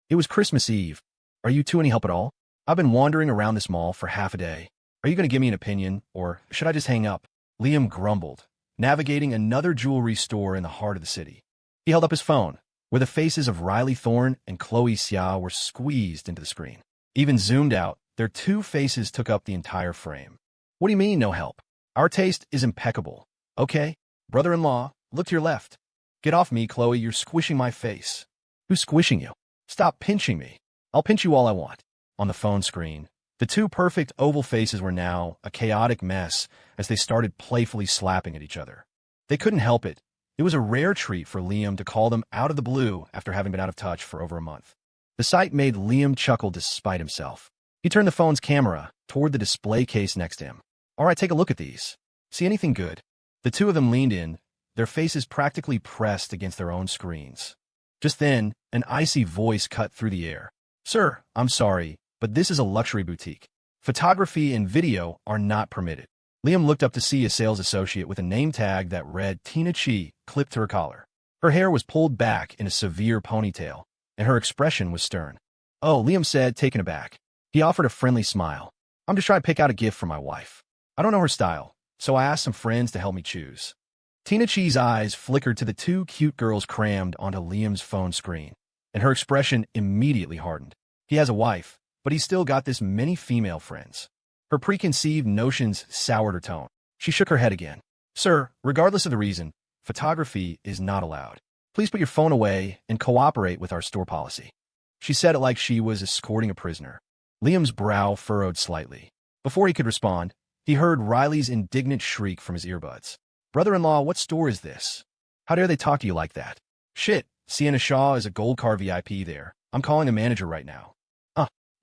It was Christmas Eve. Are you two any help at all? I've been wandering around this mall for half a day. Are you going to give me an opinion, or should I just hang up? Liam grumbled, navigating another jewelry store in the heart of the city. He held up his phone, where the faces of Riley Thorne and Chloe Xia were squeezed into the screen. Even zoomed out, their two faces took up the entire frame. What do you mean, no help? Our taste is impeccable. Okay, brother-in-law, look to your left. Get off me, Chloe, you're squishing my face. Who's squishing you? Stop pinching me. I'll pinch you all I want. On the phone screen, the two perfect oval faces were now a chaotic mess as they started playfully slapping at each other. They couldn't help it. It was a rare treat for Liam to call them out of the blue after having been out of touch for over a month. The sight made Liam chuckle despite himself. He turned the phone's camera toward the display case next to him. All right, take a look at these. See anything good? The two of them leaned in, their faces practically pressed against their own screens. Just then, an icy voice cut through the air. Sir, I'm sorry, but this is a luxury boutique. Photography and video are not permitted. Liam looked up to see a sales associate with a name tag that read P17.She clipped to her collar. Her hair was pulled back in a severe ponytail, and her expression was stern. Oh, Liam said, taken aback. He offered a friendly smile. I'm just trying to pick out a gift for my wife. I don't know her style, so I asked some friends to help me choose. P17.She's eyes flickered to the two cute girls crammed onto Liam's phone screen, and her expression immediately hardened. He has a wife, but he's still got this many female friends. Her preconceived notions soured her tone. She shook her head again. Sir, regardless of the reason, photography is not allowed. Please put your phone away and cooperate with our store policy. She said it like she was escorting a prisoner. Liam's brow furrowed slightly. Before he could respond, he heard Riley's indignant shriek from his earbuds. Brother-in-law, what store is this? How dare they talk to you like that? Shit, Sienna Shaw is a gold car VIP there. I'm calling the manager right now.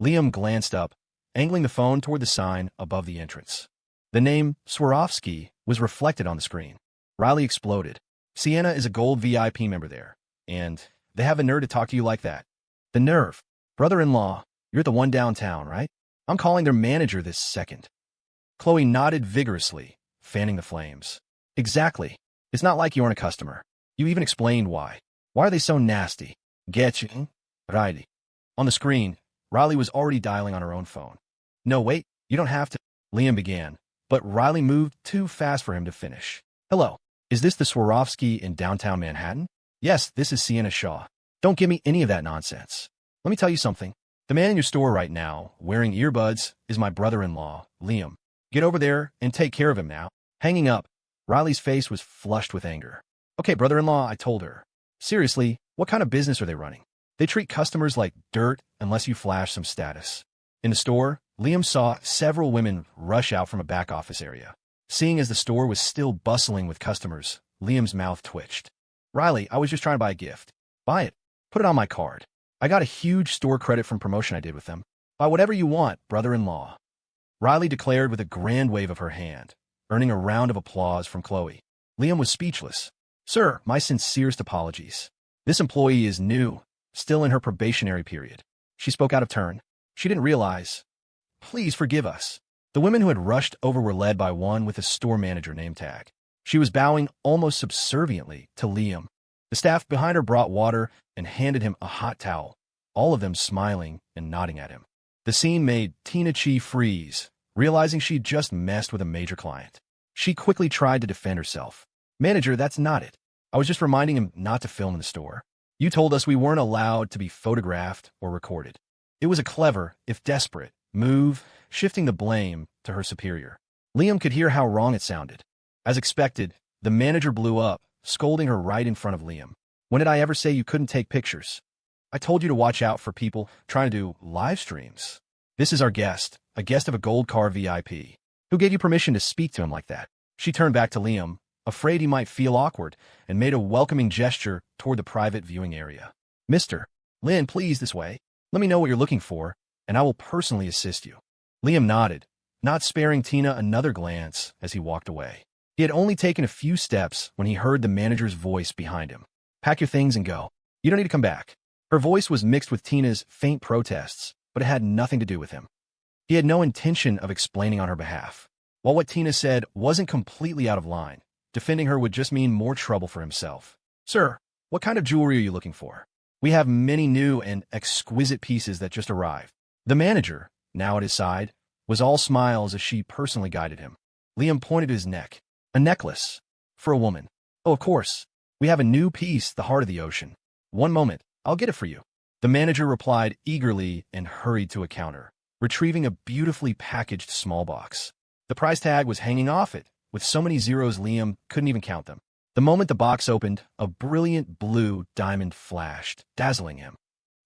Liam glanced up, angling the phone toward the sign above the entrance. The name Swarovski was reflected on the screen. Riley exploded. Sienna is a gold VIP member there, and they have a nerve to talk to you like that. The nerve. Brother-in-law, you're the one downtown, right? I'm calling their manager this second. Chloe nodded vigorously, fanning the flames. Exactly. It's not like you aren't a customer. You even explained why. Why are they so nasty? Get you? Riley. On the screen, Riley was already dialing on her own phone. No, wait, you don't have to. Liam began, but Riley moved too fast for him to finish. Hello, is this the Swarovski in downtown Manhattan? Yes, this is Sienna Shaw. Don't give me any of that nonsense. Let me tell you something. The man in your store right now, wearing earbuds, is my brother-in-law, Liam. Get over there and take care of him now. Hanging up, Riley's face was flushed with anger. Okay, brother-in-law, I told her. Seriously, what kind of business are they running? They treat customers like dirt unless you flash some status. In the store, Liam saw several women rush out from a back office area. Seeing as the store was still bustling with customers, Liam's mouth twitched. Riley, I was just trying to buy a gift. Buy it. Put it on my card. I got a huge store credit from promotion I did with them. Buy whatever you want, brother-in-law. Riley declared with a grand wave of her hand, earning a round of applause from Chloe. Liam was speechless. Sir, my sincerest apologies. This employee is new, still in her probationary period. She spoke out of turn. She didn't realize. Please forgive us. The women who had rushed over were led by one with a store manager name tag. She was bowing almost subserviently to Liam. The staff behind her brought water and handed him a hot towel, all of them smiling and nodding at him. The scene made P17.She freeze, realizing she'd just messed with a major client. She quickly tried to defend herself. Manager, that's not it. I was just reminding him not to film in the store. You told us we weren't allowed to be photographed or recorded. It was a clever, if desperate, move, shifting the blame to her superior. Liam could hear how wrong it sounded. As expected, the manager blew up, scolding her right in front of Liam. When did I ever say you couldn't take pictures? I told you to watch out for people trying to do live streams. This is our guest, a guest of a gold car VIP. Who gave you permission to speak to him like that? She turned back to Liam, afraid he might feel awkward, and made a welcoming gesture toward the private viewing area. Mr. Lynn, please, this way. Let me know what you're looking for, and I will personally assist you. Liam nodded, not sparing Tina another glance as he walked away. He had only taken a few steps when he heard the manager's voice behind him. Pack your things and go. You don't need to come back. Her voice was mixed with Tina's faint protests, but it had nothing to do with him. He had no intention of explaining on her behalf. While what Tina said wasn't completely out of line, defending her would just mean more trouble for himself. Sir, what kind of jewelry are you looking for? We have many new and exquisite pieces that just arrived. The manager, now at his side, was all smiles as she personally guided him. Liam pointed to his neck. A necklace. For a woman. Oh, of course. We have a new piece, the heart of the ocean. One moment, I'll get it for you. The manager replied eagerly and hurried to a counter, retrieving a beautifully packaged small box. The price tag was hanging off it, with so many zeros Liam couldn't even count them. The moment the box opened, a brilliant blue diamond flashed, dazzling him.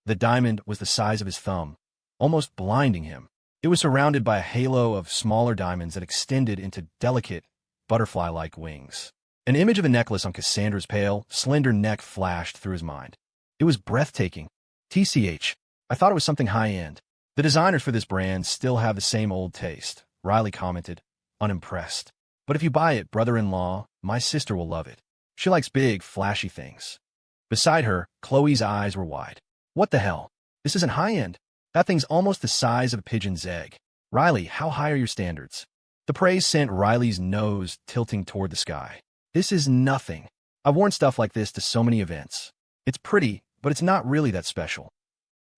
The diamond was the size of his thumb, almost blinding him. It was surrounded by a halo of smaller diamonds that extended into delicate, butterfly-like wings. An image of a necklace on Cassandra's pale, slender neck flashed through his mind. It was breathtaking. TCH. I thought it was something high-end. The designers for this brand still have the same old taste, Riley commented, unimpressed. But if you buy it, brother-in-law, my sister will love it. She likes big, flashy things. Beside her, Chloe's eyes were wide. What the hell? This isn't high-end. That thing's almost the size of a pigeon's egg. Riley, how high are your standards? The praise sent Riley's nose tilting toward the sky. This is nothing. I've worn stuff like this to so many events. It's pretty, but it's not really that special.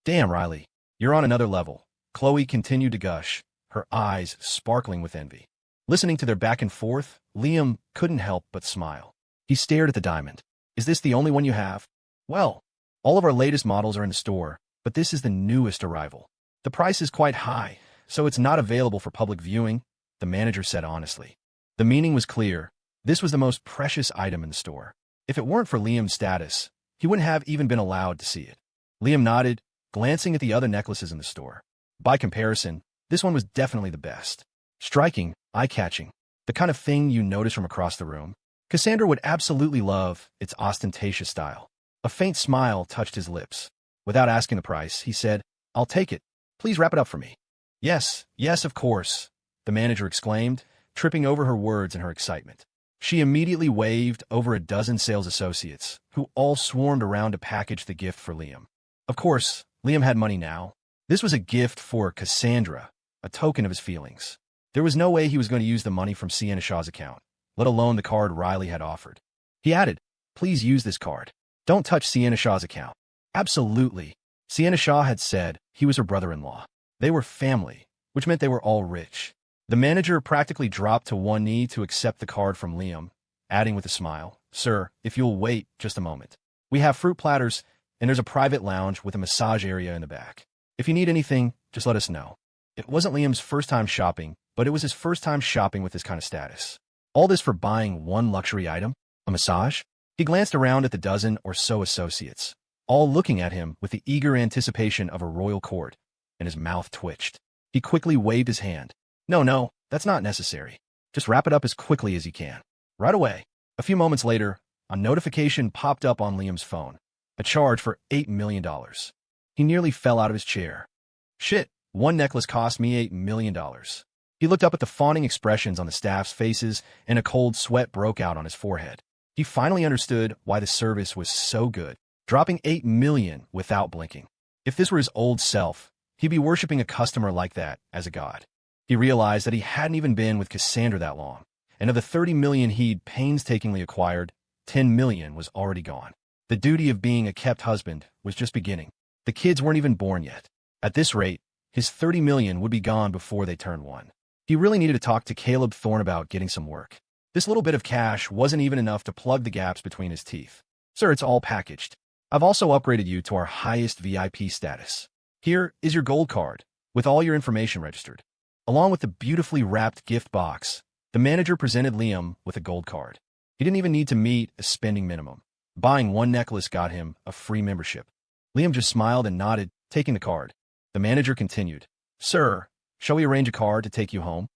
Damn, Riley, you're on another level. Chloe continued to gush, her eyes sparkling with envy. Listening to their back and forth, Liam couldn't help but smile. He stared at the diamond. Is this the only one you have? Well, all of our latest models are in the store, but this is the newest arrival. The price is quite high, so it's not available for public viewing, the manager said honestly. The meaning was clear. This was the most precious item in the store. If it weren't for Liam's status, he wouldn't have even been allowed to see it. Liam nodded, glancing at the other necklaces in the store. By comparison, this one was definitely the best. Striking, eye-catching, the kind of thing you notice from across the room. Cassandra would absolutely love its ostentatious style. A faint smile touched his lips. Without asking the price, he said, I'll take it. Please wrap it up for me. Yes, of course, the manager exclaimed, tripping over her words in her excitement. She immediately waved over a dozen sales associates, who all swarmed around to package the gift for Liam. Of course, Liam had money now. This was a gift for Cassandra, a token of his feelings. There was no way he was going to use the money from Sienna Shaw's account, let alone the card Riley had offered. He added, please use this card. Don't touch Sienna Shaw's account. Absolutely. Sienna Shaw had said he was her brother-in-law. They were family, which meant they were all rich. The manager practically dropped to one knee to accept the card from Liam, adding with a smile, Sir, if you'll wait just a moment. We have fruit platters, and there's a private lounge with a massage area in the back. If you need anything, just let us know. It wasn't Liam's first time shopping, but it was his first time shopping with this kind of status. All this for buying one luxury item? A massage? He glanced around at the dozen or so associates, all looking at him with the eager anticipation of a royal court, and his mouth twitched. He quickly waved his hand. No, that's not necessary. Just wrap it up as quickly as you can. Right away. A few moments later, a notification popped up on Liam's phone. A charge for $8 million. He nearly fell out of his chair. Shit, one necklace cost me $8 million. He looked up at the fawning expressions on the staff's faces, and a cold sweat broke out on his forehead. He finally understood why the service was so good, dropping $8 million without blinking. If this were his old self, he'd be worshipping a customer like that as a god. He realized that he hadn't even been with Cassandra that long, and of the $30 million he'd painstakingly acquired, $10 million was already gone. The duty of being a kept husband was just beginning. The kids weren't even born yet. At this rate, his $30 million would be gone before they turned one. He really needed to talk to Caleb Thorne about getting some work. This little bit of cash wasn't even enough to plug the gaps between his teeth. Sir, it's all packaged. I've also upgraded you to our highest VIP status. Here is your gold card, with all your information registered. Along with the beautifully wrapped gift box, the manager presented Liam with a gold card. He didn't even need to meet a spending minimum. Buying one necklace got him a free membership. Liam just smiled and nodded, taking the card. The manager continued, Sir, shall we arrange a car to take you home?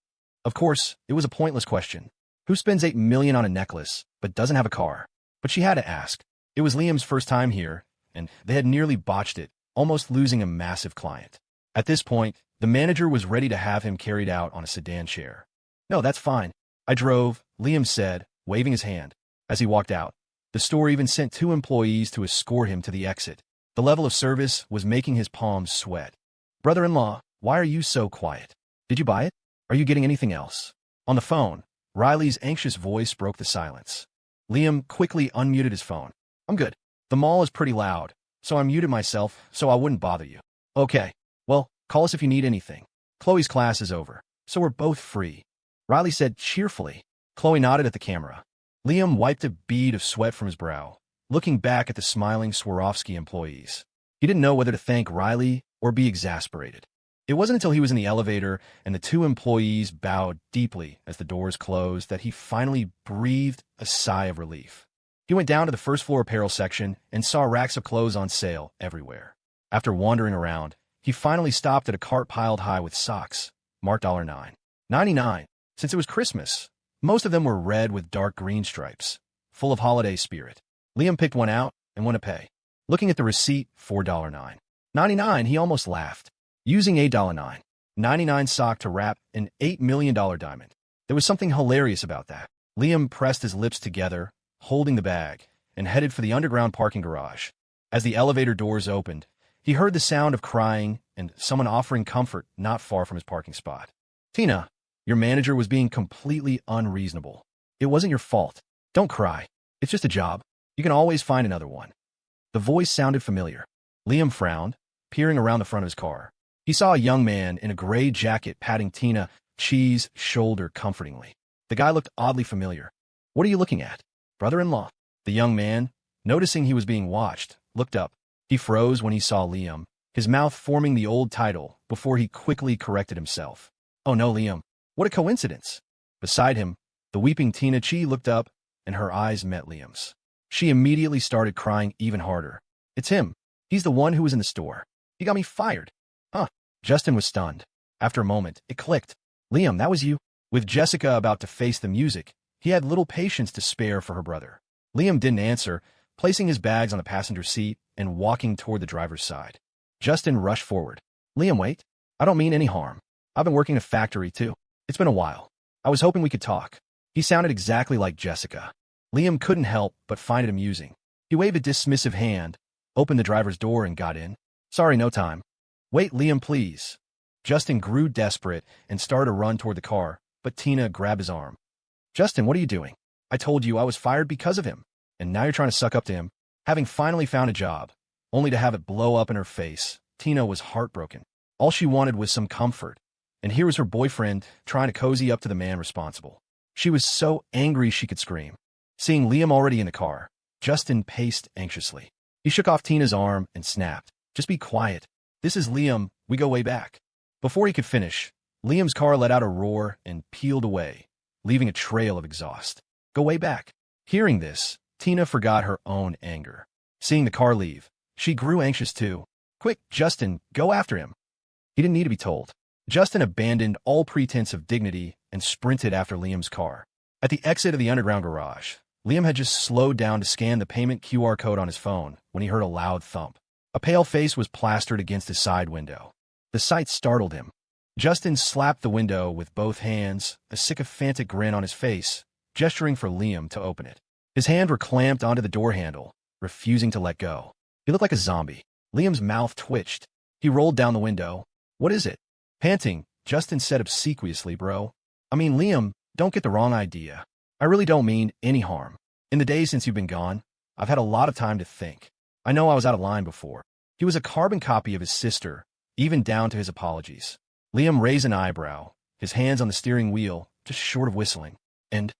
Of course, it was a pointless question. Who spends $8 million on a necklace, but doesn't have a car? But she had to ask. It was Liam's first time here, and they had nearly botched it, almost losing a massive client. At this point, the manager was ready to have him carried out on a sedan chair. No, that's fine. I drove, Liam said, waving his hand. As he walked out, the store even sent 2 employees to escort him to the exit. The level of service was making his palms sweat. Brother-in-law, why are you so quiet? Did you buy it? Are you getting anything else? On the phone, Riley's anxious voice broke the silence. Liam quickly unmuted his phone. I'm good. The mall is pretty loud, so I muted myself so I wouldn't bother you. Okay, well, call us if you need anything. Chloe's class is over, so we're both free, Riley said cheerfully. Chloe nodded at the camera. Liam wiped a bead of sweat from his brow, looking back at the smiling Swarovski employees. He didn't know whether to thank Riley or be exasperated. It wasn't until he was in the elevator and the two employees bowed deeply as the doors closed that he finally breathed a sigh of relief. He went down to the first floor apparel section and saw racks of clothes on sale everywhere. After wandering around, he finally stopped at a cart piled high with socks, marked $9.99. Since it was Christmas, most of them were red with dark green stripes, full of holiday spirit. Liam picked one out and went to pay. Looking at the receipt, $4.99, he almost laughed. Using $8.99 sock to wrap an $8 million diamond. There was something hilarious about that. Liam pressed his lips together, holding the bag, and headed for the underground parking garage. As the elevator doors opened, he heard the sound of crying and someone offering comfort not far from his parking spot. Tina, your manager was being completely unreasonable. It wasn't your fault. Don't cry. It's just a job. You can always find another one. The voice sounded familiar. Liam frowned, peering around the front of his car. He saw a young man in a gray jacket patting Tina.She's shoulder comfortingly. The guy looked oddly familiar. What are you looking at? Brother-in-law. The young man, noticing he was being watched, looked up. He froze when he saw Liam, his mouth forming the old title before he quickly corrected himself. Oh no, Liam. What a coincidence. Beside him, the weeping Tina.She looked up, and her eyes met Liam's. She immediately started crying even harder. It's him. He's the one who was in the store. He got me fired. Huh. Justin was stunned. After a moment, it clicked. Liam, that was you. With Jessica about to face the music, he had little patience to spare for her brother. Liam didn't answer, placing his bags on the passenger seat and walking toward the driver's side. Justin rushed forward. Liam, wait. I don't mean any harm. I've been working in a factory, too. It's been a while. I was hoping we could talk. He sounded exactly like Jessica. Liam couldn't help but find it amusing. He waved a dismissive hand, opened the driver's door, and got in. Sorry, no time. Wait, Liam, please. Justin grew desperate and started to run toward the car, but Tina grabbed his arm. Justin, what are you doing? I told you I was fired because of him, and now you're trying to suck up to him. Having finally found a job, only to have it blow up in her face, Tina was heartbroken. All she wanted was some comfort, and here was her boyfriend trying to cozy up to the man responsible. She was so angry she could scream. Seeing Liam already in the car, Justin paced anxiously. He shook off Tina's arm and snapped. Just be quiet. This is Liam. We go way back. Before he could finish, Liam's car let out a roar and peeled away, leaving a trail of exhaust. Go way back. Hearing this, Tina forgot her own anger. Seeing the car leave, she grew anxious too. Quick, Justin, go after him. He didn't need to be told. Justin abandoned all pretense of dignity and sprinted after Liam's car. At the exit of the underground garage, Liam had just slowed down to scan the payment QR code on his phone when he heard a loud thump. A pale face was plastered against his side window. The sight startled him. Justin slapped the window with both hands, a sycophantic grin on his face, gesturing for Liam to open it. His hands were clamped onto the door handle, refusing to let go. He looked like a zombie. Liam's mouth twitched. He rolled down the window. What is it? Panting, Justin said obsequiously, bro. I mean, Liam, don't get the wrong idea. I really don't mean any harm. In the days since you've been gone, I've had a lot of time to think. I know I was out of line before. He was a carbon copy of his sister, even down to his apologies. Liam raised an eyebrow, his hands on the steering wheel, just short of whistling. And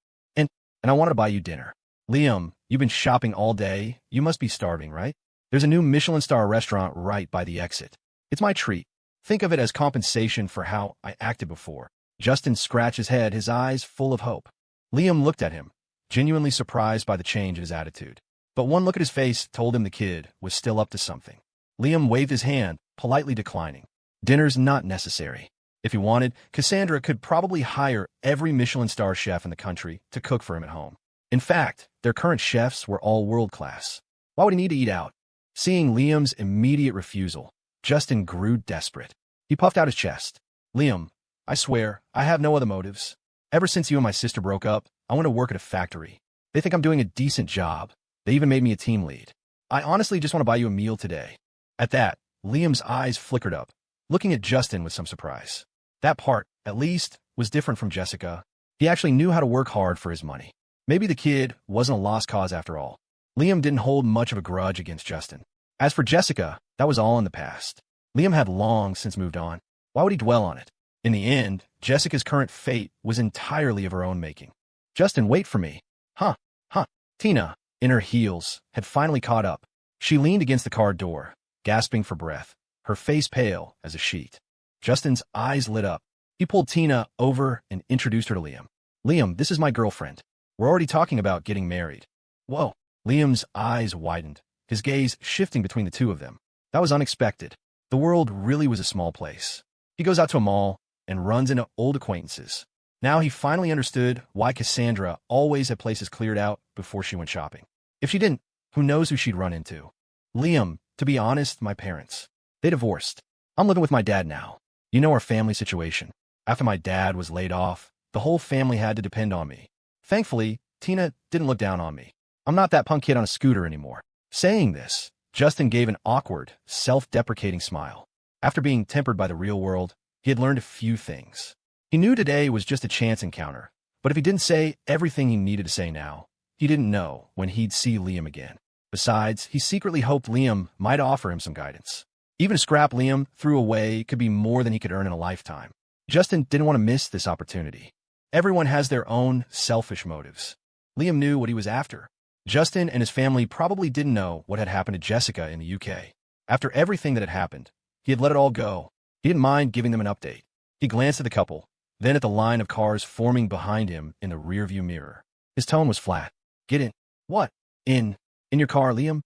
I wanted to buy you dinner. Liam, you've been shopping all day. You must be starving, right? There's a new Michelin star restaurant right by the exit. It's my treat. Think of it as compensation for how I acted before. Justin scratched his head, his eyes full of hope. Liam looked at him, genuinely surprised by the change in his attitude. But one look at his face told him the kid was still up to something. Liam waved his hand, politely declining. Dinner's not necessary. If he wanted, Cassandra could probably hire every Michelin star chef in the country to cook for him at home. In fact, their current chefs were all world-class. Why would he need to eat out? Seeing Liam's immediate refusal, Justin grew desperate. He puffed out his chest. Liam, I swear, I have no other motives. Ever since you and my sister broke up, I want to work at a factory. They think I'm doing a decent job. They even made me a team lead. I honestly just want to buy you a meal today. At that, Liam's eyes flickered up, looking at Justin with some surprise. That part, at least, was different from Jessica. He actually knew how to work hard for his money. Maybe the kid wasn't a lost cause after all. Liam didn't hold much of a grudge against Justin. As for Jessica, that was all in the past. Liam had long since moved on. Why would he dwell on it? In the end, Jessica's current fate was entirely of her own making. Justin, wait for me. Huh, huh. Tina, in her heels, had finally caught up. She leaned against the car door, gasping for breath, her face pale as a sheet. Justin's eyes lit up. He pulled Tina over and introduced her to Liam. Liam, this is my girlfriend. We're already talking about getting married. Whoa. Liam's eyes widened, his gaze shifting between the two of them. That was unexpected. The world really was a small place. He goes out to a mall and runs into old acquaintances. Now he finally understood why Cassandra always had places cleared out before she went shopping. If she didn't, who knows who she'd run into? Liam, to be honest, my parents. They divorced. I'm living with my dad now. You know our family situation. After my dad was laid off, the whole family had to depend on me. Thankfully, Tina didn't look down on me. I'm not that punk kid on a scooter anymore. Saying this, Justin gave an awkward, self-deprecating smile. After being tempered by the real world, he had learned a few things. He knew today was just a chance encounter, but if he didn't say everything he needed to say now, he didn't know when he'd see Liam again. Besides, he secretly hoped Liam might offer him some guidance. Even a scrap Liam threw away could be more than he could earn in a lifetime. Justin didn't want to miss this opportunity. Everyone has their own selfish motives. Liam knew what he was after. Justin and his family probably didn't know what had happened to Jessica in the UK. After everything that had happened, he had let it all go. He didn't mind giving them an update. He glanced at the couple, then at the line of cars forming behind him in the rearview mirror. His tone was flat. Get in. What? In your car, Liam?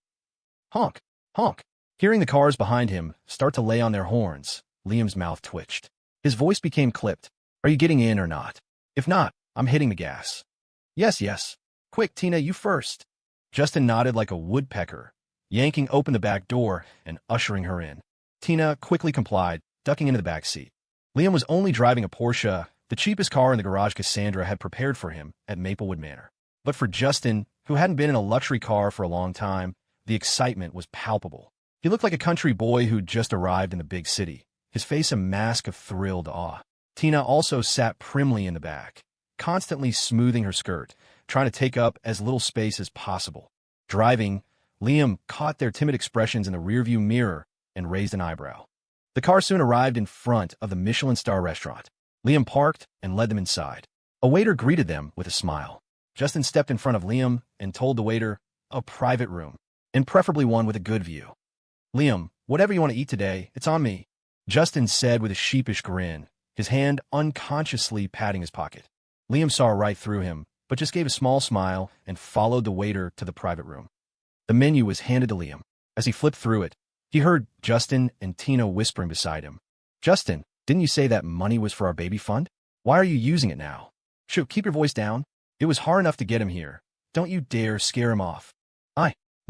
Honk, honk. Hearing the cars behind him start to lay on their horns, Liam's mouth twitched. His voice became clipped. Are you getting in or not? If not, I'm hitting the gas. Yes, yes. Quick, Tina, you first. Justin nodded like a woodpecker, yanking open the back door and ushering her in. Tina quickly complied, ducking into the back seat. Liam was only driving a Porsche, the cheapest car in the garage Cassandra had prepared for him at Maplewood Manor. But for Justin, who hadn't been in a luxury car for a long time, the excitement was palpable. He looked like a country boy who'd just arrived in the big city, his face a mask of thrilled awe. Tina also sat primly in the back, constantly smoothing her skirt, trying to take up as little space as possible. Driving, Liam caught their timid expressions in the rearview mirror and raised an eyebrow. The car soon arrived in front of the Michelin star restaurant. Liam parked and led them inside. A waiter greeted them with a smile. Justin stepped in front of Liam and told the waiter, a private room, and preferably one with a good view. Liam, whatever you want to eat today, it's on me, Justin said with a sheepish grin, his hand unconsciously patting his pocket. Liam saw right through him, but just gave a small smile and followed the waiter to the private room. The menu was handed to Liam. As he flipped through it, he heard Justin and Tina whispering beside him. Justin, didn't you say that money was for our baby fund? Why are you using it now? Shoot, keep your voice down. It was hard enough to get him here. Don't you dare scare him off.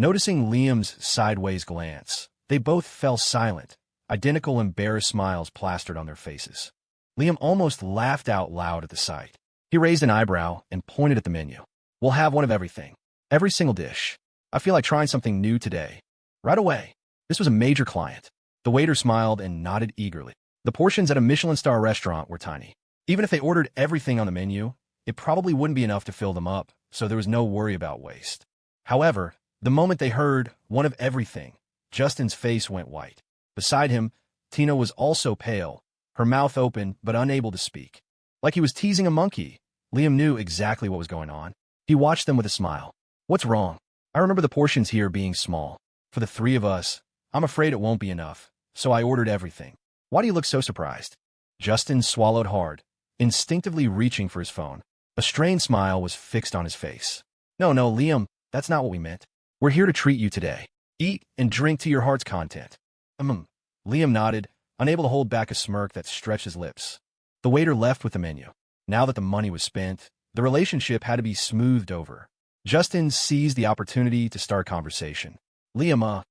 Noticing Liam's sideways glance, they both fell silent, identical embarrassed smiles plastered on their faces. Liam almost laughed out loud at the sight. He raised an eyebrow and pointed at the menu. We'll have one of everything. Every single dish. I feel like trying something new today. Right away. This was a major client. The waiter smiled and nodded eagerly. The portions at a Michelin star restaurant were tiny. Even if they ordered everything on the menu, it probably wouldn't be enough to fill them up, so there was no worry about waste. However, the moment they heard one of everything, Justin's face went white. Beside him, Tina was also pale, her mouth open but unable to speak. Like he was teasing a monkey, Liam knew exactly what was going on. He watched them with a smile. What's wrong? I remember the portions here being small. For the three of us, I'm afraid it won't be enough, so I ordered everything. Why do you look so surprised? Justin swallowed hard, instinctively reaching for his phone. A strained smile was fixed on his face. No, Liam, that's not what we meant. We're here to treat you today. Eat and drink to your heart's content. Liam nodded, unable to hold back a smirk that stretched his lips. The waiter left with the menu. Now that the money was spent, the relationship had to be smoothed over. Justin seized the opportunity to start conversation. Liam,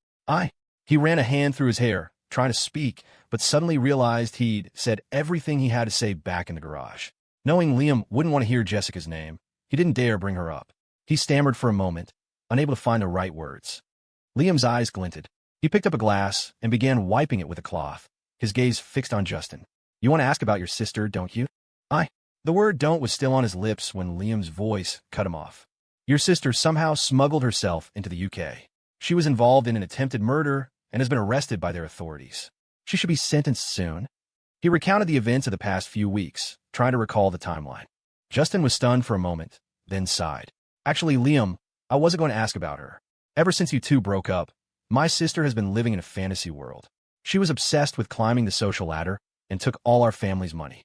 He ran a hand through his hair, trying to speak, but suddenly realized he'd said everything he had to say back in the garage. Knowing Liam wouldn't want to hear Jessica's name, he didn't dare bring her up. He stammered for a moment, unable to find the right words. Liam's eyes glinted. He picked up a glass and began wiping it with a cloth, his gaze fixed on Justin. You want to ask about your sister, don't you? The word don't was still on his lips when Liam's voice cut him off. Your sister somehow smuggled herself into the UK. She was involved in an attempted murder and has been arrested by their authorities. She should be sentenced soon. He recounted the events of the past few weeks, trying to recall the timeline. Justin was stunned for a moment, then sighed. Actually, Liam, I wasn't going to ask about her. Ever since you two broke up, my sister has been living in a fantasy world. She was obsessed with climbing the social ladder and took all our family's money.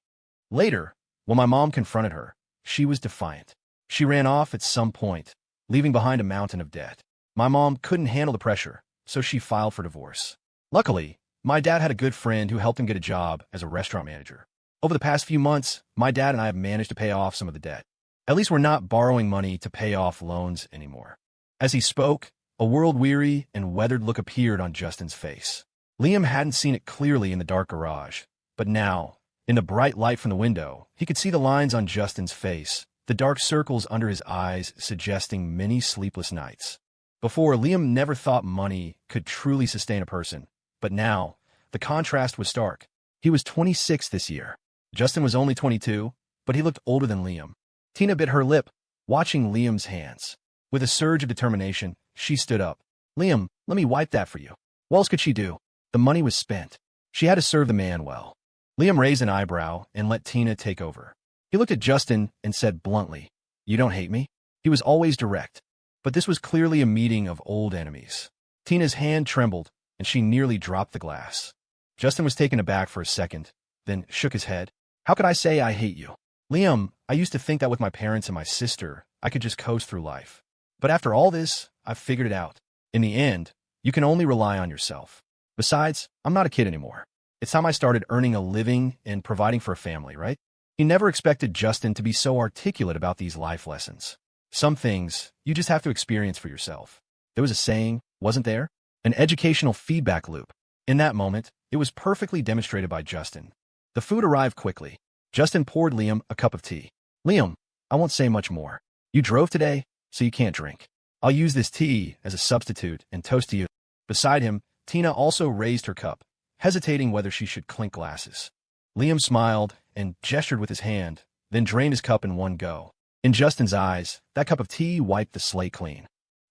Later, when my mom confronted her, she was defiant. She ran off at some point, leaving behind a mountain of debt. My mom couldn't handle the pressure, so she filed for divorce. Luckily, my dad had a good friend who helped him get a job as a restaurant manager. Over the past few months, my dad and I have managed to pay off some of the debt. At least we're not borrowing money to pay off loans anymore. As he spoke, a world-weary and weathered look appeared on Justin's face. Liam hadn't seen it clearly in the dark garage, but now, in the bright light from the window, he could see the lines on Justin's face, the dark circles under his eyes suggesting many sleepless nights. Before, Liam never thought money could truly sustain a person, but now, the contrast was stark. He was 26 this year. Justin was only 22, but he looked older than Liam. Tina bit her lip, watching Liam's hands. With a surge of determination, she stood up. Liam, let me wipe that for you. What else could she do? The money was spent. She had to serve the man well. Liam raised an eyebrow and let Tina take over. He looked at Justin and said bluntly, "You don't hate me?" He was always direct, but this was clearly a meeting of old enemies. Tina's hand trembled, and she nearly dropped the glass. Justin was taken aback for a second, then shook his head. How could I say I hate you? Liam, I used to think that with my parents and my sister, I could just coast through life. But after all this, I've figured it out. In the end, you can only rely on yourself. Besides, I'm not a kid anymore. It's time I started earning a living and providing for a family, right? He never expected Justin to be so articulate about these life lessons. Some things, you just have to experience for yourself. There was a saying, wasn't there? An educational feedback loop. In that moment, it was perfectly demonstrated by Justin. The food arrived quickly. Justin poured Liam a cup of tea. Liam, I won't say much more. You drove today, so you can't drink. I'll use this tea as a substitute and toast to you. Beside him, Tina also raised her cup, hesitating whether she should clink glasses. Liam smiled and gestured with his hand, then drained his cup in one go. In Justin's eyes, that cup of tea wiped the slate clean.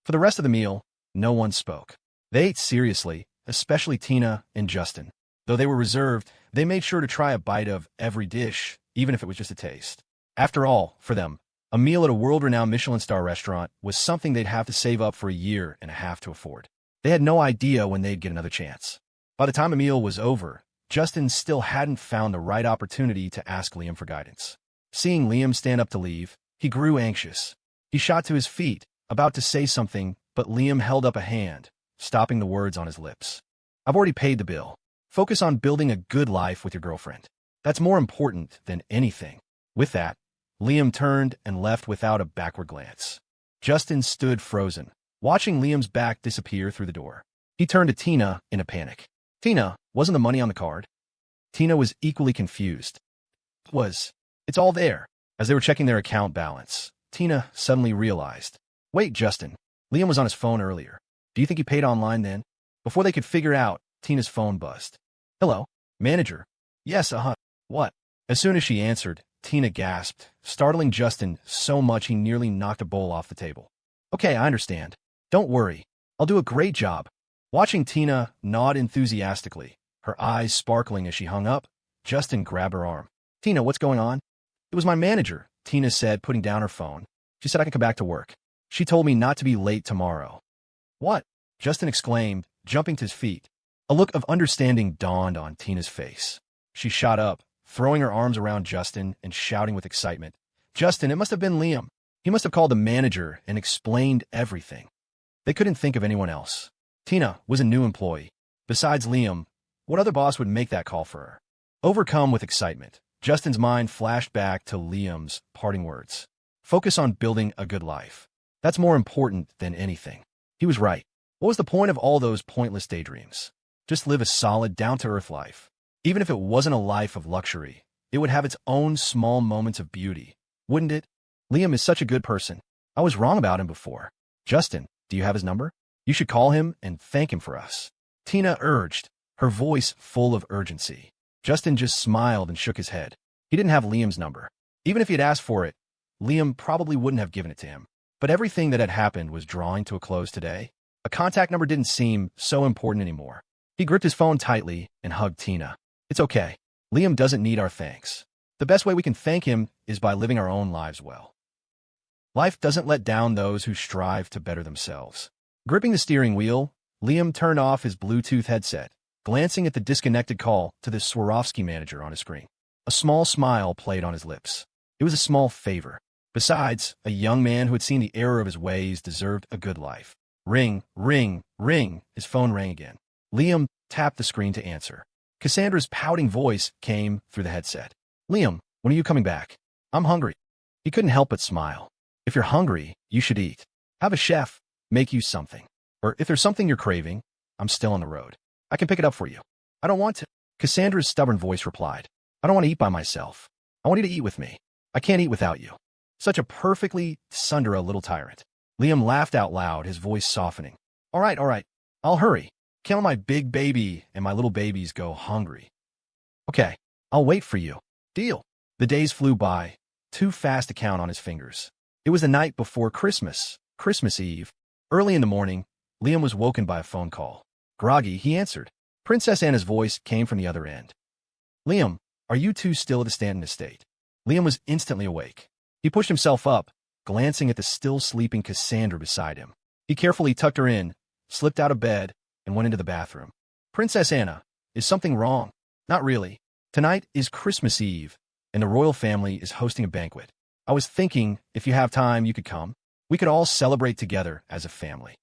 For the rest of the meal, no one spoke. They ate seriously, especially Tina and Justin. Though they were reserved, they made sure to try a bite of every dish, even if it was just a taste. After all, for them, a meal at a world-renowned Michelin star restaurant was something they'd have to save up for a year and a half to afford. They had no idea when they'd get another chance. By the time the meal was over, Justin still hadn't found the right opportunity to ask Liam for guidance. Seeing Liam stand up to leave, he grew anxious. He shot to his feet, about to say something, but Liam held up a hand, stopping the words on his lips. I've already paid the bill. Focus on building a good life with your girlfriend. That's more important than anything. With that, Liam turned and left without a backward glance. Justin stood frozen, watching Liam's back disappear through the door. He turned to Tina in a panic. Tina, wasn't the money on the card? Tina was equally confused. It's all there. As they were checking their account balance, Tina suddenly realized. Wait, Justin. Liam was on his phone earlier. Do you think he paid online then? Before they could figure out, Tina's phone buzzed. Hello? Manager? Yes, What? As soon as she answered, Tina gasped, startling Justin so much he nearly knocked a bowl off the table. Okay, I understand. Don't worry. I'll do a great job. Watching Tina nod enthusiastically, her eyes sparkling as she hung up, Justin grabbed her arm. Tina, what's going on? It was my manager, Tina said, putting down her phone. She said I can come back to work. She told me not to be late tomorrow. What? Justin exclaimed, jumping to his feet. A look of understanding dawned on Tina's face. She shot up, throwing her arms around Justin and shouting with excitement. Justin, it must have been Liam. He must have called the manager and explained everything. They couldn't think of anyone else. Tina was a new employee. Besides Liam, what other boss would make that call for her? Overcome with excitement, Justin's mind flashed back to Liam's parting words. Focus on building a good life. That's more important than anything. He was right. What was the point of all those pointless daydreams? Just live a solid, down-to-earth life. Even if it wasn't a life of luxury, it would have its own small moments of beauty, wouldn't it? Liam is such a good person. I was wrong about him before. Justin, do you have his number? You should call him and thank him for us. Tina urged, her voice full of urgency. Justin just smiled and shook his head. He didn't have Liam's number. Even if he had asked for it, Liam probably wouldn't have given it to him. But everything that had happened was drawing to a close today. A contact number didn't seem so important anymore. He gripped his phone tightly and hugged Tina. It's okay. Liam doesn't need our thanks. The best way we can thank him is by living our own lives well. Life doesn't let down those who strive to better themselves. Gripping the steering wheel, Liam turned off his Bluetooth headset, glancing at the disconnected call to the Swarovski manager on his screen. A small smile played on his lips. It was a small favor. Besides, a young man who had seen the error of his ways deserved a good life. Ring, ring, ring. His phone rang again. Liam tapped the screen to answer. Cassandra's pouting voice came through the headset. Liam, when are you coming back? I'm hungry. He couldn't help but smile. If you're hungry, you should eat. Have a chef make you something. Or if there's something you're craving, I'm still on the road. I can pick it up for you. I don't want to. Cassandra's stubborn voice replied. I don't want to eat by myself. I want you to eat with me. I can't eat without you. Such a perfectly Sundara little tyrant. Liam laughed out loud, his voice softening. All right. I'll hurry. Can't let my big baby and my little babies go hungry. Okay, I'll wait for you. Deal. The days flew by, too fast to count on his fingers. It was the night before Christmas Eve. Early in the morning, Liam was woken by a phone call. Groggy, he answered. Princess Anna's voice came from the other end. Liam, are you two still at the Stanton estate? Liam was instantly awake. He pushed himself up, glancing at the still sleeping Cassandra beside him. He carefully tucked her in, slipped out of bed, and went into the bathroom. Princess Anna, is something wrong? Not really. Tonight is Christmas Eve, and the royal family is hosting a banquet. I was thinking, if you have time, you could come. We could all celebrate together as a family.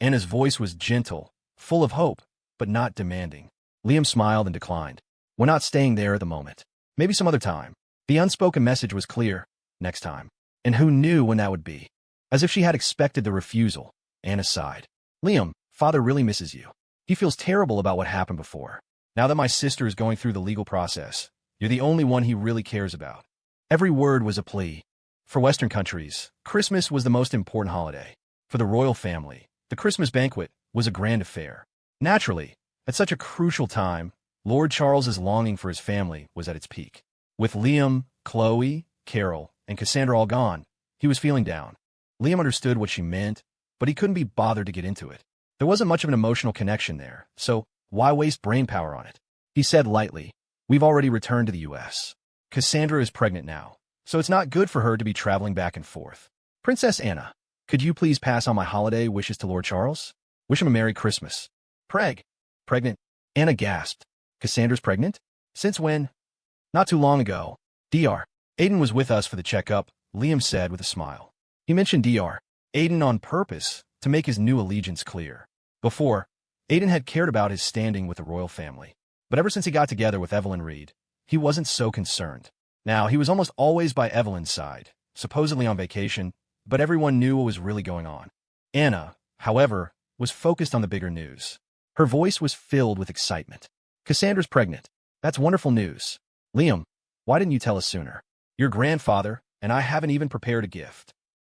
Anna's voice was gentle, full of hope, but not demanding. Liam smiled and declined. We're not staying there at the moment. Maybe some other time. The unspoken message was clear. Next time. And who knew when that would be? As if she had expected the refusal, Anna sighed. Liam, Father really misses you. He feels terrible about what happened before. Now that my sister is going through the legal process, you're the only one he really cares about. Every word was a plea. For Western countries, Christmas was the most important holiday. For the royal family, the Christmas banquet was a grand affair. Naturally, at such a crucial time, Lord Charles's longing for his family was at its peak. With Liam, Chloe, Carol, and Cassandra all gone, he was feeling down. Liam understood what she meant, but he couldn't be bothered to get into it. There wasn't much of an emotional connection there, so why waste brain power on it? He said lightly, We've already returned to the U.S. Cassandra is pregnant now, so it's not good for her to be traveling back and forth. Princess Anna, could you please pass on my holiday wishes to Lord Charles? Wish him a Merry Christmas. Pregnant? Anna gasped. Cassandra's pregnant? Since when? Not too long ago. Dr. Aiden was with us for the checkup, Liam said with a smile. He mentioned Dr. Aiden on purpose to make his new allegiance clear. Before, Aiden had cared about his standing with the royal family. But ever since he got together with Evelyn Reed, he wasn't so concerned. Now, he was almost always by Evelyn's side, supposedly on vacation, but everyone knew what was really going on. Anna, however, was focused on the bigger news. Her voice was filled with excitement. Cassandra's pregnant. That's wonderful news. Liam, why didn't you tell us sooner? Your grandfather and I haven't even prepared a gift.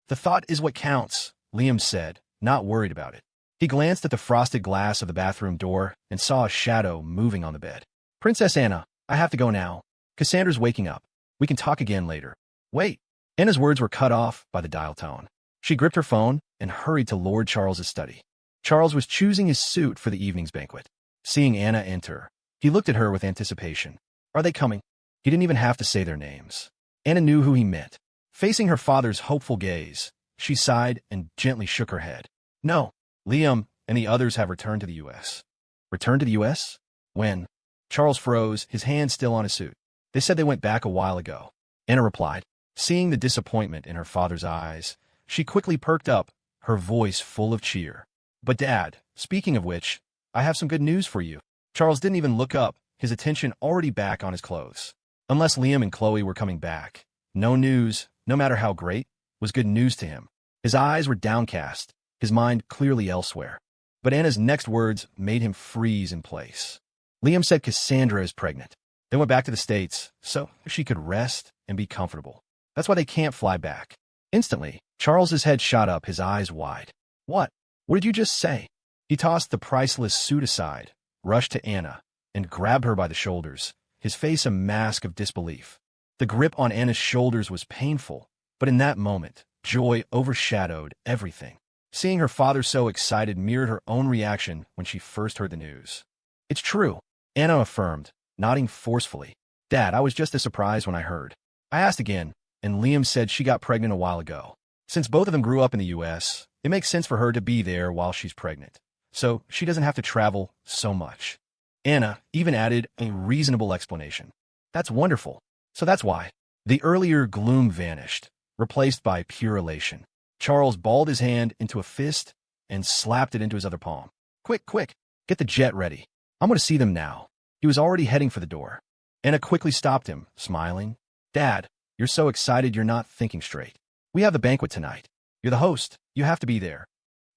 The thought is what counts, Liam said, not worried about it. He glanced at the frosted glass of the bathroom door and saw a shadow moving on the bed. Princess Anna, I have to go now. Cassandra's waking up. We can talk again later. Wait. Anna's words were cut off by the dial tone. She gripped her phone and hurried to Lord Charles's study. Charles was choosing his suit for the evening's banquet. Seeing Anna enter, he looked at her with anticipation. Are they coming? He didn't even have to say their names. Anna knew who he meant. Facing her father's hopeful gaze, she sighed and gently shook her head. No, Liam and the others have returned to the U.S. Returned to the U.S.? When? Charles froze, his hand still on his suit. They said they went back a while ago. Anna replied. Seeing the disappointment in her father's eyes, she quickly perked up, her voice full of cheer. But Dad, speaking of which, I have some good news for you. Charles didn't even look up, his attention already back on his clothes. Unless Liam and Chloe were coming back, no news, no matter how great, was good news to him. His eyes were downcast, his mind clearly elsewhere. But Anna's next words made him freeze in place. Liam said Cassandra is pregnant. They went back to the States, so she could rest and be comfortable. That's why they can't fly back. Instantly, Charles's head shot up, his eyes wide. What? What did you just say? He tossed the priceless suit aside, rushed to Anna, and grabbed her by the shoulders, his face a mask of disbelief. The grip on Anna's shoulders was painful, but in that moment, joy overshadowed everything. Seeing her father so excited mirrored her own reaction when she first heard the news. It's true, Anna affirmed, nodding forcefully. Dad, I was just as surprised when I heard. I asked again, and Liam said she got pregnant a while ago. Since both of them grew up in the U.S., it makes sense for her to be there while she's pregnant, so she doesn't have to travel so much. Anna even added a reasonable explanation. That's wonderful. So that's why. The earlier gloom vanished, replaced by pure elation. Charles balled his hand into a fist and slapped it into his other palm. Quick, quick, get the jet ready. I'm going to see them now. He was already heading for the door. Anna quickly stopped him, smiling. Dad, you're so excited you're not thinking straight. We have the banquet tonight. You're the host. You have to be there.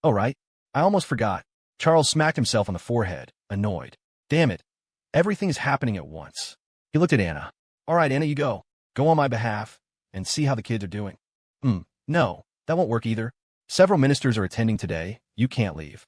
Oh, right. I almost forgot. Charles smacked himself on the forehead, annoyed. Damn it. Everything is happening at once. He looked at Anna. All right, Anna, you go. Go on my behalf and see how the kids are doing. No, that won't work either. Several ministers are attending today. You can't leave.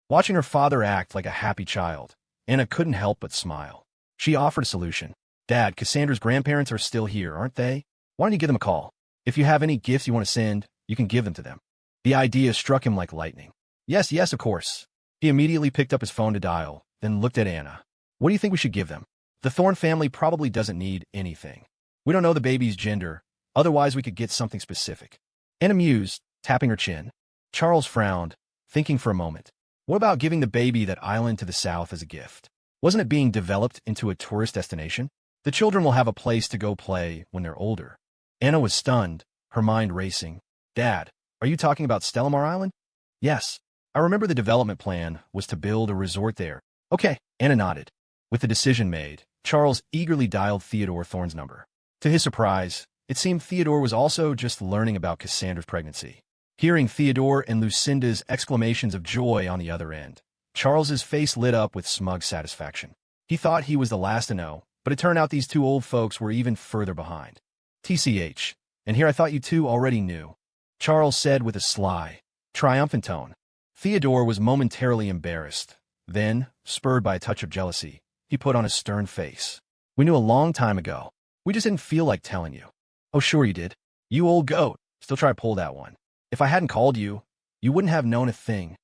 Watching her father act like a happy child, Anna couldn't help but smile. She offered a solution. Dad, Cassandra's grandparents are still here, aren't they? Why don't you give them a call? If you have any gifts you want to send, you can give them to them. The idea struck him like lightning. Yes, of course. He immediately picked up his phone to dial, then looked at Anna. What do you think we should give them? The Thorne family probably doesn't need anything. We don't know the baby's gender, otherwise we could get something specific. Anna mused, tapping her chin. Charles frowned, thinking for a moment. What about giving the baby that island to the south as a gift? Wasn't it being developed into a tourist destination? The children will have a place to go play when they're older. Anna was stunned, her mind racing. Dad, are you talking about Stellamar Island? Yes. I remember the development plan was to build a resort there. Okay, Anna nodded. With the decision made, Charles eagerly dialed Theodore Thorne's number. To his surprise, it seemed Theodore was also just learning about Cassandra's pregnancy. Hearing Theodore and Lucinda's exclamations of joy on the other end, Charles's face lit up with smug satisfaction. He thought he was the last to know, but it turned out these two old folks were even further behind. TCH, and here I thought you two already knew, Charles said with a sly, triumphant tone. Theodore was momentarily embarrassed. Then, spurred by a touch of jealousy, he put on a stern face. We knew a long time ago. We just didn't feel like telling you. Oh, sure you did. You old goat. Still try to pull that one. If I hadn't called you, you wouldn't have known a thing.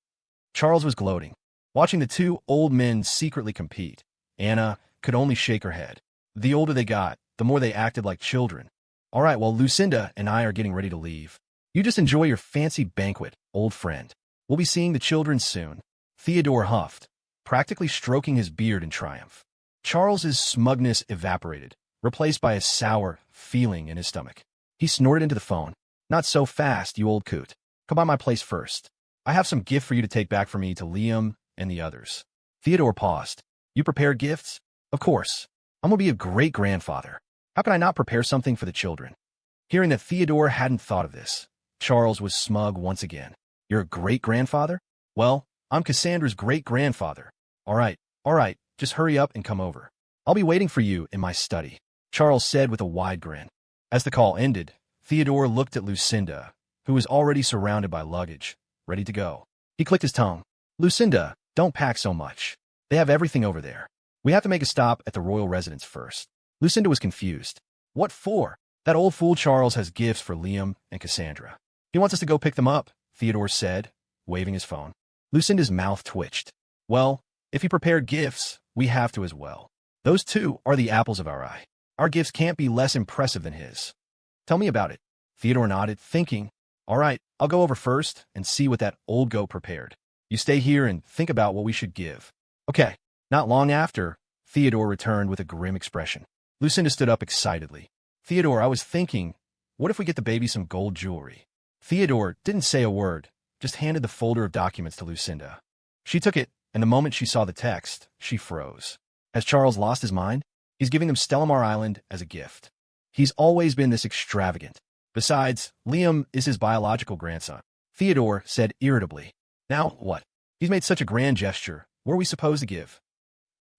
Charles was gloating. Watching the two old men secretly compete, Anna could only shake her head. The older they got, the more they acted like children. All right, well, Lucinda and I are getting ready to leave. You just enjoy your fancy banquet, old friend. We'll be seeing the children soon. Theodore huffed, practically stroking his beard in triumph. Charles's smugness evaporated, replaced by a sour feeling in his stomach. He snorted into the phone. Not so fast, you old coot. Come by my place first. I have some gift for you to take back for me to Liam and the others. Theodore paused. You prepare gifts? Of course. I'm going to be a great-grandfather. How can I not prepare something for the children? Hearing that Theodore hadn't thought of this, Charles was smug once again. You're a great-grandfather? Well, I'm Cassandra's great-grandfather. All right, just hurry up and come over. I'll be waiting for you in my study, Charles said with a wide grin. As the call ended, Theodore looked at Lucinda, who was already surrounded by luggage, ready to go. He clicked his tongue. Lucinda, don't pack so much. They have everything over there. We have to make a stop at the royal residence first. Lucinda was confused. What for? That old fool Charles has gifts for Liam and Cassandra. He wants us to go pick them up, Theodore said, waving his phone. Lucinda's mouth twitched. Well, if he prepared gifts, we have to as well. Those two are the apples of our eye. Our gifts can't be less impressive than his. Tell me about it. Theodore nodded, thinking. All right, I'll go over first and see what that old goat prepared. You stay here and think about what we should give. Okay. Not long after, Theodore returned with a grim expression. Lucinda stood up excitedly. Theodore, I was thinking, what if we get the baby some gold jewelry? Theodore didn't say a word, just handed the folder of documents to Lucinda. She took it, and the moment she saw the text, she froze. Has Charles lost his mind? He's giving them Stellamar Island as a gift. He's always been this extravagant. Besides, Liam is his biological grandson. Theodore said irritably. Now what? He's made such a grand gesture. What are we supposed to give?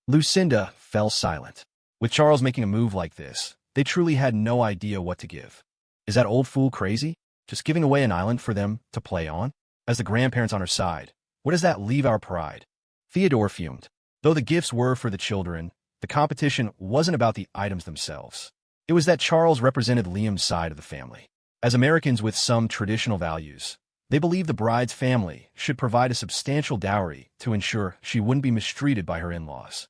Lucinda fell silent. With Charles making a move like this, they truly had no idea what to give. Is that old fool crazy? Just giving away an island for them to play on? As the grandparents on her side, where does that leave our pride? Theodore fumed. Though the gifts were for the children, the competition wasn't about the items themselves. It was that Charles represented Liam's side of the family. As Americans with some traditional values, They believed the bride's family should provide a substantial dowry to ensure she wouldn't be mistreated by her in-laws.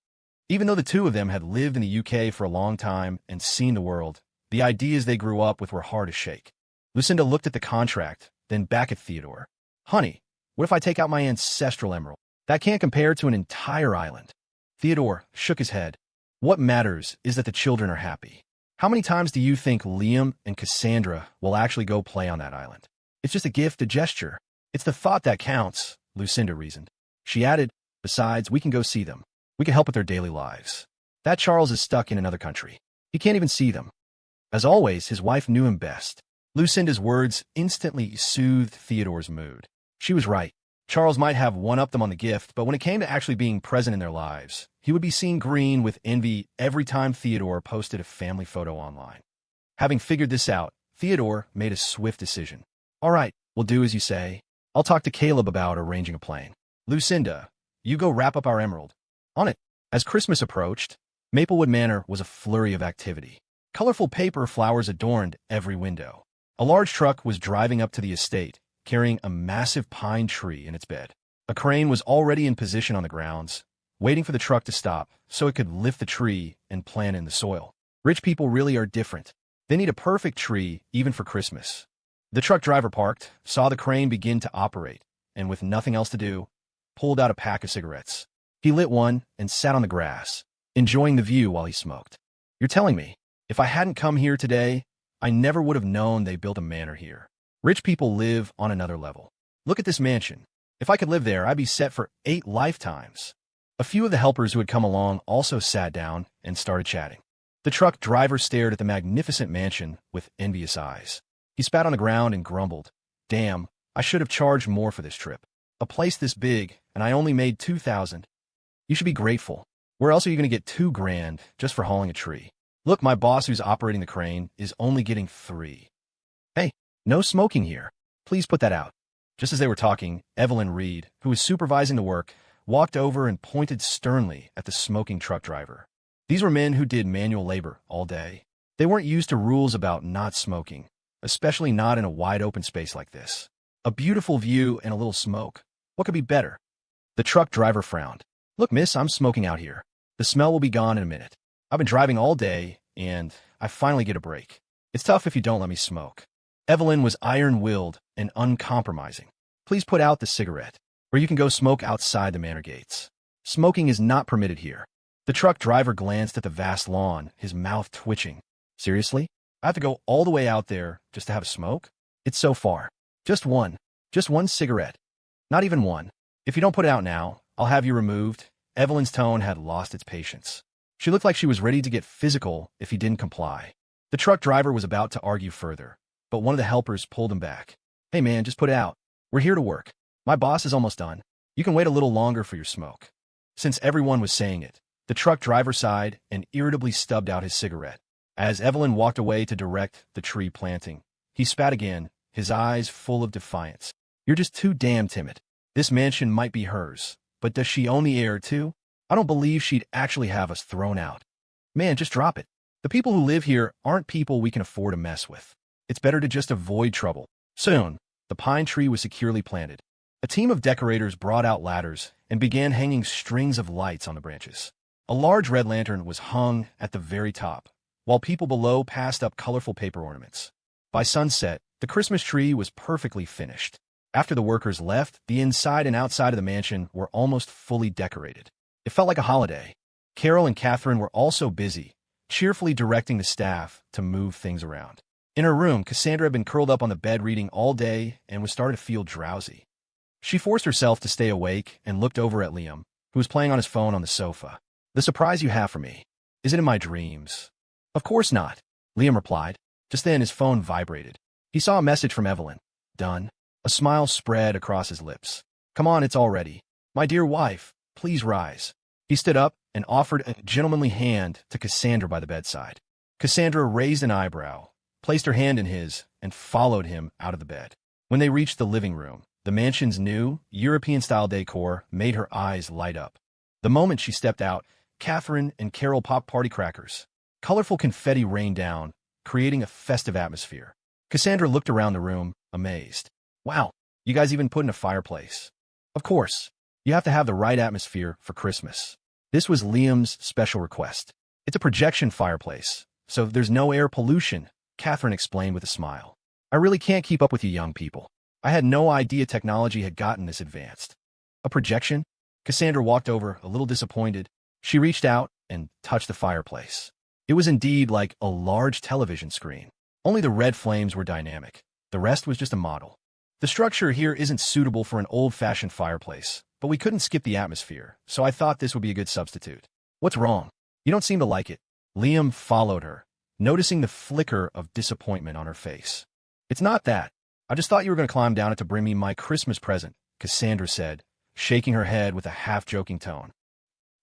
Even though the two of them had lived in the UK for a long time and seen the world, the ideas they grew up with were hard to shake. Lucinda looked at the contract, then back at Theodore. Honey, what if I take out my ancestral emerald? That can't compare to an entire island. Theodore shook his head. What matters is that the children are happy. How many times do you think Liam and Cassandra will actually go play on that island? It's just a gift, a gesture. It's the thought that counts, Lucinda reasoned. She added, besides, we can go see them. We can help with their daily lives. That Charles is stuck in another country. He can't even see them. As always, his wife knew him best. Lucinda's words instantly soothed Theodore's mood. She was right. Charles might have one-upped them on the gift, but when it came to actually being present in their lives, he would be seen green with envy every time Theodore posted a family photo online. Having figured this out, Theodore made a swift decision. All right, we'll do as you say. I'll talk to Caleb about arranging a plane. Lucinda, you go wrap up our emerald. On it. As Christmas approached, Maplewood Manor was a flurry of activity. Colorful paper flowers adorned every window. A large truck was driving up to the estate, carrying a massive pine tree in its bed. A crane was already in position on the grounds, waiting for the truck to stop so it could lift the tree and plant it in the soil. Rich people really are different. They need a perfect tree, even for Christmas. The truck driver parked, saw the crane begin to operate, and with nothing else to do, pulled out a pack of cigarettes. He lit one and sat on the grass, enjoying the view while he smoked. You're telling me, if I hadn't come here today, I never would have known they built a manor here. Rich people live on another level. Look at this mansion. If I could live there, I'd be set for 8 lifetimes. A few of the helpers who had come along also sat down and started chatting. The truck driver stared at the magnificent mansion with envious eyes. He spat on the ground and grumbled, Damn, I should have charged more for this trip. A place this big, and I only made $2,000. You should be grateful. Where else are you going to get $2,000 just for hauling a tree? Look, my boss who's operating the crane is only getting $3. Hey, no smoking here. Please put that out. Just as they were talking, Evelyn Reed, who was supervising the work, walked over and pointed sternly at the smoking truck driver. These were men who did manual labor all day. They weren't used to rules about not smoking, especially not in a wide open space like this. A beautiful view and a little smoke. What could be better? The truck driver frowned. Look, miss, I'm smoking out here. The smell will be gone in a minute. I've been driving all day, and I finally get a break. It's tough if you don't let me smoke. Evelyn was iron-willed and uncompromising. Please put out the cigarette, or you can go smoke outside the manor gates. Smoking is not permitted here. The truck driver glanced at the vast lawn, his mouth twitching. Seriously? I have to go all the way out there just to have a smoke? It's so far. Just one cigarette. Not even one. If you don't put it out now, I'll have you removed. Evelyn's tone had lost its patience. She looked like she was ready to get physical if he didn't comply. The truck driver was about to argue further, but one of the helpers pulled him back. Hey man, just put it out. We're here to work. My boss is almost done. You can wait a little longer for your smoke. Since everyone was saying it, the truck driver sighed and irritably stubbed out his cigarette. As Evelyn walked away to direct the tree planting, he spat again, his eyes full of defiance. You're just too damn timid. This mansion might be hers, but does she own the heir too? I don't believe she'd actually have us thrown out. Man, just drop it. The people who live here aren't people we can afford to mess with. It's better to just avoid trouble. Soon, the pine tree was securely planted. A team of decorators brought out ladders and began hanging strings of lights on the branches. A large red lantern was hung at the very top, while people below passed up colorful paper ornaments. By sunset, the Christmas tree was perfectly finished. After the workers left, the inside and outside of the mansion were almost fully decorated. It felt like a holiday. Carol and Catherine were also busy, cheerfully directing the staff to move things around. In her room, Cassandra had been curled up on the bed reading all day and was starting to feel drowsy. She forced herself to stay awake and looked over at Liam, who was playing on his phone on the sofa. The surprise you have for me, is it in my dreams? Of course not, Liam replied. Just then his phone vibrated. He saw a message from Evelyn. Done. A smile spread across his lips. Come on, it's all ready. My dear wife, please rise. He stood up and offered a gentlemanly hand to Cassandra by the bedside. Cassandra raised an eyebrow, placed her hand in his, and followed him out of the bed. When they reached the living room, the mansion's new, European-style decor made her eyes light up. The moment she stepped out, Catherine and Carol popped party crackers. Colorful confetti rained down, creating a festive atmosphere. Cassandra looked around the room, amazed. Wow, You guys even put in a fireplace. Of course, you have to have the right atmosphere for Christmas. This was Liam's special request. It's a projection fireplace, so there's no air pollution, Catherine explained with a smile. I really can't keep up with you young people. I had no idea technology had gotten this advanced. A projection? Cassandra walked over, a little disappointed. She reached out and touched the fireplace. It was indeed like a large television screen. Only the red flames were dynamic. The rest was just a model. The structure here isn't suitable for an old-fashioned fireplace, but we couldn't skip the atmosphere, so I thought this would be a good substitute. What's wrong? You don't seem to like it. Liam followed her, noticing the flicker of disappointment on her face. It's not that. I just thought you were going to climb down it to bring me my Christmas present, Cassandra said, shaking her head with a half-joking tone.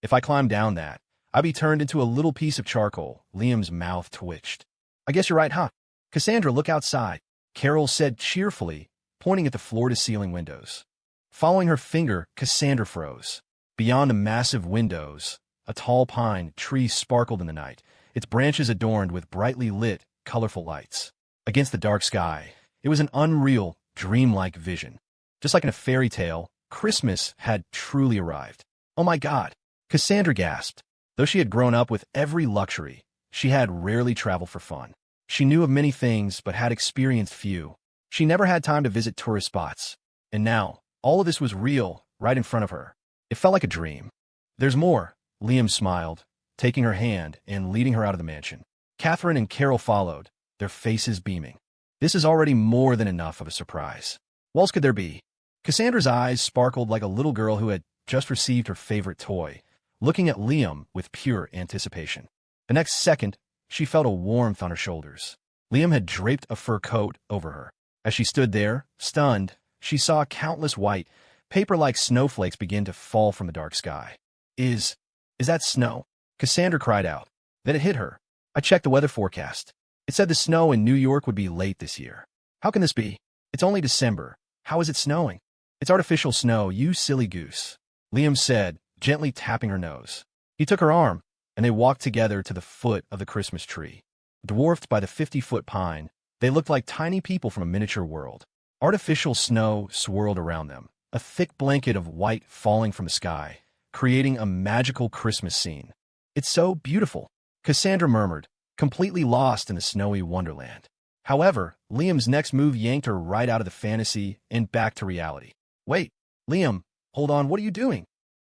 If I climbed down that, I'd be turned into a little piece of charcoal. Liam's mouth twitched. I guess you're right, huh? Cassandra, look outside, Carol said cheerfully, pointing at the floor-to-ceiling windows. Following her finger, Cassandra froze. Beyond the massive windows, a tall pine tree sparkled in the night, its branches adorned with brightly lit, colorful lights. Against the dark sky, it was an unreal, dreamlike vision. Just like in a fairy tale, Christmas had truly arrived. Oh my God, Cassandra gasped. Though she had grown up with every luxury, she had rarely traveled for fun. She knew of many things but had experienced few. She never had time to visit tourist spots. And now, all of this was real, right in front of her. It felt like a dream. There's more, Liam smiled, taking her hand and leading her out of the mansion. Catherine and Carol followed, their faces beaming. This is already more than enough of a surprise. What else could there be? Cassandra's eyes sparkled like a little girl who had just received her favorite toy, looking at Liam with pure anticipation. The next second, she felt a warmth on her shoulders. Liam had draped a fur coat over her. As she stood there, stunned, she saw countless white, paper-like snowflakes begin to fall from the dark sky. Is that snow? Cassandra cried out. Then it hit her. I checked the weather forecast. It said the snow in New York would be late this year. How can this be? It's only December. How is it snowing? It's artificial snow, you silly goose, Liam said, gently tapping her nose. He took her arm, and they walked together to the foot of the Christmas tree. Dwarfed by the 50-foot pine, they looked like tiny people from a miniature world. Artificial snow swirled around them, a thick blanket of white falling from the sky, creating a magical Christmas scene. It's so beautiful, Cassandra murmured, completely lost in the snowy wonderland. However, Liam's next move yanked her right out of the fantasy and back to reality. Wait, Liam, hold on, what are you doing?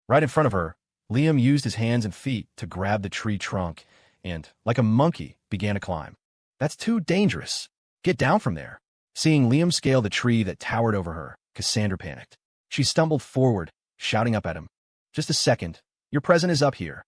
Right in front of her, Liam used his hands and feet to grab the tree trunk and, like a monkey, began to climb. That's too dangerous. Get down from there. Seeing Liam scale the tree that towered over her, Cassandra panicked. She stumbled forward, shouting up at him. Just a second. Your present is up here.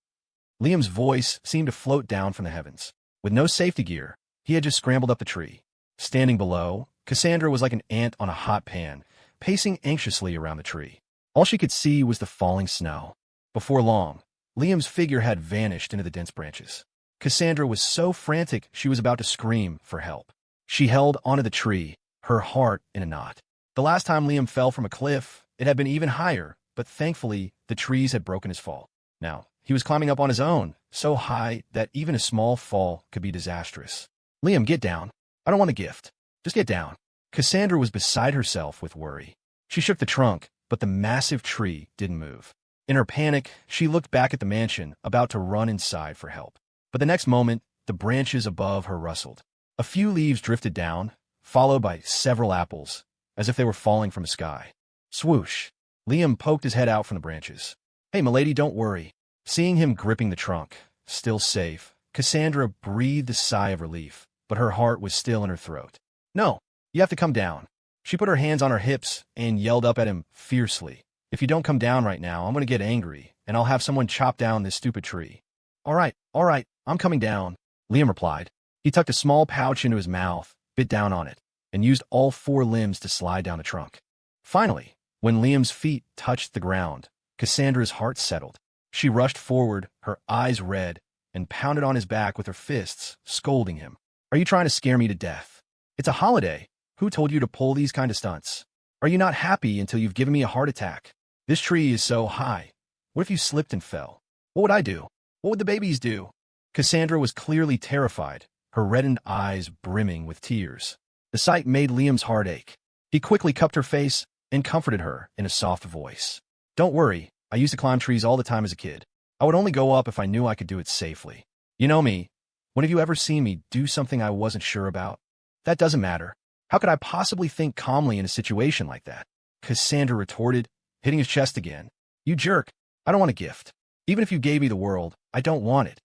Liam's voice seemed to float down from the heavens. With no safety gear, he had just scrambled up the tree. Standing below, Cassandra was like an ant on a hot pan, pacing anxiously around the tree. All she could see was the falling snow. Before long, Liam's figure had vanished into the dense branches. Cassandra was so frantic she was about to scream for help. She held onto the tree, her heart in a knot. The last time Liam fell from a cliff, it had been even higher, but thankfully, the trees had broken his fall. Now, he was climbing up on his own, so high that even a small fall could be disastrous. Liam, get down. I don't want a gift. Just get down. Cassandra was beside herself with worry. She shook the trunk, but the massive tree didn't move. In her panic, she looked back at the mansion, about to run inside for help. But the next moment, the branches above her rustled. A few leaves drifted down, followed by several apples, as if they were falling from the sky. Swoosh! Liam poked his head out from the branches. Hey, milady, don't worry. Seeing him gripping the trunk, still safe, Cassandra breathed a sigh of relief, but her heart was still in her throat. No, you have to come down. She put her hands on her hips and yelled up at him fiercely. If you don't come down right now, I'm going to get angry, and I'll have someone chop down this stupid tree. All right, I'm coming down, Liam replied. He tucked a small pouch into his mouth, bit down on it, and used all 4 limbs to slide down the trunk. Finally, when Liam's feet touched the ground, Cassandra's heart settled. She rushed forward, her eyes red, and pounded on his back with her fists, scolding him. Are you trying to scare me to death? It's a holiday. Who told you to pull these kind of stunts? Are you not happy until you've given me a heart attack? This tree is so high. What if you slipped and fell? What would I do? What would the babies do? Cassandra was clearly terrified, her reddened eyes brimming with tears. The sight made Liam's heart ache. He quickly cupped her face. and comforted her in a soft voice. Don't worry, I used to climb trees all the time as a kid. I would only go up if I knew I could do it safely. You know me. When have you ever seen me do something I wasn't sure about? That doesn't matter. How could I possibly think calmly in a situation like that? Cassandra retorted, hitting his chest again. You jerk. I don't want a gift. Even if you gave me the world, I don't want it.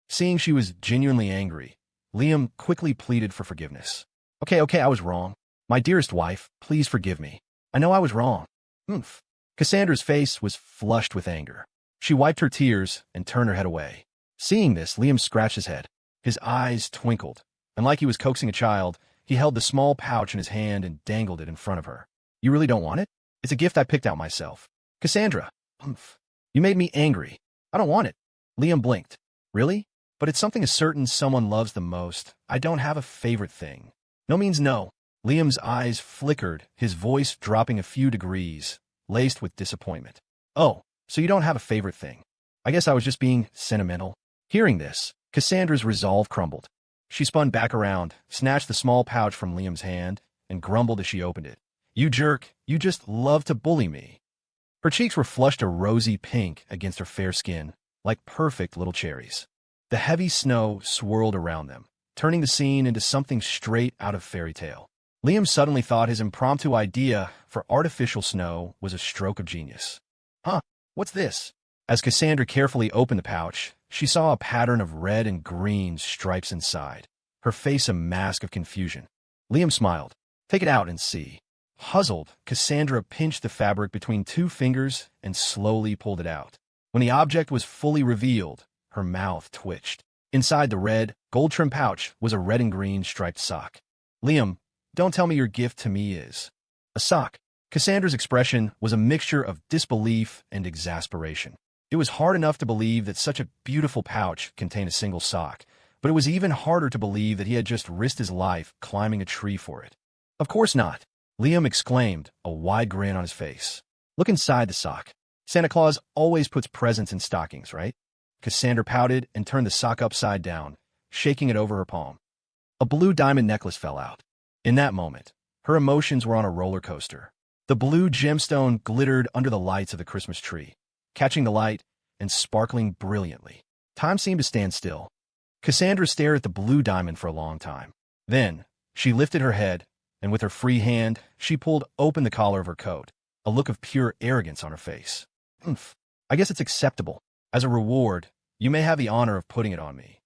Seeing she was genuinely angry, Liam quickly pleaded for forgiveness. Okay, I was wrong. My dearest wife, please forgive me. I know I was wrong. Oomph. Cassandra's face was flushed with anger. She wiped her tears and turned her head away. Seeing this, Liam scratched his head. His eyes twinkled, and like he was coaxing a child, he held the small pouch in his hand and dangled it in front of her. You really don't want it? It's a gift I picked out myself. Cassandra. Oomph. You made me angry. I don't want it. Liam blinked. Really? But it's something a certain someone loves the most. I don't have a favorite thing. No means no. Liam's eyes flickered, his voice dropping a few degrees, laced with disappointment. Oh, so you don't have a favorite thing. I guess I was just being sentimental. Hearing this, Cassandra's resolve crumbled. She spun back around, snatched the small pouch from Liam's hand, and grumbled as she opened it. You jerk, you just love to bully me. Her cheeks were flushed a rosy pink against her fair skin, like perfect little cherries. The heavy snow swirled around them, turning the scene into something straight out of fairy tale. Liam suddenly thought his impromptu idea for artificial snow was a stroke of genius. Huh, what's this? As Cassandra carefully opened the pouch, she saw a pattern of red and green stripes inside, her face a mask of confusion. Liam smiled. Take it out and see. Puzzled, Cassandra pinched the fabric between two fingers and slowly pulled it out. When the object was fully revealed, her mouth twitched. Inside the red, gold-trimmed pouch was a red and green striped sock. Liam, don't tell me your gift to me is a sock. Cassandra's expression was a mixture of disbelief and exasperation. It was hard enough to believe that such a beautiful pouch contained a single sock, but it was even harder to believe that he had just risked his life climbing a tree for it. Of course not, Liam exclaimed, a wide grin on his face. Look inside the sock. Santa Claus always puts presents in stockings, right? Cassandra pouted and turned the sock upside down, shaking it over her palm. A blue diamond necklace fell out. In that moment, her emotions were on a roller coaster. The blue gemstone glittered under the lights of the Christmas tree, catching the light and sparkling brilliantly. Time seemed to stand still. Cassandra stared at the blue diamond for a long time. Then, she lifted her head, and with her free hand, she pulled open the collar of her coat, a look of pure arrogance on her face. Oomph. I guess it's acceptable. As a reward, you may have the honor of putting it on me.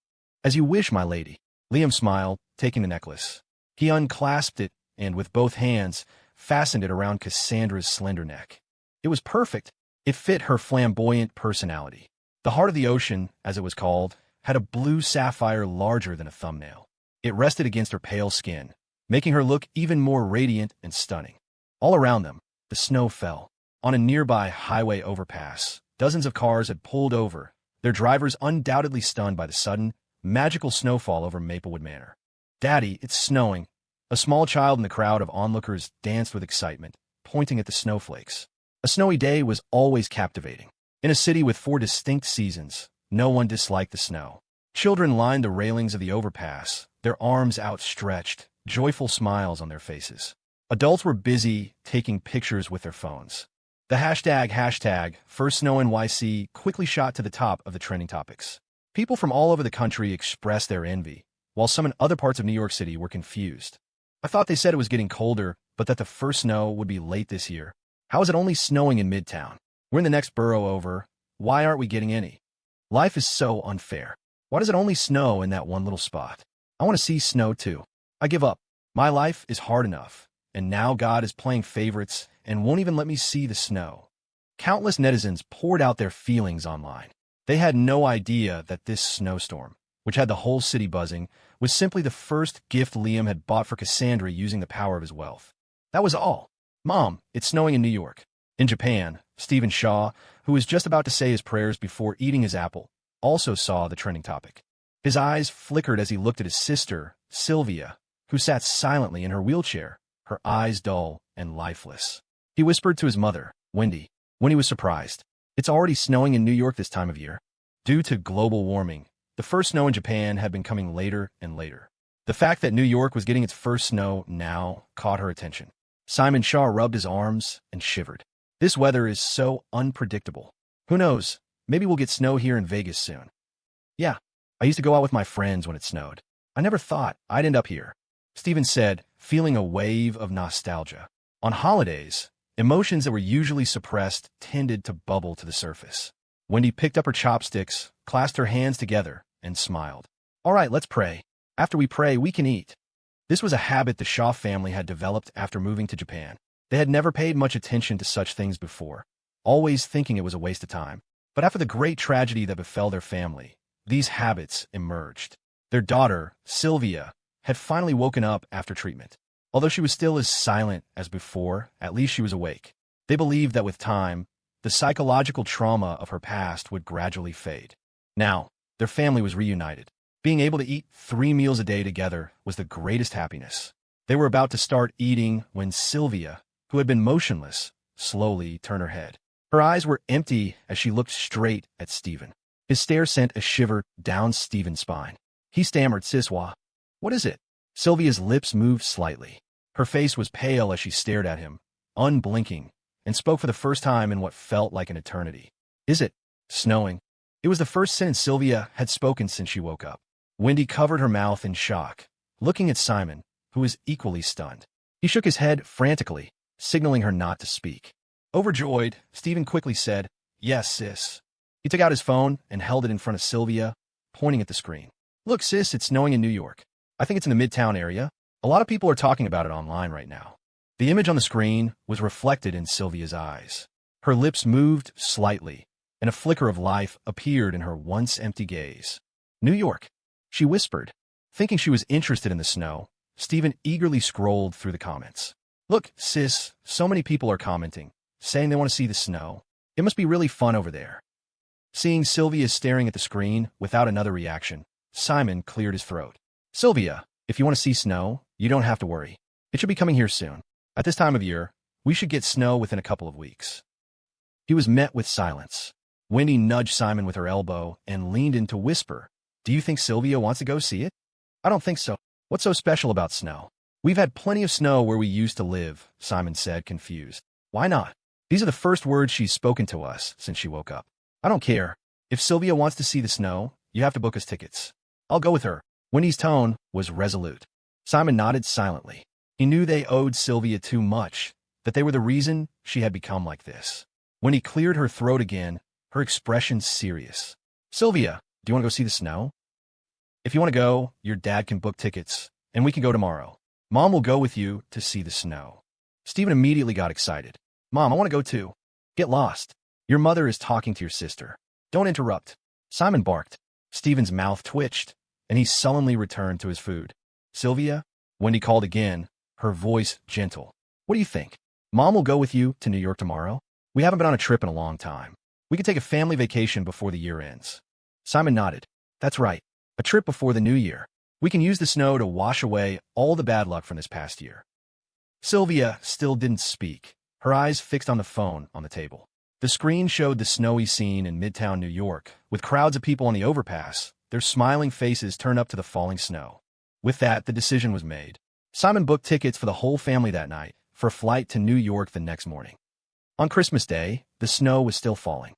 As you wish, my lady. Liam smiled, taking the necklace. He unclasped it and, with both hands, fastened it around Cassandra's slender neck. It was perfect. It fit her flamboyant personality. The heart of the ocean, as it was called, had a blue sapphire larger than a thumbnail. It rested against her pale skin, making her look even more radiant and stunning. All around them, the snow fell. On a nearby highway overpass, dozens of cars had pulled over, their drivers undoubtedly stunned by the sudden, magical snowfall over Maplewood Manor. Daddy, it's snowing. A small child in the crowd of onlookers danced with excitement, pointing at the snowflakes. A snowy day was always captivating. In a city with 4 distinct seasons, no one disliked the snow. Children lined the railings of the overpass, their arms outstretched, joyful smiles on their faces. Adults were busy taking pictures with their phones. The hashtag #FirstSnowNYC quickly shot to the top of the trending topics. People from all over the country expressed their envy, while some in other parts of New York City were confused. I thought they said it was getting colder, but that the first snow would be late this year. How is it only snowing in Midtown? We're in the next borough over. Why aren't we getting any? Life is so unfair. Why does it only snow in that one little spot? I want to see snow too. I give up. My life is hard enough, and now God is playing favorites and won't even let me see the snow. Countless netizens poured out their feelings online. They had no idea that this snowstorm, which had the whole city buzzing, was simply the first gift Liam had bought for Cassandra using the power of his wealth. That was all. Mom, it's snowing in New York. In Japan, Stephen Shaw, who was just about to say his prayers before eating his apple, also saw the trending topic. His eyes flickered as he looked at his sister, Sylvia, who sat silently in her wheelchair, her eyes dull and lifeless. He whispered to his mother, Wendy, when he was surprised. It's already snowing in New York this time of year. Due to global warming, the first snow in Japan had been coming later and later. The fact that New York was getting its first snow now caught her attention. Simon Shaw rubbed his arms and shivered. This weather is so unpredictable. Who knows? Maybe we'll get snow here in Vegas soon. Yeah, I used to go out with my friends when it snowed. I never thought I'd end up here, Stephen said, feeling a wave of nostalgia. On holidays, emotions that were usually suppressed tended to bubble to the surface. Wendy picked up her chopsticks, clasped her hands together, and smiled. All right, let's pray. After we pray, we can eat. This was a habit the Shaw family had developed after moving to Japan. They had never paid much attention to such things before, always thinking it was a waste of time. But after the great tragedy that befell their family, these habits emerged. Their daughter, Sylvia, had finally woken up after treatment. Although she was still as silent as before, at least she was awake. They believed that with time, the psychological trauma of her past would gradually fade. Now, their family was reunited. Being able to eat 3 meals a day together was the greatest happiness. They were about to start eating when Sylvia, who had been motionless, slowly turned her head. Her eyes were empty as she looked straight at Stephen. His stare sent a shiver down Stephen's spine. He stammered, "Siswa, what is it?" Sylvia's lips moved slightly. Her face was pale as she stared at him, unblinking, and spoke for the first time in what felt like an eternity. "Is it snowing?" It was the first sentence Sylvia had spoken since she woke up. Wendy covered her mouth in shock, looking at Simon, who was equally stunned. He shook his head frantically, signaling her not to speak. Overjoyed, Stephen quickly said, "Yes, sis." He took out his phone and held it in front of Sylvia, pointing at the screen. "Look, sis, it's snowing in New York. I think it's in the Midtown area. A lot of people are talking about it online right now." The image on the screen was reflected in Sylvia's eyes. Her lips moved slightly, and a flicker of life appeared in her once empty gaze. "New York," she whispered. Thinking she was interested in the snow, Stephen eagerly scrolled through the comments. "Look, sis, so many people are commenting, saying they want to see the snow. It must be really fun over there." Seeing Sylvia staring at the screen without another reaction, Simon cleared his throat. "Sylvia, if you want to see snow, you don't have to worry. It should be coming here soon. At this time of year, we should get snow within a couple of weeks." He was met with silence. Wendy nudged Simon with her elbow and leaned in to whisper, "Do you think Sylvia wants to go see it?" "I don't think so. What's so special about snow?" "We've had plenty of snow where we used to live," Simon said, confused. "Why not? These are the first words she's spoken to us since she woke up." "I don't care. If Sylvia wants to see the snow, you have to book us tickets. I'll go with her." Wendy's tone was resolute. Simon nodded silently. He knew they owed Sylvia too much, that they were the reason she had become like this. When he cleared her throat again, her expression serious. "Sylvia, do you want to go see the snow?" "If you want to go, your dad can book tickets, and we can go tomorrow. Mom will go with you to see the snow." Stephen immediately got excited. "Mom, I want to go too." "Get lost. Your mother is talking to your sister. Don't interrupt." Simon barked. Stephen's mouth twitched, and he sullenly returned to his food. "Sylvia," Wendy called again, her voice gentle. "What do you think? Mom will go with you to New York tomorrow? We haven't been on a trip in a long time. We could take a family vacation before the year ends." Simon nodded. "That's right. A trip before the new year. We can use the snow to wash away all the bad luck from this past year." Sylvia still didn't speak, her eyes fixed on the phone on the table. The screen showed the snowy scene in Midtown New York, with crowds of people on the overpass, their smiling faces turned up to the falling snow. With that, the decision was made. Simon booked tickets for the whole family that night, for a flight to New York the next morning. On Christmas Day, the snow was still falling.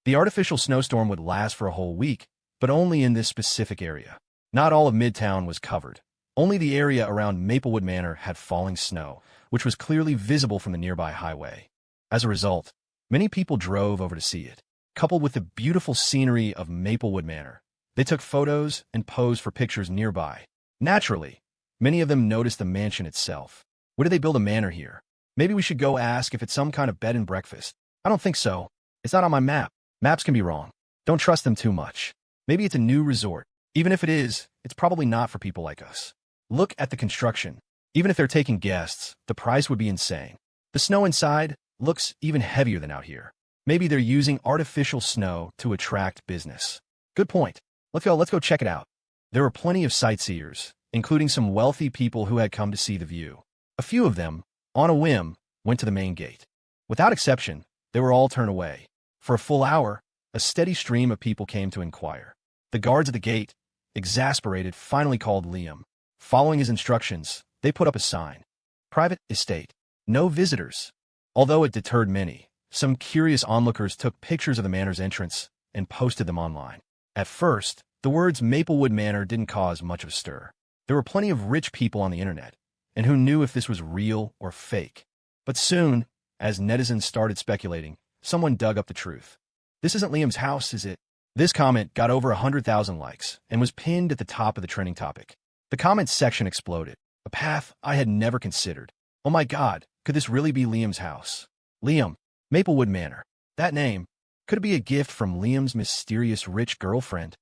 The artificial snowstorm would last for a whole week, but only in this specific area. Not all of Midtown was covered. Only the area around Maplewood Manor had falling snow, which was clearly visible from the nearby highway. As a result, many people drove over to see it. Coupled with the beautiful scenery of Maplewood Manor, they took photos and posed for pictures nearby. Naturally, many of them noticed the mansion itself. Why did they build a manor here? Maybe we should go ask if it's some kind of bed and breakfast. "I don't think so. It's not on my map." Maps can be wrong. Don't trust them too much. Maybe it's a new resort. Even if it is, it's probably not for people like us. Look at the construction. Even if they're taking guests, the price would be insane. The snow inside looks even heavier than out here. Maybe they're using artificial snow to attract business. Good point. Let's go check it out. There were plenty of sightseers, including some wealthy people who had come to see the view. A few of them, on a whim, went to the main gate. Without exception, they were all turned away. For a full hour, a steady stream of people came to inquire. The guards at the gate, exasperated, finally called Liam. Following his instructions, they put up a sign. "Private estate. No visitors. Although it deterred many, some curious onlookers took pictures of the Manor's entrance and posted them online. At first, the words Maplewood Manor didn't cause much of a stir. There were plenty of rich people on the internet, and who knew if this was real or fake. But soon, as netizens started speculating, someone dug up the truth. This isn't Liam's house, is it? This comment got over 100,000 likes and was pinned at the top of the trending topic. The comments section exploded. A path I had never considered. Oh my God, could this really be Liam's house? Liam, Maplewood Manor. That name. Could it be a gift from Liam's mysterious rich girlfriend?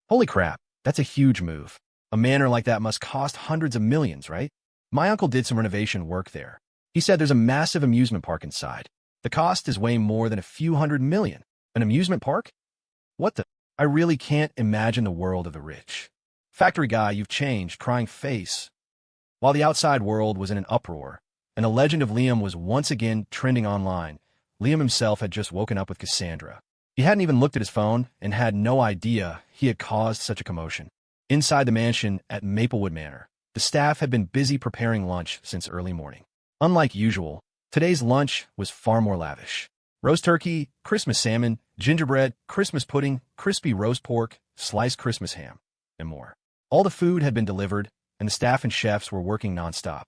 Holy crap, that's a huge move. A manor like that must cost hundreds of millions, right? My uncle did some renovation work there. He said there's a massive amusement park inside. The cost is way more than a few hundred million. An amusement park? What the? I really can't imagine the world of the rich. Factory guy, you've changed, crying face. While the outside world was in an uproar, and the legend of Liam was once again trending online, Liam himself had just woken up with Cassandra. He hadn't even looked at his phone and had no idea he had caused such a commotion. Inside the mansion at Maplewood Manor, the staff had been busy preparing lunch since early morning. Unlike usual, today's lunch was far more lavish. Roast turkey, Christmas salmon, gingerbread, Christmas pudding, crispy roast pork, sliced Christmas ham, and more. All the food had been delivered, and the staff and chefs were working nonstop.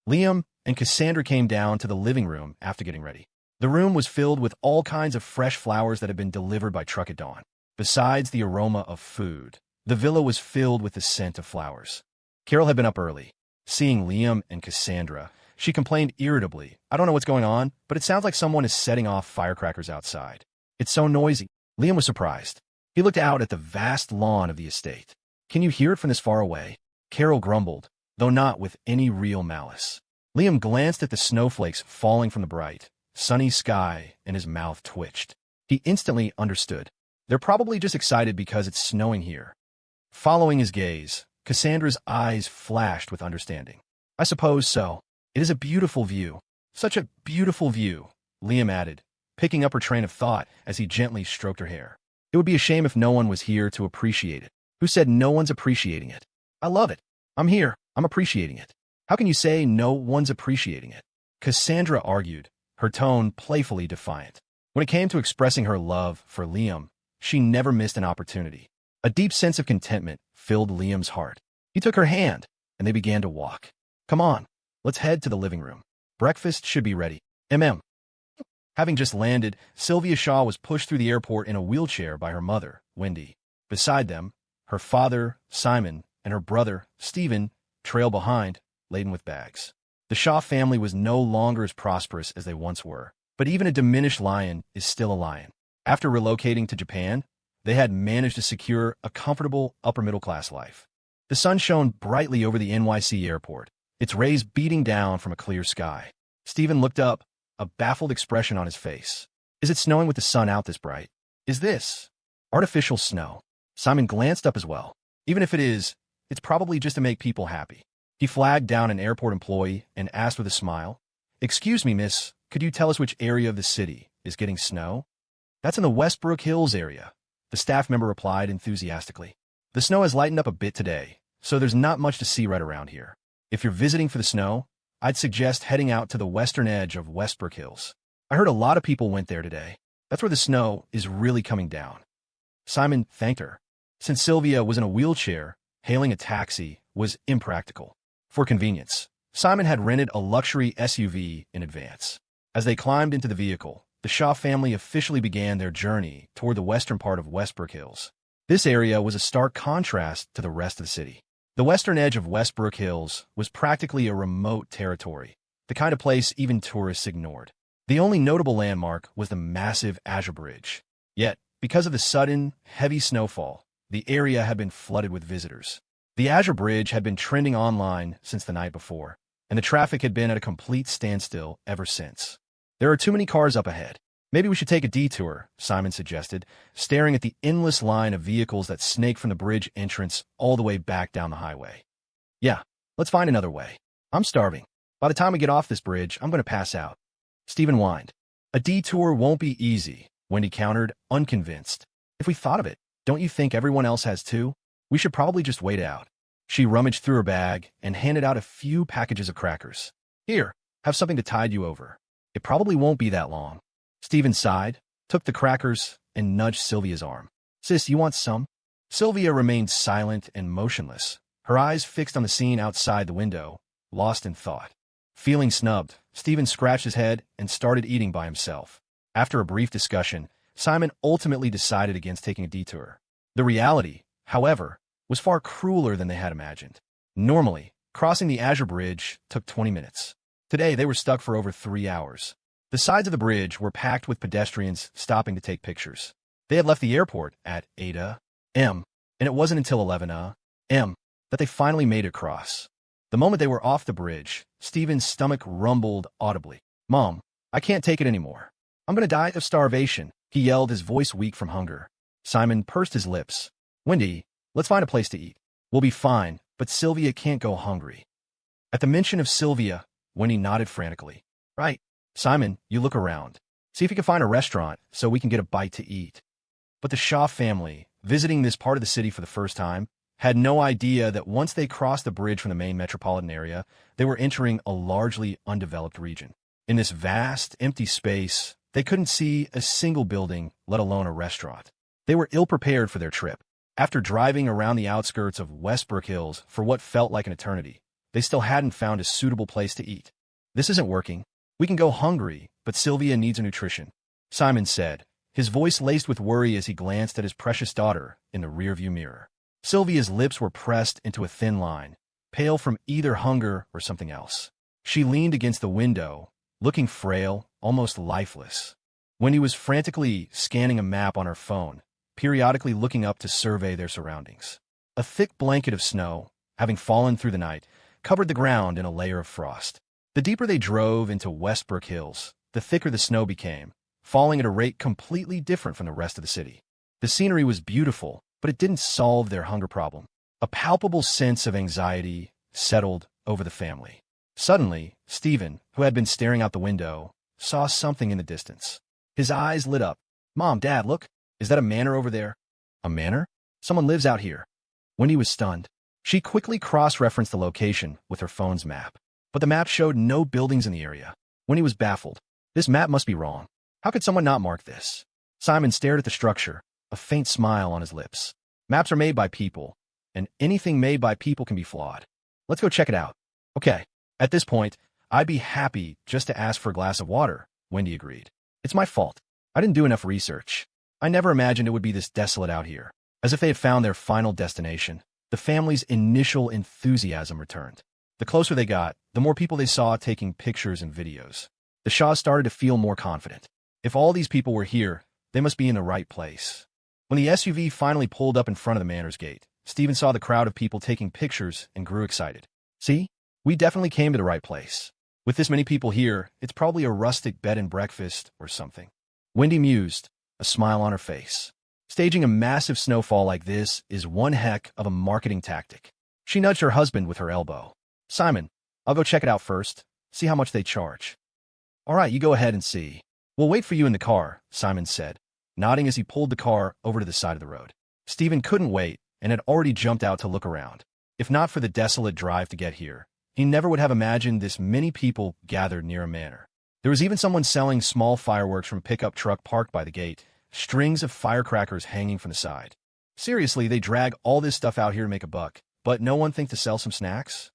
Liam and Cassandra came down to the living room after getting ready. The room was filled with all kinds of fresh flowers that had been delivered by truck at dawn. Besides the aroma of food, the villa was filled with the scent of flowers. Carol had been up early. Seeing Liam and Cassandra, she complained irritably, "I don't know what's going on, but it sounds like someone is setting off firecrackers outside. It's so noisy." Liam was surprised. He looked out at the vast lawn of the estate. "Can you hear it from this far away?" Carol grumbled, though not with any real malice. Liam glanced at the snowflakes falling from the bright, sunny sky, and his mouth twitched. He instantly understood. They're probably just excited because it's snowing here. Following his gaze, Cassandra's eyes flashed with understanding. "I suppose so. It is a beautiful view. Such a beautiful view," Liam added, picking up her train of thought as he gently stroked her hair. "It would be a shame if no one was here to appreciate it." "Who said no one's appreciating it? I love it. I'm here. I'm appreciating it." "How can you say no one's appreciating it?" Cassandra argued, her tone playfully defiant. When it came to expressing her love for Liam, she never missed an opportunity. A deep sense of contentment filled Liam's heart. He took her hand, and they began to walk. "Come on, let's head to the living room. Breakfast should be ready. Having just landed, Sylvia Shaw was pushed through the airport in a wheelchair by her mother, Wendy. Beside them, her father, Simon, and her brother, Stephen, trailed behind, laden with bags. The Shaw family was no longer as prosperous as they once were, but even a diminished lion is still a lion. After relocating to Japan, they had managed to secure a comfortable upper-middle-class life. The sun shone brightly over the NYC airport, its rays beating down from a clear sky. Stephen looked up, a baffled expression on his face. "Is it snowing with the sun out this bright? Is this artificial snow?" Simon glanced up as well. "Even if it is, it's probably just to make people happy." He flagged down an airport employee and asked with a smile, "Excuse me, miss, could you tell us which area of the city is getting snow?" "That's in the Westbrook Hills area," the staff member replied enthusiastically. "The snow has lightened up a bit today, so there's not much to see right around here. If you're visiting for the snow, I'd suggest heading out to the western edge of Westbrook Hills. I heard a lot of people went there today. That's where the snow is really coming down." Simon thanked her. Since Sylvia was in a wheelchair, hailing a taxi was impractical. For convenience, Simon had rented a luxury SUV in advance. As they climbed into the vehicle, the Shaw family officially began their journey toward the western part of Westbrook Hills. This area was a stark contrast to the rest of the city. The western edge of Westbrook Hills was practically a remote territory, the kind of place even tourists ignored. The only notable landmark was the massive Azure Bridge. Yet, because of the sudden, heavy snowfall, the area had been flooded with visitors. The Azure Bridge had been trending online since the night before, and the traffic had been at a complete standstill ever since. "There are too many cars up ahead. Maybe we should take a detour," Simon suggested, staring at the endless line of vehicles that snaked from the bridge entrance all the way back down the highway. "Yeah, let's find another way. I'm starving. By the time we get off this bridge, I'm going to pass out." Stephen whined. "A detour won't be easy," Wendy countered, unconvinced. "If we thought of it, don't you think everyone else has too? We should probably just wait it out." She rummaged through her bag and handed out a few packages of crackers. "Here, Have something to tide you over. It probably won't be that long. Stephen sighed, took the crackers, and nudged Sylvia's arm. Sis, you want some? Sylvia remained silent and motionless, her eyes fixed on the scene outside the window, lost in thought. Feeling snubbed, Stephen scratched his head and started eating by himself. After a brief discussion, Simon ultimately decided against taking a detour. The reality, however, was far crueler than they had imagined. Normally, crossing the Azure Bridge took 20 minutes. Today, they were stuck for over 3 hours. The sides of the bridge were packed with pedestrians stopping to take pictures. They had left the airport at 8 a.m., and it wasn't until 11 a.m. that they finally made it across. The moment they were off the bridge, Stephen's stomach rumbled audibly. Mom, I can't take it anymore. I'm going to die of starvation, he yelled, his voice weak from hunger. Simon pursed his lips. Wendy, let's find a place to eat. We'll be fine, but Sylvia can't go hungry. At the mention of Sylvia, Wendy nodded frantically. Right. Simon, you look around. See if you can find a restaurant so we can get a bite to eat. But the Shaw family, visiting this part of the city for the first time, had no idea that once they crossed the bridge from the main metropolitan area, they were entering a largely undeveloped region. In this vast, empty space, they couldn't see a single building, let alone a restaurant. They were ill-prepared for their trip. After driving around the outskirts of Westbrook Hills for what felt like an eternity, they still hadn't found a suitable place to eat. This isn't working. We can go hungry, but Sylvia needs nutrition, Simon said, his voice laced with worry as he glanced at his precious daughter in the rearview mirror. Sylvia's lips were pressed into a thin line, pale from either hunger or something else. She leaned against the window, looking frail, almost lifeless. Wendy was frantically scanning a map on her phone, periodically looking up to survey their surroundings. A thick blanket of snow, having fallen through the night, covered the ground in a layer of frost. The deeper they drove into Westbrook Hills, the thicker the snow became, falling at a rate completely different from the rest of the city. The scenery was beautiful, but it didn't solve their hunger problem. A palpable sense of anxiety settled over the family. Suddenly, Stephen, who had been staring out the window, saw something in the distance. His eyes lit up. Mom, Dad, look. Is that a manor over there? A manor? Someone lives out here. Wendy was stunned. She quickly cross-referenced the location with her phone's map. But the map showed no buildings in the area. Wendy was baffled. This map must be wrong. How could someone not mark this? Simon stared at the structure, a faint smile on his lips. Maps are made by people, and anything made by people can be flawed. Let's go check it out. Okay. At this point, I'd be happy just to ask for a glass of water, Wendy agreed. It's my fault. I didn't do enough research. I never imagined it would be this desolate out here. As if they had found their final destination, the family's initial enthusiasm returned. The closer they got, the more people they saw taking pictures and videos. The Shaws started to feel more confident. If all these people were here, they must be in the right place. When the SUV finally pulled up in front of the manor's gate, Stephen saw the crowd of people taking pictures and grew excited. See? We definitely came to the right place. With this many people here, it's probably a rustic bed and breakfast or something. Wendy mused, a smile on her face. Staging a massive snowfall like this is one heck of a marketing tactic. She nudged her husband with her elbow. Simon, I'll go check it out first, see how much they charge. All right, you go ahead and see. We'll wait for you in the car, Simon said, nodding as he pulled the car over to the side of the road. Stephen couldn't wait and had already jumped out to look around. If not for the desolate drive to get here, he never would have imagined this many people gathered near a manor. There was even someone selling small fireworks from a pickup truck parked by the gate, strings of firecrackers hanging from the side. Seriously, they drag all this stuff out here to make a buck, but no one think to sell some snacks?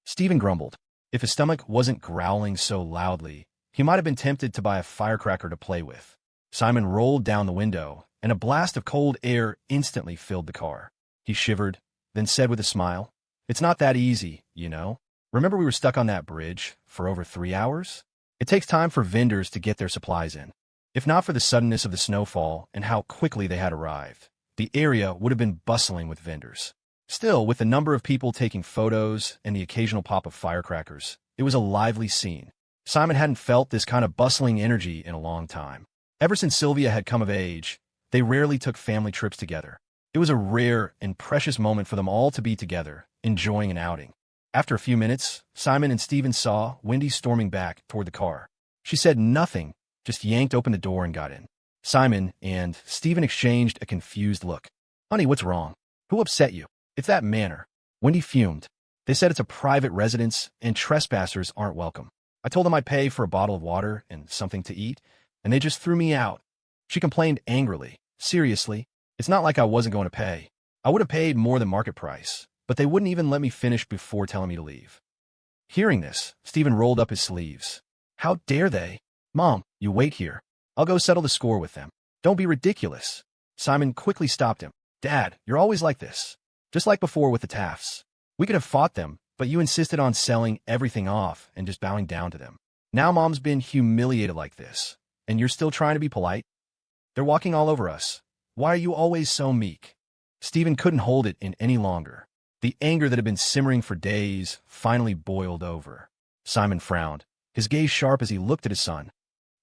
Stephen grumbled. If his stomach wasn't growling so loudly, he might have been tempted to buy a firecracker to play with. Simon rolled down the window, and a blast of cold air instantly filled the car. He shivered, then said with a smile, It's not that easy, you know. Remember we were stuck on that bridge for over 3 hours? It takes time for vendors to get their supplies in. If not for the suddenness of the snowfall and how quickly they had arrived, the area would have been bustling with vendors. Still, with the number of people taking photos and the occasional pop of firecrackers, it was a lively scene. Simon hadn't felt this kind of bustling energy in a long time. Ever since Sylvia had come of age, they rarely took family trips together. It was a rare and precious moment for them all to be together, enjoying an outing. After a few minutes, Simon and Stephen saw Wendy storming back toward the car. She said nothing, just yanked open the door and got in. Simon and Stephen exchanged a confused look. Honey, what's wrong? Who upset you? It's that manor. Wendy fumed. They said it's a private residence and trespassers aren't welcome. I told them I'd pay for a bottle of water and something to eat, and they just threw me out. She complained angrily. Seriously, it's not like I wasn't going to pay. I would have paid more than market price, but they wouldn't even let me finish before telling me to leave. Hearing this, Stephen rolled up his sleeves. How dare they? Mom, you wait here. I'll go settle the score with them. Don't be ridiculous. Simon quickly stopped him. Dad, you're always like this. Just like before with the Tafts. We could have fought them, but you insisted on selling everything off and just bowing down to them. Now Mom's been humiliated like this, and you're still trying to be polite? They're walking all over us. Why are you always so meek? Stephen couldn't hold it in any longer. The anger that had been simmering for days finally boiled over. Simon frowned, his gaze sharp as he looked at his son.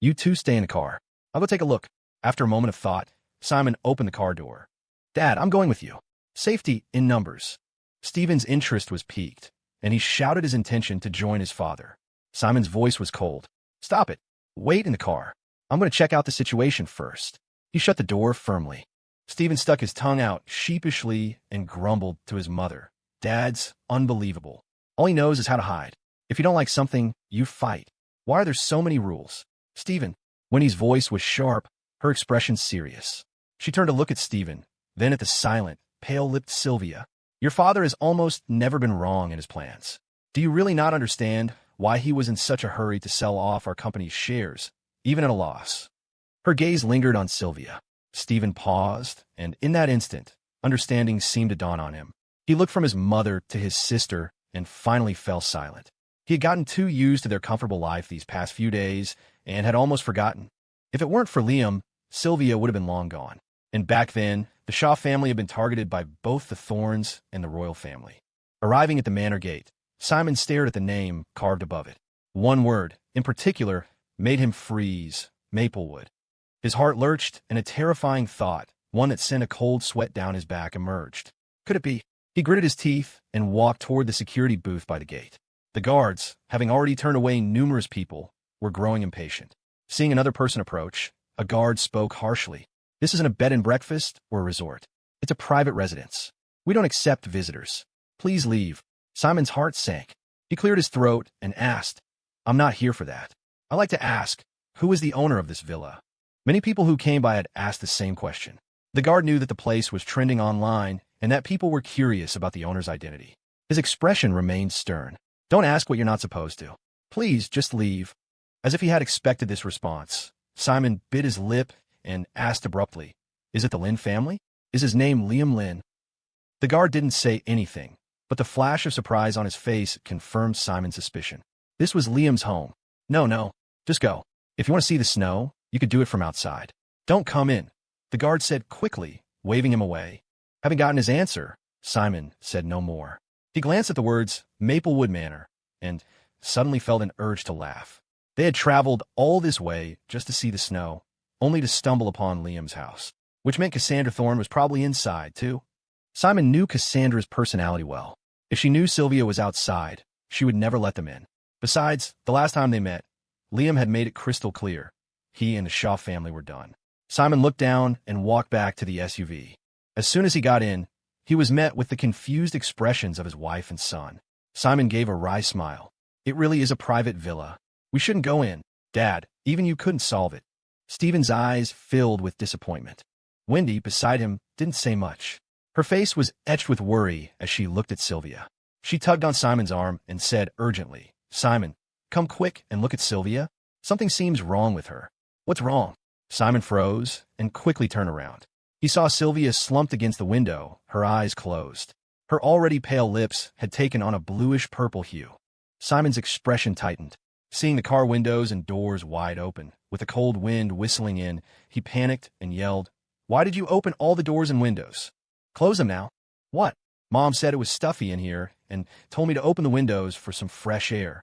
You two stay in the car. I'll go take a look. After a moment of thought, Simon opened the car door. Dad, I'm going with you. Safety in numbers. Stephen's interest was piqued, and he shouted his intention to join his father. Simon's voice was cold. Stop it. Wait in the car. I'm going to check out the situation first. He shut the door firmly. Stephen stuck his tongue out sheepishly and grumbled to his mother. Dad's unbelievable. All he knows is how to hide. If you don't like something, you fight. Why are there so many rules? Stephen. Winnie's voice was sharp, her expression serious. She turned to look at Stephen, then at the silent, pale-lipped Sylvia. Your father has almost never been wrong in his plans. Do you really not understand why he was in such a hurry to sell off our company's shares, even at a loss? Her gaze lingered on Sylvia. Stephen paused, and in that instant, understanding seemed to dawn on him. He looked from his mother to his sister and finally fell silent. He had gotten too used to their comfortable life these past few days and had almost forgotten. If it weren't for Liam, Sylvia would have been long gone. And back then, the Shaw family had been targeted by both the Thorns and the royal family. Arriving at the Manor gate, Simon stared at the name carved above it. One word, in particular, made him freeze: Maplewood. His heart lurched, and a terrifying thought, one that sent a cold sweat down his back, emerged. Could it be? He gritted his teeth and walked toward the security booth by the gate. The guards, having already turned away numerous people, were growing impatient. Seeing another person approach, a guard spoke harshly. This isn't a bed and breakfast or a resort. It's a private residence. We don't accept visitors. Please leave. Simon's heart sank. He cleared his throat and asked, I'm not here for that. I like to ask, who is the owner of this villa? Many people who came by had asked the same question. The guard knew that the place was trending online and that people were curious about the owner's identity. His expression remained stern. Don't ask what you're not supposed to. Please, just leave. As if he had expected this response, Simon bit his lip and asked abruptly, Is it the Lynn family? Is his name Liam Lynn? The guard didn't say anything, but the flash of surprise on his face confirmed Simon's suspicion. This was Liam's home. No, just go. If you want to see the snow, you could do it from outside. Don't come in, the guard said quickly, waving him away. Having gotten his answer, Simon said no more. He glanced at the words Maplewood Manor and suddenly felt an urge to laugh. They had traveled all this way just to see the snow, only to stumble upon Liam's house, which meant Cassandra Thorne was probably inside, too. Simon knew Cassandra's personality well. If she knew Sylvia was outside, she would never let them in. Besides, the last time they met, Liam had made it crystal clear. He and the Shaw family were done. Simon looked down and walked back to the SUV. As soon as he got in, he was met with the confused expressions of his wife and son. Simon gave a wry smile. It really is a private villa. We shouldn't go in. Dad, even you couldn't solve it. Stephen's eyes filled with disappointment. Wendy, beside him, didn't say much. Her face was etched with worry as she looked at Sylvia. She tugged on Simon's arm and said urgently, Simon, come quick and look at Sylvia. Something seems wrong with her. What's wrong? Simon froze and quickly turned around. He saw Sylvia slumped against the window, her eyes closed. Her already pale lips had taken on a bluish-purple hue. Simon's expression tightened. Seeing the car windows and doors wide open, with a cold wind whistling in, he panicked and yelled, Why did you open all the doors and windows? Close them now. What? Mom said it was stuffy in here and told me to open the windows for some fresh air.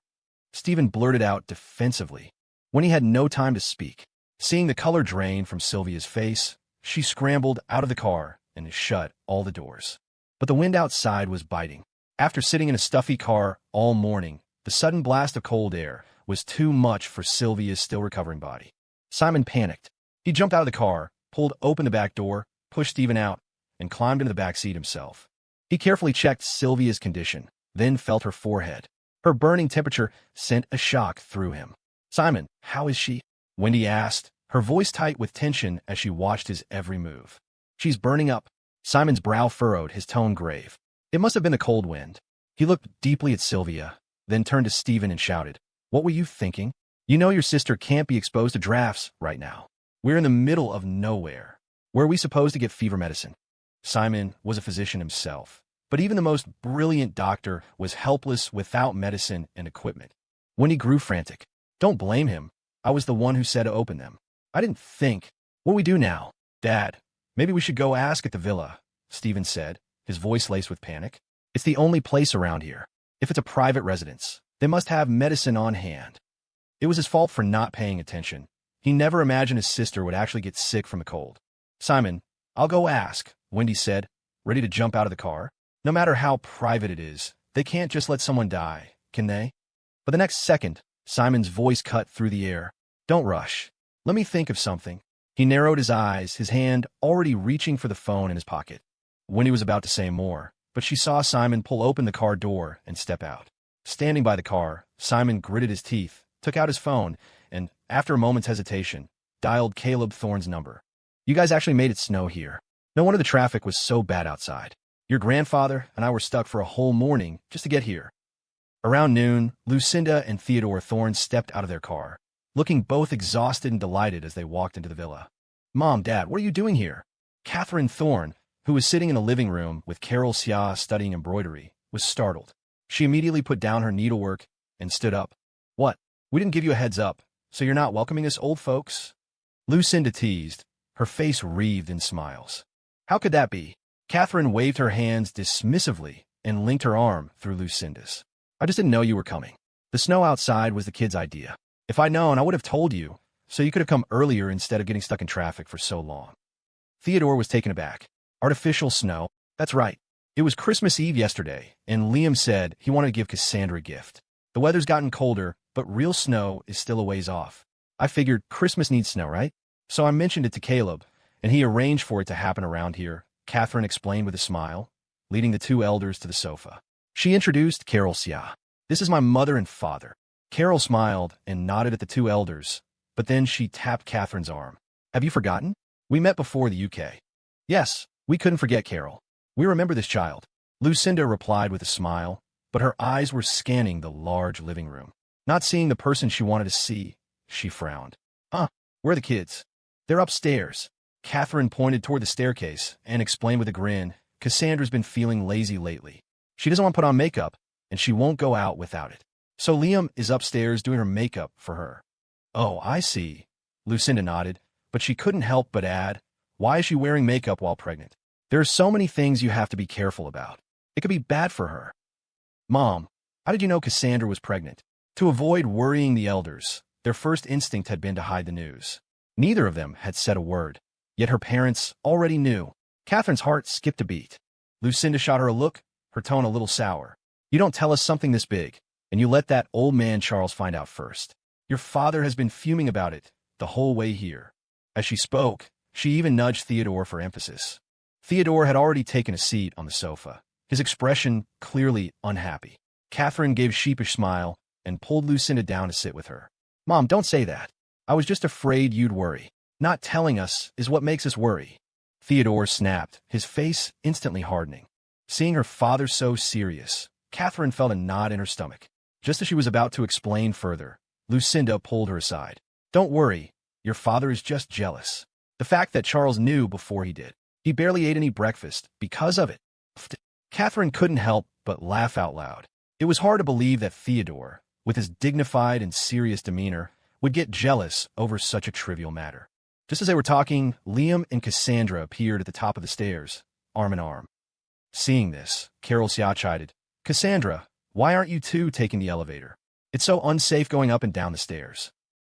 Stephen blurted out defensively, when he had no time to speak. Seeing the color drain from Sylvia's face, she scrambled out of the car and shut all the doors. But the wind outside was biting. After sitting in a stuffy car all morning, the sudden blast of cold air was too much for Sylvia's still recovering body. Simon panicked. He jumped out of the car, pulled open the back door, pushed Stephen out, and climbed into the back seat himself. He carefully checked Sylvia's condition, then felt her forehead. Her burning temperature sent a shock through him. "Simon, how is she?" Wendy asked, her voice tight with tension as she watched his every move. "She's burning up." Simon's brow furrowed, his tone grave. It must have been the cold wind. He looked deeply at Sylvia, then turned to Stephen and shouted, "What were you thinking? You know your sister can't be exposed to drafts right now. We're in the middle of nowhere. Where are we supposed to get fever medicine?" Simon was a physician himself, but even the most brilliant doctor was helpless without medicine and equipment. When he grew frantic, "Don't blame him. I was the one who said to open them. I didn't think. What do we do now?" "Dad, maybe we should go ask at the villa," Stephen said, his voice laced with panic. "It's the only place around here. If it's a private residence, they must have medicine on hand." It was his fault for not paying attention. He never imagined his sister would actually get sick from a cold. "Simon, I'll go ask," Wendy said, ready to jump out of the car. No matter how private it is, they can't just let someone die, can they? But the next second, Simon's voice cut through the air. "Don't rush. Let me think of something." He narrowed his eyes, his hand already reaching for the phone in his pocket. Wendy was about to say more, but she saw Simon pull open the car door and step out. Standing by the car, Simon gritted his teeth, took out his phone, and, after a moment's hesitation, dialed Caleb Thorne's number. "You guys actually made it snow here. No wonder the traffic was so bad outside. Your grandfather and I were stuck for a whole morning just to get here." Around noon, Lucinda and Theodore Thorne stepped out of their car, looking both exhausted and delighted as they walked into the villa. "Mom, Dad, what are you doing here?" Catherine Thorne, who was sitting in the living room with Cherishing studying embroidery, was startled. She immediately put down her needlework and stood up. "What? We didn't give you a heads up, so you're not welcoming us old folks?" Lucinda teased, her face wreathed in smiles. "How could that be?" Catherine waved her hands dismissively and linked her arm through Lucinda's. "I just didn't know you were coming. The snow outside was the kids' idea. If I'd known, I would have told you, so you could have come earlier instead of getting stuck in traffic for so long." Theodore was taken aback. "Artificial snow? That's right. It was Christmas Eve yesterday, and Liam said he wanted to give Cassandra a gift. The weather's gotten colder, but real snow is still a ways off. I figured Christmas needs snow, right? So I mentioned it to Caleb, and he arranged for it to happen around here," Catherine explained with a smile, leading the two elders to the sofa. She introduced Cherishing. "This is my mother and father." Carol smiled and nodded at the two elders, but then she tapped Catherine's arm. "Have you forgotten? We met before the UK." "Yes, we couldn't forget, Carol. We remember this child," Lucinda replied with a smile, but her eyes were scanning the large living room. Not seeing the person she wanted to see, she frowned. "Huh, where are the kids?" "They're upstairs." Catherine pointed toward the staircase and explained with a grin, "Cassandra's been feeling lazy lately. She doesn't want to put on makeup, and she won't go out without it. So Liam is upstairs doing her makeup for her." "Oh, I see." Lucinda nodded, but she couldn't help but add, "Why is she wearing makeup while pregnant? There are so many things you have to be careful about. It could be bad for her." "Mom, how did you know Cassandra was pregnant?" To avoid worrying the elders, their first instinct had been to hide the news. Neither of them had said a word, yet her parents already knew. Catherine's heart skipped a beat. Lucinda shot her a look, her tone a little sour. "You don't tell us something this big, and you let that old man Charles find out first. Your father has been fuming about it the whole way here." As she spoke, she even nudged Theodore for emphasis. Theodore had already taken a seat on the sofa, his expression clearly unhappy. Catherine gave a sheepish smile and pulled Lucinda down to sit with her. "Mom, don't say that. I was just afraid you'd worry. Not telling us is what makes us worry." Theodore snapped, his face instantly hardening. Seeing her father so serious, Catherine felt a knot in her stomach. Just as she was about to explain further, Lucinda pulled her aside. "Don't worry. Your father is just jealous. The fact that Charles knew before he did. He barely ate any breakfast because of it." Catherine couldn't help but laugh out loud. It was hard to believe that Theodore, with his dignified and serious demeanor, would get jealous over such a trivial matter. Just as they were talking, Liam and Cassandra appeared at the top of the stairs, arm in arm. Seeing this, Cherishing chided, "Cassandra, why aren't you two taking the elevator? It's so unsafe going up and down the stairs."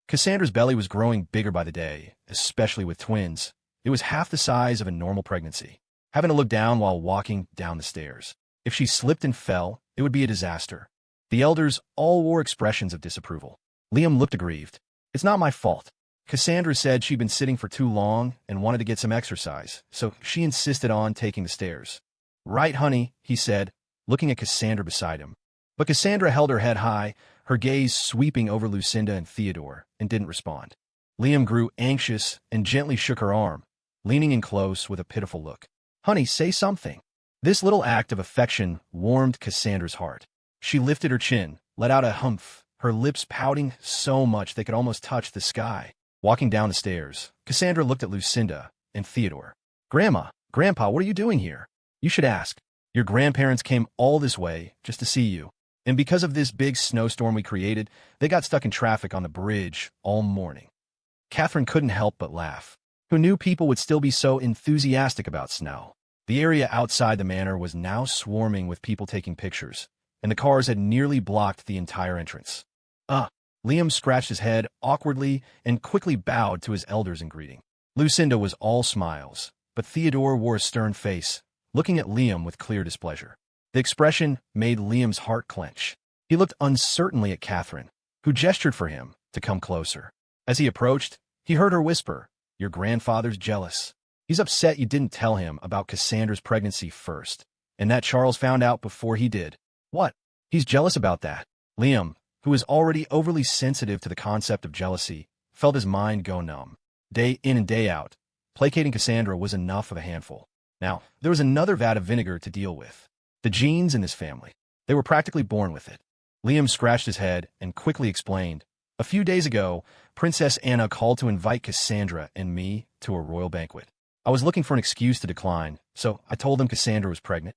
Cassandra's belly was growing bigger by the day, especially with twins. It was half the size of a normal pregnancy, having to look down while walking down the stairs. If she slipped and fell, it would be a disaster. The elders all wore expressions of disapproval. Liam looked aggrieved. "It's not my fault. Cassandra said she'd been sitting for too long and wanted to get some exercise, so she insisted on taking the stairs." "Right, honey," he said, looking at Cassandra beside him. But Cassandra held her head high, her gaze sweeping over Lucinda and Theodore, and didn't respond. Liam grew anxious and gently shook her arm, leaning in close with a pitiful look. "Honey, say something." This little act of affection warmed Cassandra's heart. She lifted her chin, let out a humph, her lips pouting so much they could almost touch the sky. Walking down the stairs, Cassandra looked at Lucinda and Theodore. "Grandma, Grandpa, what are you doing here? You should ask. Your grandparents came all this way just to see you. And because of this big snowstorm we created, they got stuck in traffic on the bridge all morning." Catherine couldn't help but laugh. Who knew people would still be so enthusiastic about snow? The area outside the manor was now swarming with people taking pictures, and the cars had nearly blocked the entire entrance. Liam scratched his head awkwardly and quickly bowed to his elders in greeting. Lucinda was all smiles, but Theodore wore a stern face, looking at Liam with clear displeasure. The expression made Liam's heart clench. He looked uncertainly at Catherine, who gestured for him to come closer. As he approached, he heard her whisper, "Your grandfather's jealous. He's upset you didn't tell him about Cassandra's pregnancy first, and that Charles found out before he did." "What? He's jealous about that?" Liam, who was already overly sensitive to the concept of jealousy, felt his mind go numb. Day in and day out, placating Cassandra was enough of a handful. Now, there was another vat of vinegar to deal with. The genes in this family. They were practically born with it. Liam scratched his head and quickly explained. "A few days ago, Princess Anna called to invite Cassandra and me to a royal banquet. I was looking for an excuse to decline, so I told them Cassandra was pregnant."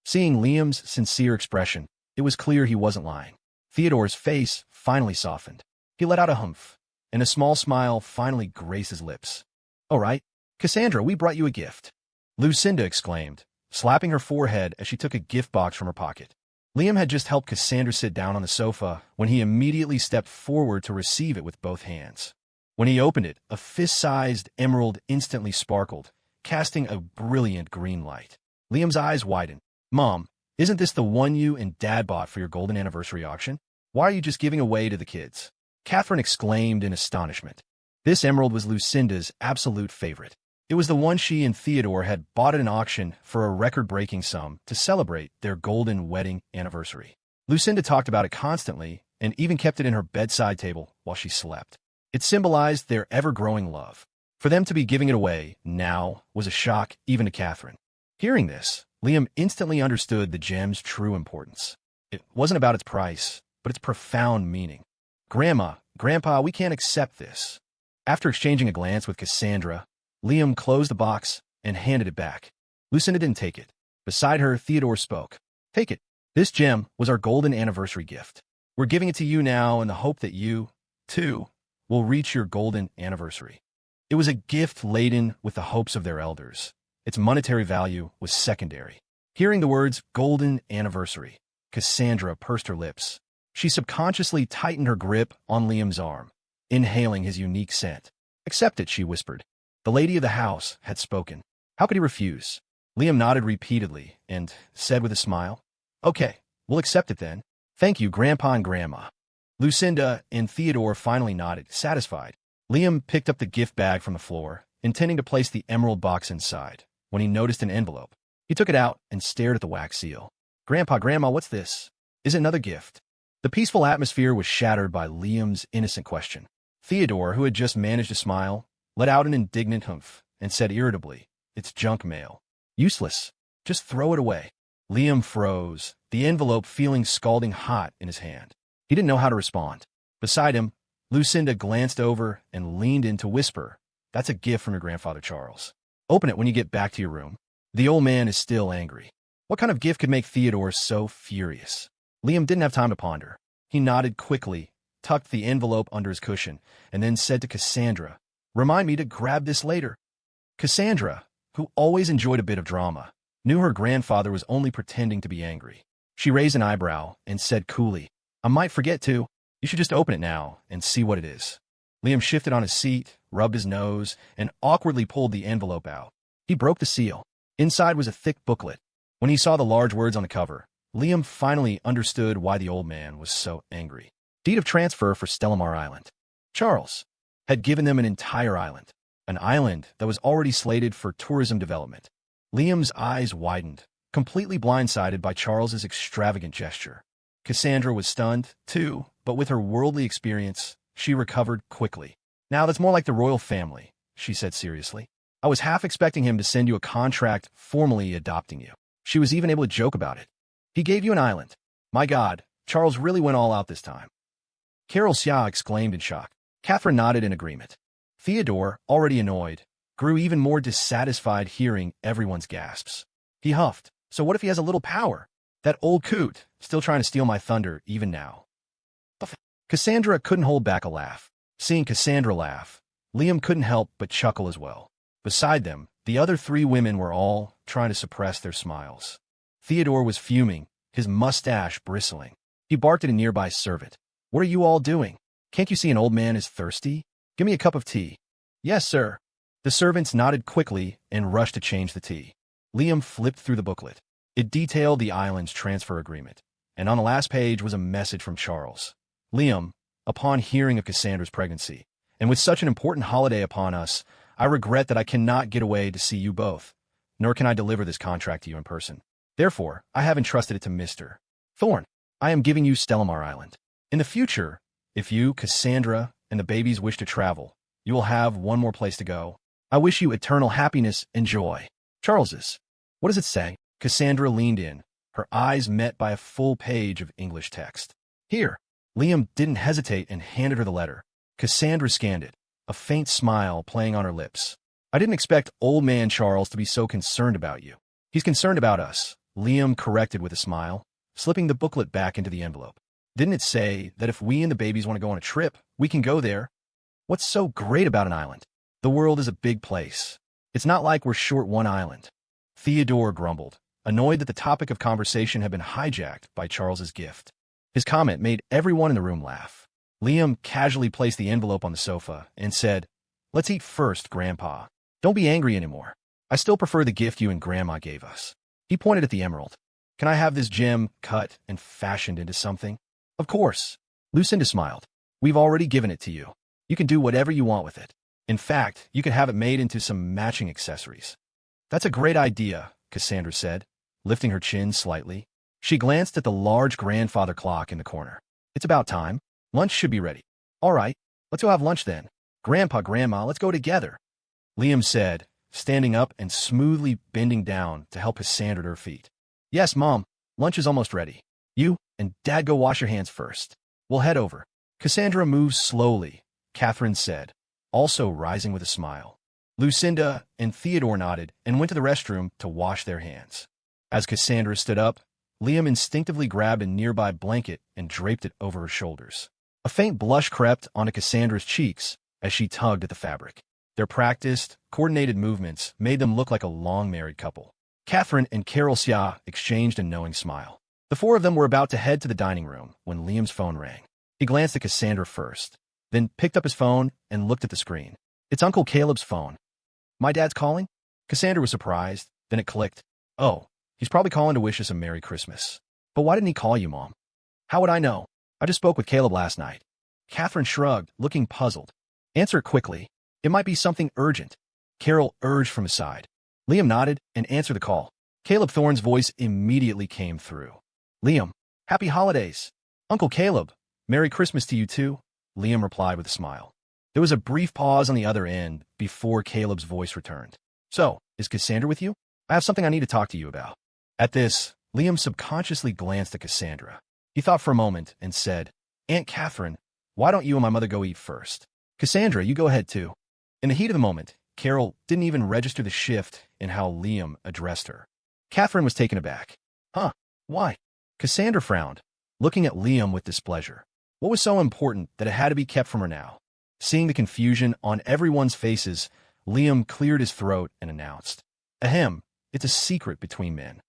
Seeing Liam's sincere expression, it was clear he wasn't lying. Theodore's face finally softened. He let out a humph, and a small smile finally graced his lips. "All right, Cassandra, we brought you a gift," Lucinda exclaimed, slapping her forehead as she took a gift box from her pocket. Liam had just helped Cassandra sit down on the sofa when he immediately stepped forward to receive it with both hands. When he opened it, a fist-sized emerald instantly sparkled, casting a brilliant green light. Liam's eyes widened. "Mom, isn't this the one you and Dad bought for your golden anniversary auction? Why are you just giving away to the kids?" Catherine exclaimed in astonishment. This emerald was Lucinda's absolute favorite. It was the one she and Theodore had bought at an auction for a record-breaking sum to celebrate their golden wedding anniversary. Lucinda talked about it constantly and even kept it in her bedside table while she slept. It symbolized their ever-growing love. For them to be giving it away now was a shock even to Catherine. Hearing this, Liam instantly understood the gem's true importance. It wasn't about its price, but its profound meaning. "Grandma, Grandpa, we can't accept this." After exchanging a glance with Cassandra, Liam closed the box and handed it back. Lucinda didn't take it. Beside her, Theodore spoke. "Take it. This gem was our golden anniversary gift. We're giving it to you now in the hope that you, too, will reach your golden anniversary." It was a gift laden with the hopes of their elders. Its monetary value was secondary. Hearing the words golden anniversary, Cassandra pursed her lips. She subconsciously tightened her grip on Liam's arm, inhaling his unique scent. "Accept it," she whispered. The lady of the house had spoken. How could he refuse? Liam nodded repeatedly and said with a smile, "Okay, we'll accept it then. Thank you, Grandpa and Grandma." Lucinda and Theodore finally nodded, satisfied. Liam picked up the gift bag from the floor, intending to place the emerald box inside, when he noticed an envelope. He took it out and stared at the wax seal. "Grandpa, Grandma, what's this? Is it another gift?" The peaceful atmosphere was shattered by Liam's innocent question. Theodore, who had just managed to smile, let out an indignant humph and said irritably, "It's junk mail. Useless. Just throw it away." Liam froze, the envelope feeling scalding hot in his hand. He didn't know how to respond. Beside him, Lucinda glanced over and leaned in to whisper, "That's a gift from your grandfather Charles. Open it when you get back to your room." The old man is still angry. What kind of gift could make Theodore so furious? Liam didn't have time to ponder. He nodded quickly, tucked the envelope under his cushion, and then said to Cassandra, "Remind me to grab this later." Cassandra, who always enjoyed a bit of drama, knew her grandfather was only pretending to be angry. She raised an eyebrow and said coolly, "I might forget to. You should just open it now and see what it is." Liam shifted on his seat, rubbed his nose, and awkwardly pulled the envelope out. He broke the seal. Inside was a thick booklet. When he saw the large words on the cover, Liam finally understood why the old man was so angry. Deed of transfer for Stellamar Island. Charles had given them an entire island, an island that was already slated for tourism development. Liam's eyes widened, completely blindsided by Charles's extravagant gesture. Cassandra was stunned, too, but with her worldly experience, she recovered quickly. Now that's more like the royal family, she said seriously. I was half expecting him to send you a contract formally adopting you. She was even able to joke about it. He gave you an island. My God, Charles really went all out this time. Cherishing exclaimed in shock. Catherine nodded in agreement. Theodore, already annoyed, grew even more dissatisfied hearing everyone's gasps. He huffed. So what if he has a little power? That old coot, still trying to steal my thunder even now. Cassandra couldn't hold back a laugh. Seeing Cassandra laugh, Liam couldn't help but chuckle as well. Beside them, the other three women were all trying to suppress their smiles. Theodore was fuming, his mustache bristling. He barked at a nearby servant. What are you all doing? Can't you see an old man is thirsty? Give me a cup of tea. Yes, sir. The servants nodded quickly and rushed to change the tea. Liam flipped through the booklet. It detailed the island's transfer agreement, and on the last page was a message from Charles. Liam, upon hearing of Cassandra's pregnancy, and with such an important holiday upon us, I regret that I cannot get away to see you both, nor can I deliver this contract to you in person. Therefore, I have entrusted it to Mr. Thorne. I am giving you Stellamar Island. In the future, if you, Cassandra, and the babies wish to travel, you will have one more place to go. I wish you eternal happiness and joy. Charles's. What does it say? Cassandra leaned in, her eyes met by a full page of English text. Here. Liam didn't hesitate and handed her the letter. Cassandra scanned it, a faint smile playing on her lips. I didn't expect old man Charles to be so concerned about you. He's concerned about us, Liam corrected with a smile, slipping the booklet back into the envelope. Didn't it say that if we and the babies want to go on a trip, we can go there? What's so great about an island? The world is a big place. It's not like we're short one island. Theodore grumbled, annoyed that the topic of conversation had been hijacked by Charles's gift. His comment made everyone in the room laugh. Liam casually placed the envelope on the sofa and said, Let's eat first, Grandpa. Don't be angry anymore. I still prefer the gift you and Grandma gave us. He pointed at the emerald. Can I have this gem cut and fashioned into something? Of course. Lucinda smiled. We've already given it to you. You can do whatever you want with it. In fact, you can have it made into some matching accessories. That's a great idea, Cassandra said, lifting her chin slightly. She glanced at the large grandfather clock in the corner. It's about time. Lunch should be ready. All right, let's go have lunch then. Grandpa, Grandma, let's go together. Liam said, standing up and smoothly bending down to help Cassandra to her feet. Yes, Mom, lunch is almost ready. You and Dad go wash your hands first. We'll head over. Cassandra moved slowly, Catherine said, also rising with a smile. Lucinda and Theodore nodded and went to the restroom to wash their hands. As Cassandra stood up, Liam instinctively grabbed a nearby blanket and draped it over her shoulders. A faint blush crept onto Cassandra's cheeks as she tugged at the fabric. Their practiced, coordinated movements made them look like a long-married couple. Catherine and Cherishing exchanged a knowing smile. The four of them were about to head to the dining room when Liam's phone rang. He glanced at Cassandra first, then picked up his phone and looked at the screen. It's Uncle Caleb's phone. My dad's calling? Cassandra was surprised, then it clicked. Oh. He's probably calling to wish us a Merry Christmas. But why didn't he call you, Mom? How would I know? I just spoke with Caleb last night. Catherine shrugged, looking puzzled. Answer it quickly. It might be something urgent. Carol urged from his side. Liam nodded and answered the call. Caleb Thorne's voice immediately came through. Liam, happy holidays. Uncle Caleb, Merry Christmas to you too, Liam replied with a smile. There was a brief pause on the other end before Caleb's voice returned. So, is Cassandra with you? I have something I need to talk to you about. At this, Liam subconsciously glanced at Cassandra. He thought for a moment and said, Aunt Catherine, why don't you and my mother go eat first? Cassandra, you go ahead too. In the heat of the moment, Carol didn't even register the shift in how Liam addressed her. Catherine was taken aback. Huh, why? Cassandra frowned, looking at Liam with displeasure. What was so important that it had to be kept from her now? Seeing the confusion on everyone's faces, Liam cleared his throat and announced, Ahem, it's a secret between men.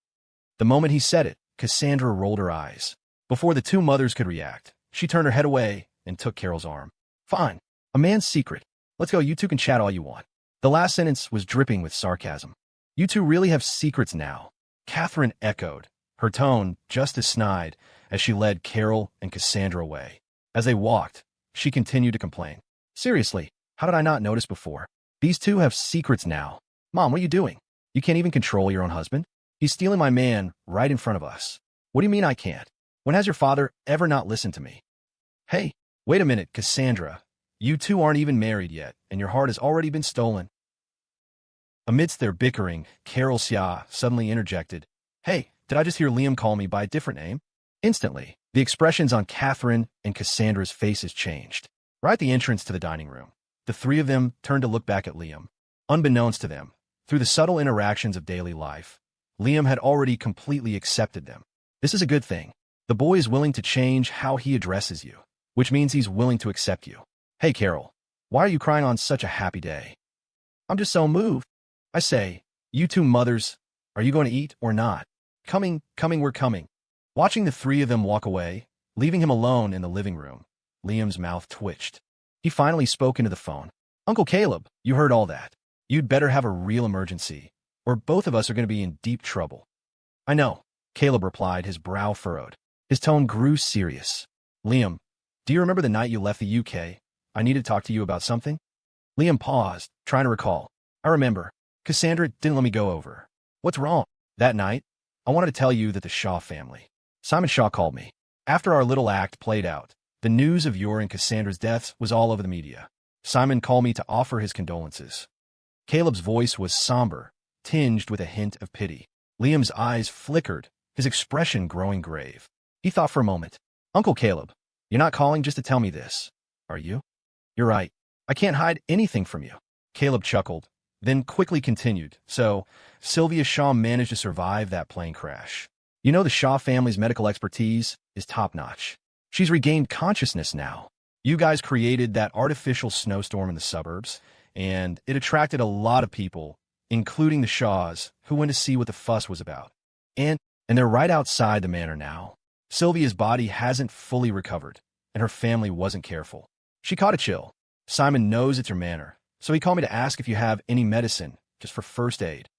The moment he said it, Cassandra rolled her eyes. Before the two mothers could react, she turned her head away and took Carol's arm. Fine, a man's secret. Let's go, you two can chat all you want. The last sentence was dripping with sarcasm. You two really have secrets now, Catherine echoed, her tone just as snide as she led Carol and Cassandra away. As they walked, she continued to complain. Seriously, how did I not notice before? These two have secrets now. Mom, what are you doing? You can't even control your own husband? He's stealing my man right in front of us. What do you mean I can't? When has your father ever not listened to me? Hey, wait a minute, Cassandra. You two aren't even married yet, and your heart has already been stolen. Amidst their bickering, Carol Xia suddenly interjected, Hey, did I just hear Liam call me by a different name? Instantly, the expressions on Catherine and Cassandra's faces changed. Right at the entrance to the dining room, the three of them turned to look back at Liam. Unbeknownst to them, through the subtle interactions of daily life, Liam had already completely accepted them. This is a good thing. The boy is willing to change how he addresses you, which means he's willing to accept you. Hey, Carol, why are you crying on such a happy day? I'm just so moved. I say, you two mothers, are you going to eat or not? Coming, we're coming. Watching the three of them walk away, leaving him alone in the living room, Liam's mouth twitched. He finally spoke into the phone. Uncle Caleb, you heard all that. You'd better have a real emergency, or both of us are going to be in deep trouble. I know, Caleb replied, his brow furrowed. His tone grew serious. Liam, do you remember the night you left the UK? I need to talk to you about something. Liam paused, trying to recall. I remember. Cassandra didn't let me go over. What's wrong? That night, I wanted to tell you that the Shaw family. Simon Shaw called me. After our little act played out, the news of your and Cassandra's deaths was all over the media. Simon called me to offer his condolences. Caleb's voice was somber, tinged with a hint of pity. Liam's eyes flickered, his expression growing grave. He thought for a moment. Uncle Caleb, you're not calling just to tell me this, are you? You're right. I can't hide anything from you. Caleb chuckled, then quickly continued. So, Sylvia Shaw managed to survive that plane crash. You know the Shaw family's medical expertise is top-notch. She's regained consciousness now. You guys created that artificial snowstorm in the suburbs, and it attracted a lot of people, including the Shaws, who went to see what the fuss was about. And they're right outside the manor now. Sylvia's body hasn't fully recovered, and her family wasn't careful. She caught a chill. Simon knows it's your manor, so he called me to ask if you have any medicine, just for first aid.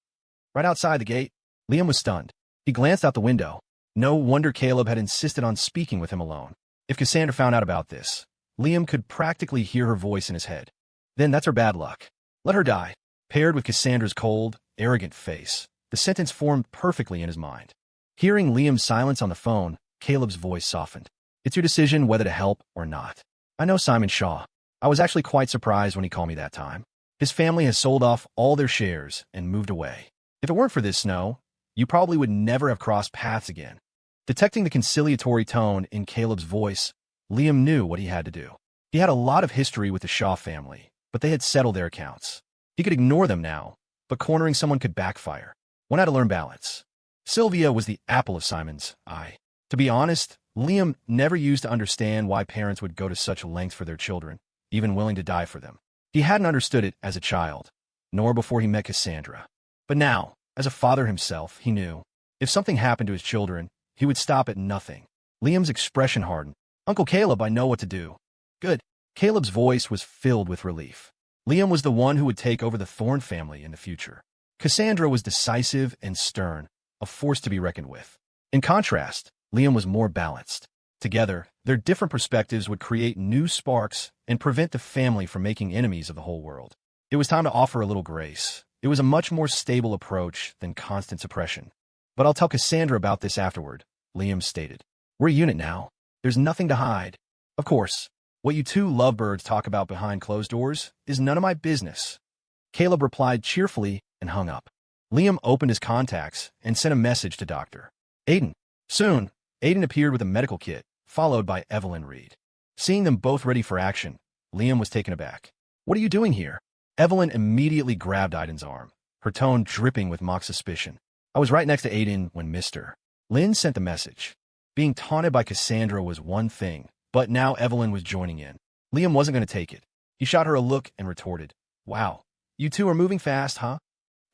Right outside the gate, Liam was stunned. He glanced out the window. No wonder Caleb had insisted on speaking with him alone. If Cassandra found out about this, Liam could practically hear her voice in his head. Then that's her bad luck. Let her die. Paired with Cassandra's cold, arrogant face, the sentence formed perfectly in his mind. Hearing Liam's silence on the phone, Caleb's voice softened. It's your decision whether to help or not. I know Simon Shaw. I was actually quite surprised when he called me that time. His family has sold off all their shares and moved away. If it weren't for this snow, you probably would never have crossed paths again. Detecting the conciliatory tone in Caleb's voice, Liam knew what he had to do. He had a lot of history with the Shaw family, but they had settled their accounts. He could ignore them now, but cornering someone could backfire. One had to learn balance. Sylvia was the apple of Simon's eye. To be honest, Liam never used to understand why parents would go to such lengths for their children, even willing to die for them. He hadn't understood it as a child, nor before he met Cassandra. But now, as a father himself, he knew, if something happened to his children, he would stop at nothing. Liam's expression hardened. Uncle Caleb, I know what to do. Good. Caleb's voice was filled with relief. Liam was the one who would take over the Thorne family in the future. Cassandra was decisive and stern, a force to be reckoned with. In contrast, Liam was more balanced. Together, their different perspectives would create new sparks and prevent the family from making enemies of the whole world. It was time to offer a little grace. It was a much more stable approach than constant suppression. But I'll tell Cassandra about this afterward, Liam stated. We're a unit now. There's nothing to hide. Of course, what you two lovebirds talk about behind closed doors is none of my business. Caleb replied cheerfully and hung up. Liam opened his contacts and sent a message to Dr. Aiden. Soon, Aiden appeared with a medical kit, followed by Evelyn Reed. Seeing them both ready for action, Liam was taken aback. What are you doing here? Evelyn immediately grabbed Aiden's arm, her tone dripping with mock suspicion. I was right next to Aiden when Mr. Lynn sent the message. Being taunted by Cassandra was one thing, but now Evelyn was joining in. Liam wasn't going to take it. He shot her a look and retorted, Wow, you two are moving fast, huh?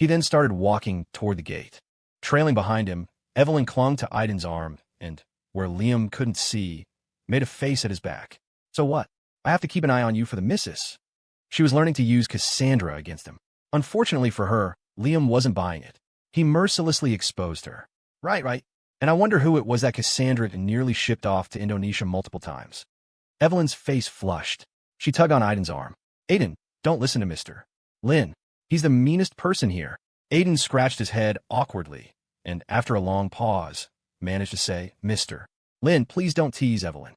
He then started walking toward the gate. Trailing behind him, Evelyn clung to Aiden's arm and, where Liam couldn't see, made a face at his back. So what? I have to keep an eye on you for the missus. She was learning to use Cassandra against him. Unfortunately for her, Liam wasn't buying it. He mercilessly exposed her. Right. And I wonder who it was that Cassandra nearly shipped off to Indonesia multiple times. Evelyn's face flushed. She tugged on Aiden's arm. Aiden, don't listen to Mr. Lynn. He's the meanest person here. Aiden scratched his head awkwardly, and after a long pause, managed to say, Mr. Lynn, please don't tease Evelyn.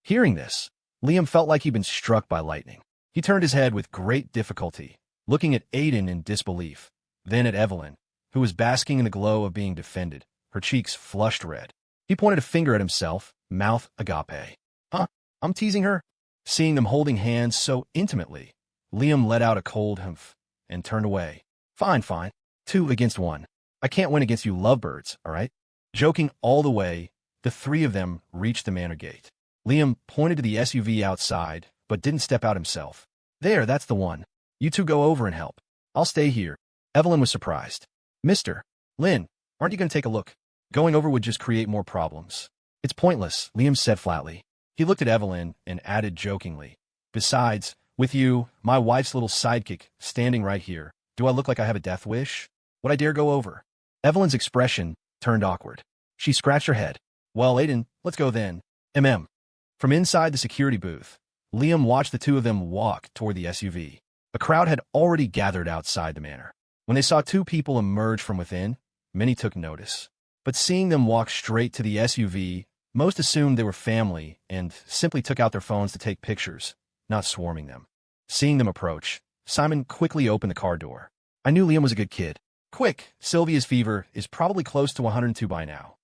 Hearing this, Liam felt like he'd been struck by lightning. He turned his head with great difficulty, looking at Aiden in disbelief, then at Evelyn, who was basking in the glow of being defended, her cheeks flushed red. He pointed a finger at himself, mouth agape. Huh? I'm teasing her? Seeing them holding hands so intimately, Liam let out a cold humph and turned away. Fine, fine. 2 against 1. I can't win against you lovebirds, all right? Joking all the way, the three of them reached the manor gate. Liam pointed to the SUV outside, but didn't step out himself. There, that's the one. You two go over and help. I'll stay here. Evelyn was surprised. Mr. Lynn, aren't you going to take a look? Going over would just create more problems. It's pointless, Liam said flatly. He looked at Evelyn and added jokingly. Besides, with you, my wife's little sidekick, standing right here, do I look like I have a death wish? Would I dare go over? Evelyn's expression turned awkward. She scratched her head. Well, Aiden, let's go then. From inside the security booth, Liam watched the two of them walk toward the SUV. A crowd had already gathered outside the manor. When they saw 2 people emerge from within, many took notice. But seeing them walk straight to the SUV, most assumed they were family and simply took out their phones to take pictures, not swarming them. Seeing them approach, Simon quickly opened the car door. I knew Liam was a good kid. Quick, Sylvia's fever is probably close to 102 by now.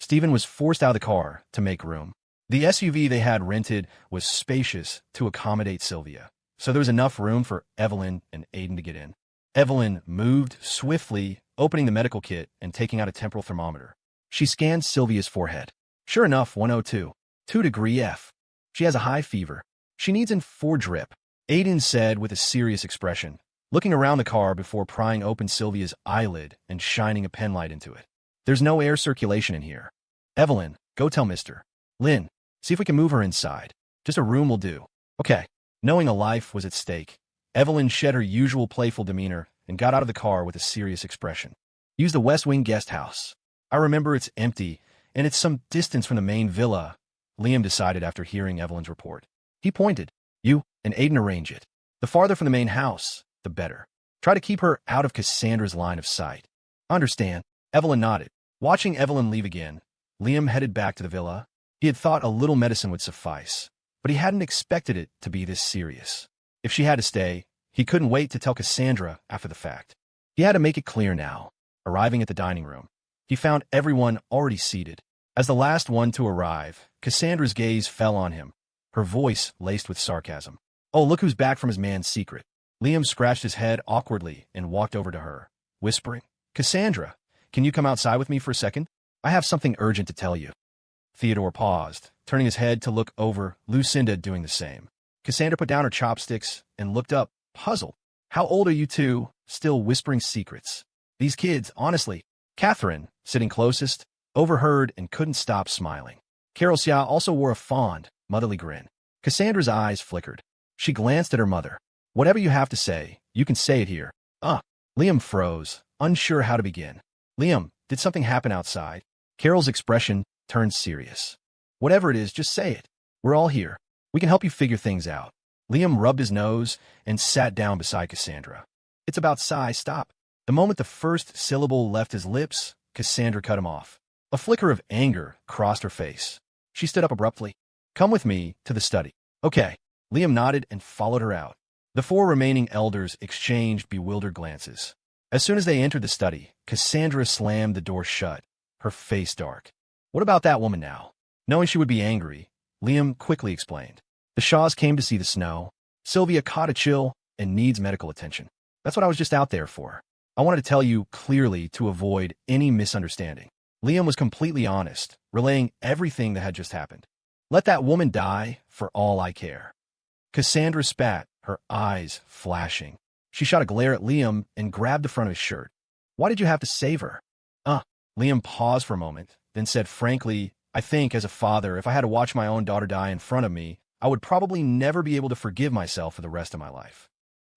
Stephen was forced out of the car to make room. The SUV they had rented was spacious to accommodate Sylvia, so there was enough room for Evelyn and Aiden to get in. Evelyn moved swiftly, opening the medical kit and taking out a temporal thermometer. She scanned Sylvia's forehead. Sure enough, 102. 2° F. She has a high fever. She needs in-4 drip, Aiden said with a serious expression, looking around the car before prying open Sylvia's eyelid and shining a penlight into it. There's no air circulation in here. Evelyn, go tell Mr. Lynn, see if we can move her inside. Just a room will do. Okay. Knowing a life was at stake, Evelyn shed her usual playful demeanor and got out of the car with a serious expression. Use the West Wing guest house. I remember it's empty, and it's some distance from the main villa, Liam decided after hearing Evelyn's report. He pointed. You and Aiden arrange it. The farther from the main house, the better. Try to keep her out of Cassandra's line of sight. Understand. Evelyn nodded. Watching Evelyn leave again, Liam headed back to the villa. He had thought a little medicine would suffice, but he hadn't expected it to be this serious. If she had to stay, he couldn't wait to tell Cassandra after the fact. He had to make it clear now. Arriving at the dining room, he found everyone already seated. As the last one to arrive, Cassandra's gaze fell on him, her voice laced with sarcasm. Oh, look who's back from his man's secret. Liam scratched his head awkwardly and walked over to her, whispering, Cassandra, can you come outside with me for a second? I have something urgent to tell you. Theodore paused, turning his head to look over, Lucinda doing the same. Cassandra put down her chopsticks and looked up, puzzled. How old are you two, still whispering secrets? These kids, honestly. Catherine, sitting closest, overheard and couldn't stop smiling. Carol Xia also wore a fond, motherly grin. Cassandra's eyes flickered. She glanced at her mother. Whatever you have to say, you can say it here. Liam froze, unsure how to begin. Liam, did something happen outside? Carol's expression turned serious. Whatever it is, just say it. We're all here. We can help you figure things out. Liam rubbed his nose and sat down beside Cassandra. It's about Sai, stop. The moment the first syllable left his lips, Cassandra cut him off. A flicker of anger crossed her face. She stood up abruptly. Come with me to the study. Okay. Liam nodded and followed her out. The 4 remaining elders exchanged bewildered glances. As soon as they entered the study, Cassandra slammed the door shut, her face dark. What about that woman now? Knowing she would be angry, Liam quickly explained. The Shaws came to see the snow. Sylvia caught a chill and needs medical attention. That's what I was just out there for. I wanted to tell you clearly to avoid any misunderstanding. Liam was completely honest, relaying everything that had just happened. Let that woman die for all I care. Cassandra spat, her eyes flashing. She shot a glare at Liam and grabbed the front of his shirt. Why did you have to save her? Liam paused for a moment, then said frankly, I think, as a father, if I had to watch my own daughter die in front of me, I would probably never be able to forgive myself for the rest of my life.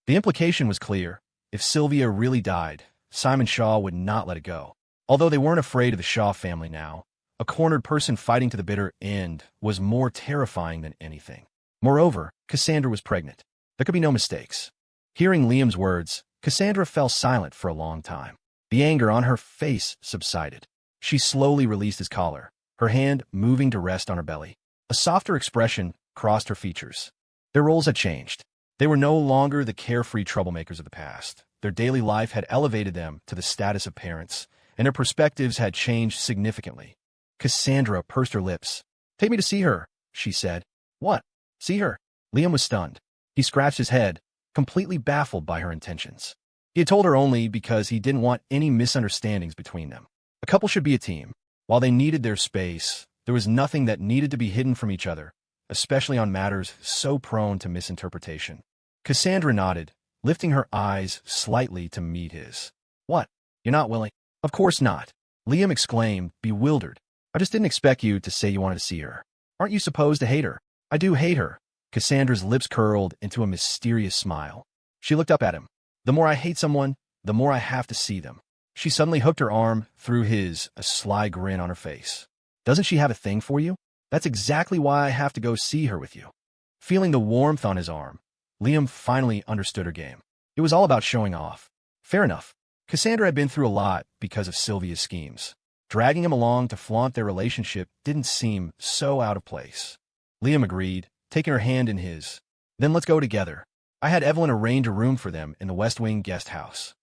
The implication was clear. If Sylvia really died, Simon Shaw would not let it go. Although they weren't afraid of the Shaw family now, a cornered person fighting to the bitter end was more terrifying than anything. Moreover, Cassandra was pregnant. There could be no mistakes. Hearing Liam's words, Cassandra fell silent for a long time. The anger on her face subsided. She slowly released his collar. her hand moving to rest on her belly. A softer expression crossed her features. Their roles had changed. They were no longer the carefree troublemakers of the past. Their daily life had elevated them to the status of parents, and their perspectives had changed significantly. Cassandra pursed her lips. "Take me to see her," she said. "What? See her?" Liam was stunned. He scratched his head, completely baffled by her intentions. He had told her only because he didn't want any misunderstandings between them. A couple should be a team. While they needed their space, there was nothing that needed to be hidden from each other, especially on matters so prone to misinterpretation. Cassandra nodded, lifting her eyes slightly to meet his. "What? You're not willing?" "Of course not," Liam exclaimed, bewildered. "I just didn't expect you to say you wanted to see her. Aren't you supposed to hate her?" "I do hate her." Cassandra's lips curled into a mysterious smile. She looked up at him. "The more I hate someone, the more I have to see them." She suddenly hooked her arm through his, a sly grin on her face. "Doesn't she have a thing for you? That's exactly why I have to go see her with you." Feeling the warmth on his arm, Liam finally understood her game. It was all about showing off. Fair enough. Cassandra had been through a lot because of Sylvia's schemes. Dragging him along to flaunt their relationship didn't seem so out of place. Liam agreed, taking her hand in his. "Then let's go together. I had Evelyn arrange a room for them in the West Wing guest house."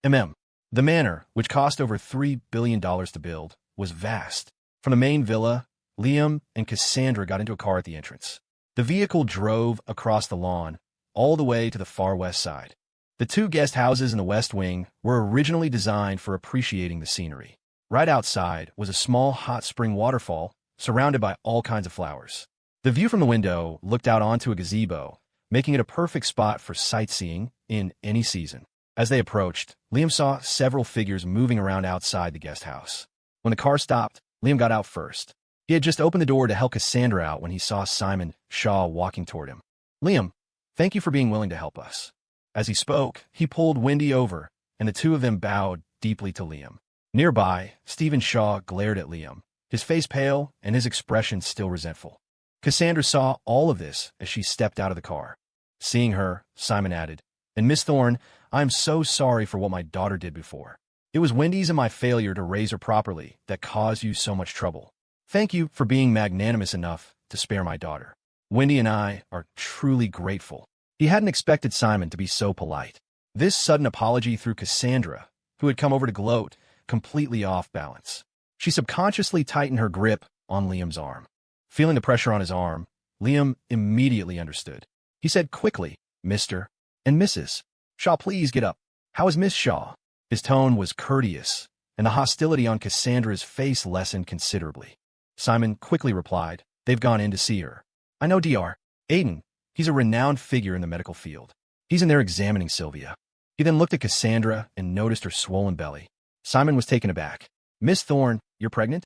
The Manor, which cost over $3 billion to build, was vast. From the main villa, Liam and Cassandra got into a car at the entrance. The vehicle drove across the lawn, all the way to the far west side. The two guest houses in the West Wing were originally designed for appreciating the scenery. Right outside was a small hot spring waterfall, surrounded by all kinds of flowers. The view from the window looked out onto a gazebo, making it a perfect spot for sightseeing in any season. As they approached, Liam saw several figures moving around outside the guest house. When the car stopped, Liam got out first. He had just opened the door to help Cassandra out when he saw Simon Shaw walking toward him. "Liam, thank you for being willing to help us." As he spoke, he pulled Wendy over, and the two of them bowed deeply to Liam. Nearby, Stephen Shaw glared at Liam, his face pale and his expression still resentful. Cassandra saw all of this as she stepped out of the car. Seeing her, Simon added, "And Miss Thorne, I'm so sorry for what my daughter did before. It was Wendy's and my failure to raise her properly that caused you so much trouble. Thank you for being magnanimous enough to spare my daughter. Wendy and I are truly grateful." He hadn't expected Simon to be so polite. This sudden apology threw Cassandra, who had come over to gloat, completely off balance. She subconsciously tightened her grip on Liam's arm. Feeling the pressure on his arm, Liam immediately understood. He said quickly, "Mr. and Mrs. Shaw, please get up. How is Miss Shaw?" His tone was courteous, and the hostility on Cassandra's face lessened considerably. Simon quickly replied, "They've gone in to see her. I know Dr. Aiden. He's a renowned figure in the medical field. He's in there examining Sylvia." He then looked at Cassandra and noticed her swollen belly. Simon was taken aback. "Miss Thorne, you're pregnant?"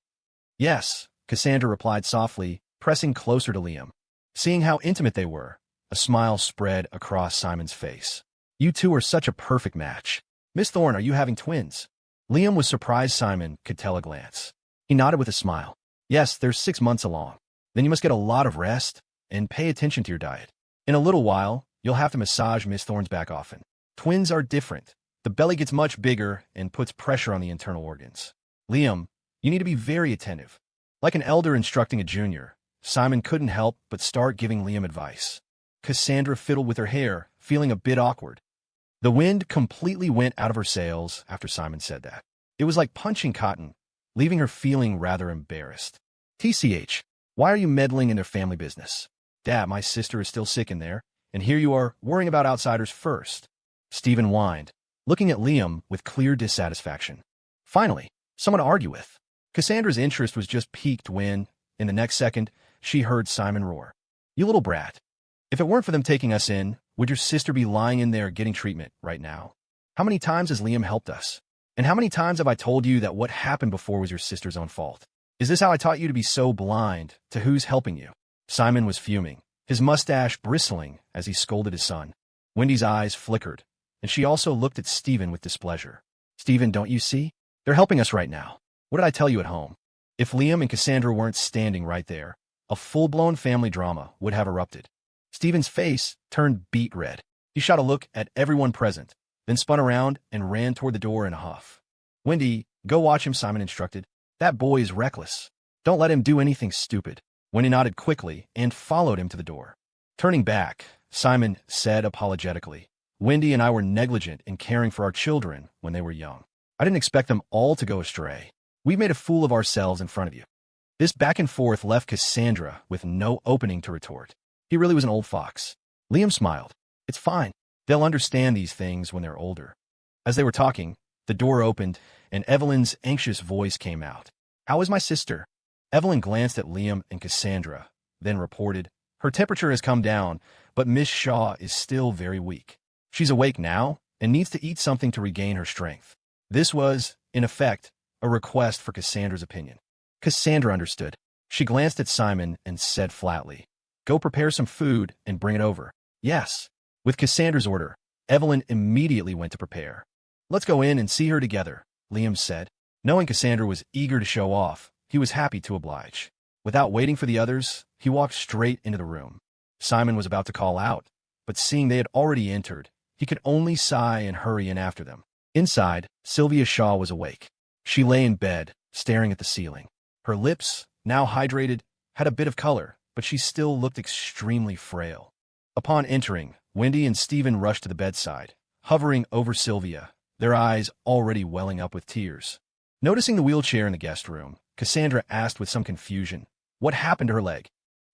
"Yes," Cassandra replied softly, pressing closer to Liam. Seeing how intimate they were, a smile spread across Simon's face. "You two are such a perfect match. Miss Thorne, are you having twins?" Liam was surprised Simon could tell a glance. He nodded with a smile. "Yes, they're 6 months along. Then you must get a lot of rest and pay attention to your diet. In a little while, you'll have to massage Miss Thorne's back often. Twins are different. The belly gets much bigger and puts pressure on the internal organs. Liam, you need to be very attentive." Like an elder instructing a junior, Simon couldn't help but start giving Liam advice. Cassandra fiddled with her hair, feeling a bit awkward. The wind completely went out of her sails after Simon said that. It was like punching cotton, leaving her feeling rather embarrassed. "TCH, why are you meddling in their family business? Dad, my sister is still sick in there, and here you are worrying about outsiders first." Stephen whined, looking at Liam with clear dissatisfaction. Finally, someone to argue with. Cassandra's interest was just piqued when, in the next second, she heard Simon roar, "You little brat. If it weren't for them taking us in, would your sister be lying in there getting treatment right now? How many times has Liam helped us? And how many times have I told you that what happened before was your sister's own fault? Is this how I taught you to be so blind to who's helping you?" Simon was fuming, his mustache bristling as he scolded his son. Wendy's eyes flickered, and she also looked at Stephen with displeasure. "Stephen, don't you see? They're helping us right now. What did I tell you at home?" If Liam and Cassandra weren't standing right there, a full-blown family drama would have erupted. Stephen's face turned beet red. He shot a look at everyone present, then spun around and ran toward the door in a huff. "Wendy, go watch him," Simon instructed. "That boy is reckless." Don't let him do anything stupid. Wendy nodded quickly and followed him to the door. Turning back, Simon said apologetically, Wendy and I were negligent in caring for our children when they were young. I didn't expect them all to go astray. We've made a fool of ourselves in front of you. This back and forth left Cassandra with no opening to retort. He really was an old fox. Liam smiled. It's fine. They'll understand these things when they're older. As they were talking, the door opened and Evelyn's anxious voice came out. How is my sister? Evelyn glanced at Liam and Cassandra, then reported, her temperature has come down, but Miss Shaw is still very weak. She's awake now and needs to eat something to regain her strength. This was, in effect, a request for Cassandra's opinion. Cassandra understood. She glanced at Simon and said flatly, Go prepare some food and bring it over. Yes. With Cassandra's order, Evelyn immediately went to prepare. Let's go in and see her together, Liam said. Knowing Cassandra was eager to show off, he was happy to oblige. Without waiting for the others, he walked straight into the room. Simon was about to call out, but seeing they had already entered, he could only sigh and hurry in after them. Inside, Sylvia Shaw was awake. She lay in bed, staring at the ceiling. Her lips, now hydrated, had a bit of color, but she still looked extremely frail. Upon entering, Wendy and Stephen rushed to the bedside, hovering over Sylvia, their eyes already welling up with tears. Noticing the wheelchair in the guest room, Cassandra asked with some confusion, what happened to her leg?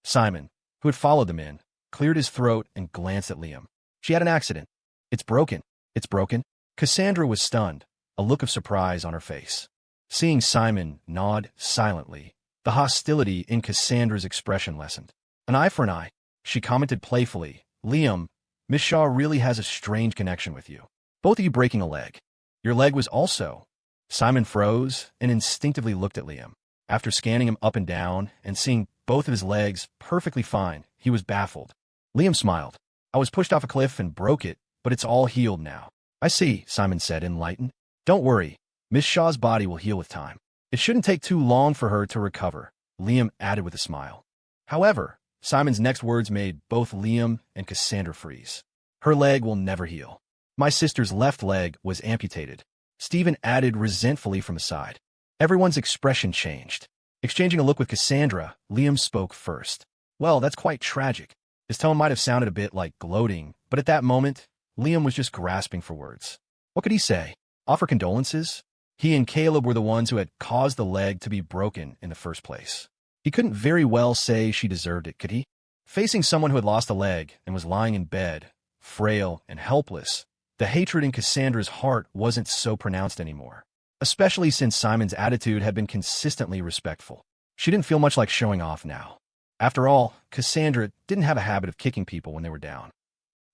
Simon, who had followed them in, cleared his throat and glanced at Liam. She had an accident. It's broken. It's broken. Cassandra was stunned, a look of surprise on her face. Seeing Simon nod silently, the hostility in Cassandra's expression lessened. An eye for an eye, she commented playfully. Liam, Miss Shaw really has a strange connection with you. Both of you breaking a leg. Your leg was also. Simon froze and instinctively looked at Liam. After scanning him up and down and seeing both of his legs perfectly fine, he was baffled. Liam smiled. I was pushed off a cliff and broke it, but it's all healed now. I see, Simon said, enlightened. Don't worry. Miss Shaw's body will heal with time. It shouldn't take too long for her to recover, Liam added with a smile. However, Simon's next words made both Liam and Cassandra freeze. Her leg will never heal. My sister's left leg was amputated, Stephen added resentfully from the side. Everyone's expression changed. Exchanging a look with Cassandra, Liam spoke first. Well, that's quite tragic. His tone might have sounded a bit like gloating, but at that moment, Liam was just grasping for words. What could he say? Offer condolences? He and Caleb were the ones who had caused the leg to be broken in the first place. He couldn't very well say she deserved it, could he? Facing someone who had lost a leg and was lying in bed, frail and helpless, the hatred in Cassandra's heart wasn't so pronounced anymore, especially since Simon's attitude had been consistently respectful. She didn't feel much like showing off now. After all, Cassandra didn't have a habit of kicking people when they were down.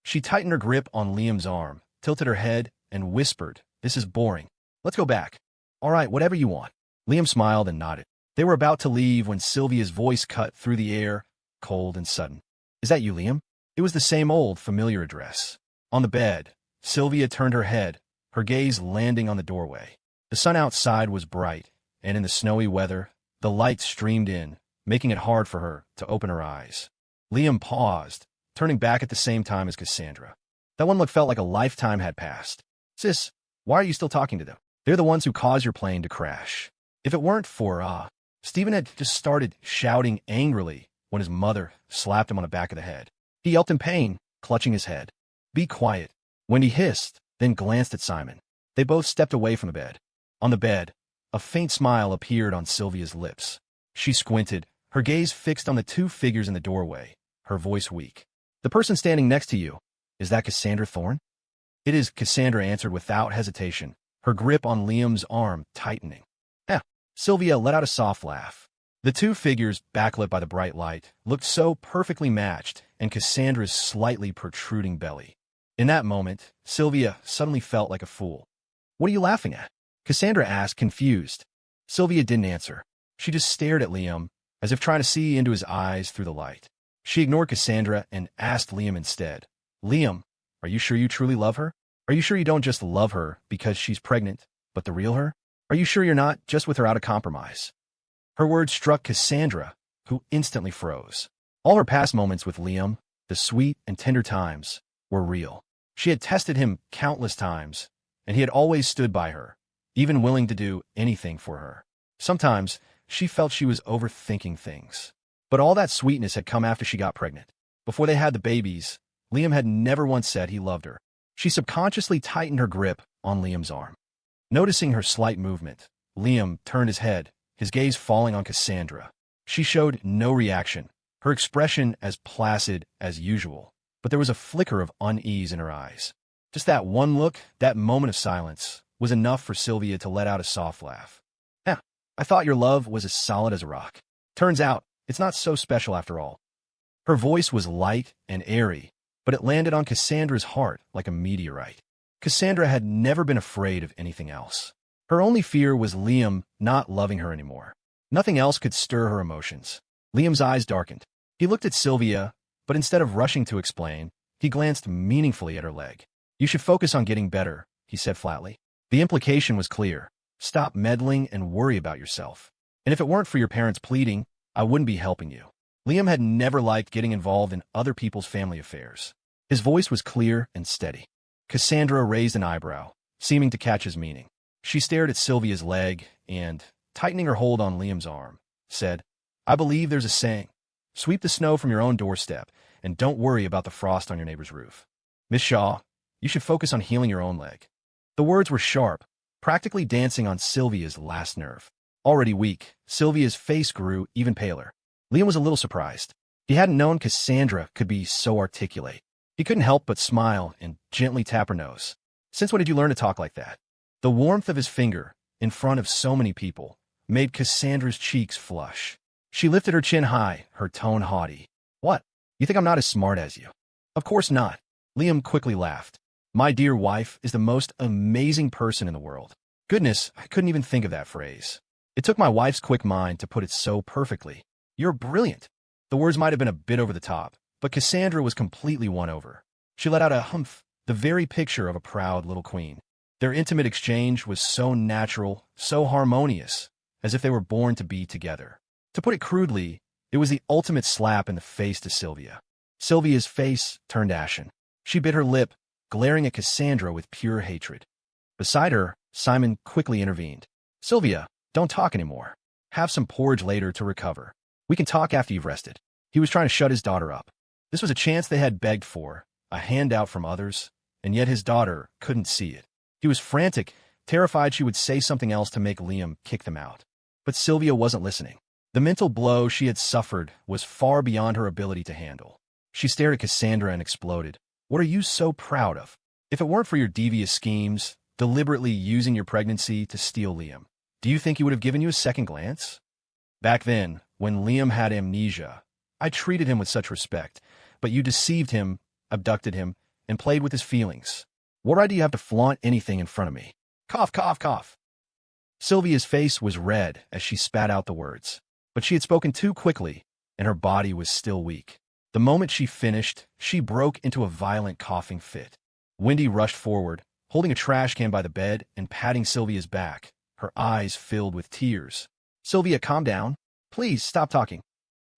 She tightened her grip on Liam's arm, tilted her head, and whispered, This is boring. Let's go back. All right, whatever you want. Liam smiled and nodded. They were about to leave when Sylvia's voice cut through the air, cold and sudden. Is that you, Liam? It was the same old, familiar address. On the bed, Sylvia turned her head, her gaze landing on the doorway. The sun outside was bright, and in the snowy weather, the light streamed in, making it hard for her to open her eyes. Liam paused, turning back at the same time as Cassandra. That one look felt like a lifetime had passed. Sis, why are you still talking to them? They're the ones who caused your plane to crash. If it weren't for, Stephen had just started shouting angrily when his mother slapped him on the back of the head. He yelped in pain, clutching his head. Be quiet. Wendy hissed, then glanced at Simon. They both stepped away from the bed. On the bed, a faint smile appeared on Sylvia's lips. She squinted, her gaze fixed on the two figures in the doorway, her voice weak. The person standing next to you, is that Cassandra Thorne? It is, Cassandra answered without hesitation, her grip on Liam's arm tightening. Sylvia let out a soft laugh. The two figures, backlit by the bright light, looked so perfectly matched, and Cassandra's slightly protruding belly. In that moment, Sylvia suddenly felt like a fool. What are you laughing at? Cassandra asked, confused. Sylvia didn't answer. She just stared at Liam, as if trying to see into his eyes through the light. She ignored Cassandra and asked Liam instead, Liam, are you sure you truly love her? Are you sure you don't just love her because she's pregnant, but the real her? Are you sure you're not just with her out of compromise? Her words struck Cassandra, who instantly froze. All her past moments with Liam, the sweet and tender times, were real. She had tested him countless times, and he had always stood by her, even willing to do anything for her. Sometimes, she felt she was overthinking things. But all that sweetness had come after she got pregnant. Before they had the babies, Liam had never once said he loved her. She subconsciously tightened her grip on Liam's arm. Noticing her slight movement, Liam turned his head, his gaze falling on Cassandra. She showed no reaction, her expression as placid as usual, but there was a flicker of unease in her eyes. Just that one look, that moment of silence, was enough for Sylvia to let out a soft laugh. "Yeah, I thought your love was as solid as a rock. Turns out, it's not so special after all." Her voice was light and airy, but it landed on Cassandra's heart like a meteorite. Cassandra had never been afraid of anything else. Her only fear was Liam not loving her anymore. Nothing else could stir her emotions. Liam's eyes darkened. He looked at Sylvia, but instead of rushing to explain, he glanced meaningfully at her leg. "You should focus on getting better," he said flatly. The implication was clear. Stop meddling and worry about yourself. And if it weren't for your parents pleading, I wouldn't be helping you. Liam had never liked getting involved in other people's family affairs. His voice was clear and steady. Cassandra raised an eyebrow, seeming to catch his meaning. She stared at Sylvia's leg and, tightening her hold on Liam's arm, said, "I believe there's a saying. Sweep the snow from your own doorstep, and don't worry about the frost on your neighbor's roof. Miss Shaw, you should focus on healing your own leg." The words were sharp, practically dancing on Sylvia's last nerve. Already weak, Sylvia's face grew even paler. Liam was a little surprised. He hadn't known Cassandra could be so articulate. He couldn't help but smile and gently tap her nose. "Since when did you learn to talk like that?" The warmth of his finger, in front of so many people, made Cassandra's cheeks flush. She lifted her chin high, her tone haughty. "What? You think I'm not as smart as you?" "Of course not." Liam quickly laughed. "My dear wife is the most amazing person in the world." Goodness, I couldn't even think of that phrase. It took my wife's quick mind to put it so perfectly. "You're brilliant." The words might have been a bit over the top, but Cassandra was completely won over. She let out a humph, the very picture of a proud little queen. Their intimate exchange was so natural, so harmonious, as if they were born to be together. To put it crudely, it was the ultimate slap in the face to Sylvia. Sylvia's face turned ashen. She bit her lip, glaring at Cassandra with pure hatred. Beside her, Simon quickly intervened. "Sylvia, don't talk anymore. Have some porridge later to recover. We can talk after you've rested." He was trying to shut his daughter up. This was a chance they had begged for, a handout from others, and yet his daughter couldn't see it. He was frantic, terrified she would say something else to make Liam kick them out. But Sylvia wasn't listening. The mental blow she had suffered was far beyond her ability to handle. She stared at Cassandra and exploded. "What are you so proud of? If it weren't for your devious schemes, deliberately using your pregnancy to steal Liam, do you think he would have given you a second glance? Back then, when Liam had amnesia, I treated him with such respect, but you deceived him, abducted him, and played with his feelings. What right do you have to flaunt anything in front of me?" Cough, cough, cough. Sylvia's face was red as she spat out the words, but she had spoken too quickly, and her body was still weak. The moment she finished, she broke into a violent coughing fit. Wendy rushed forward, holding a trash can by the bed and patting Sylvia's back, her eyes filled with tears. "Sylvia, calm down. Please, stop talking."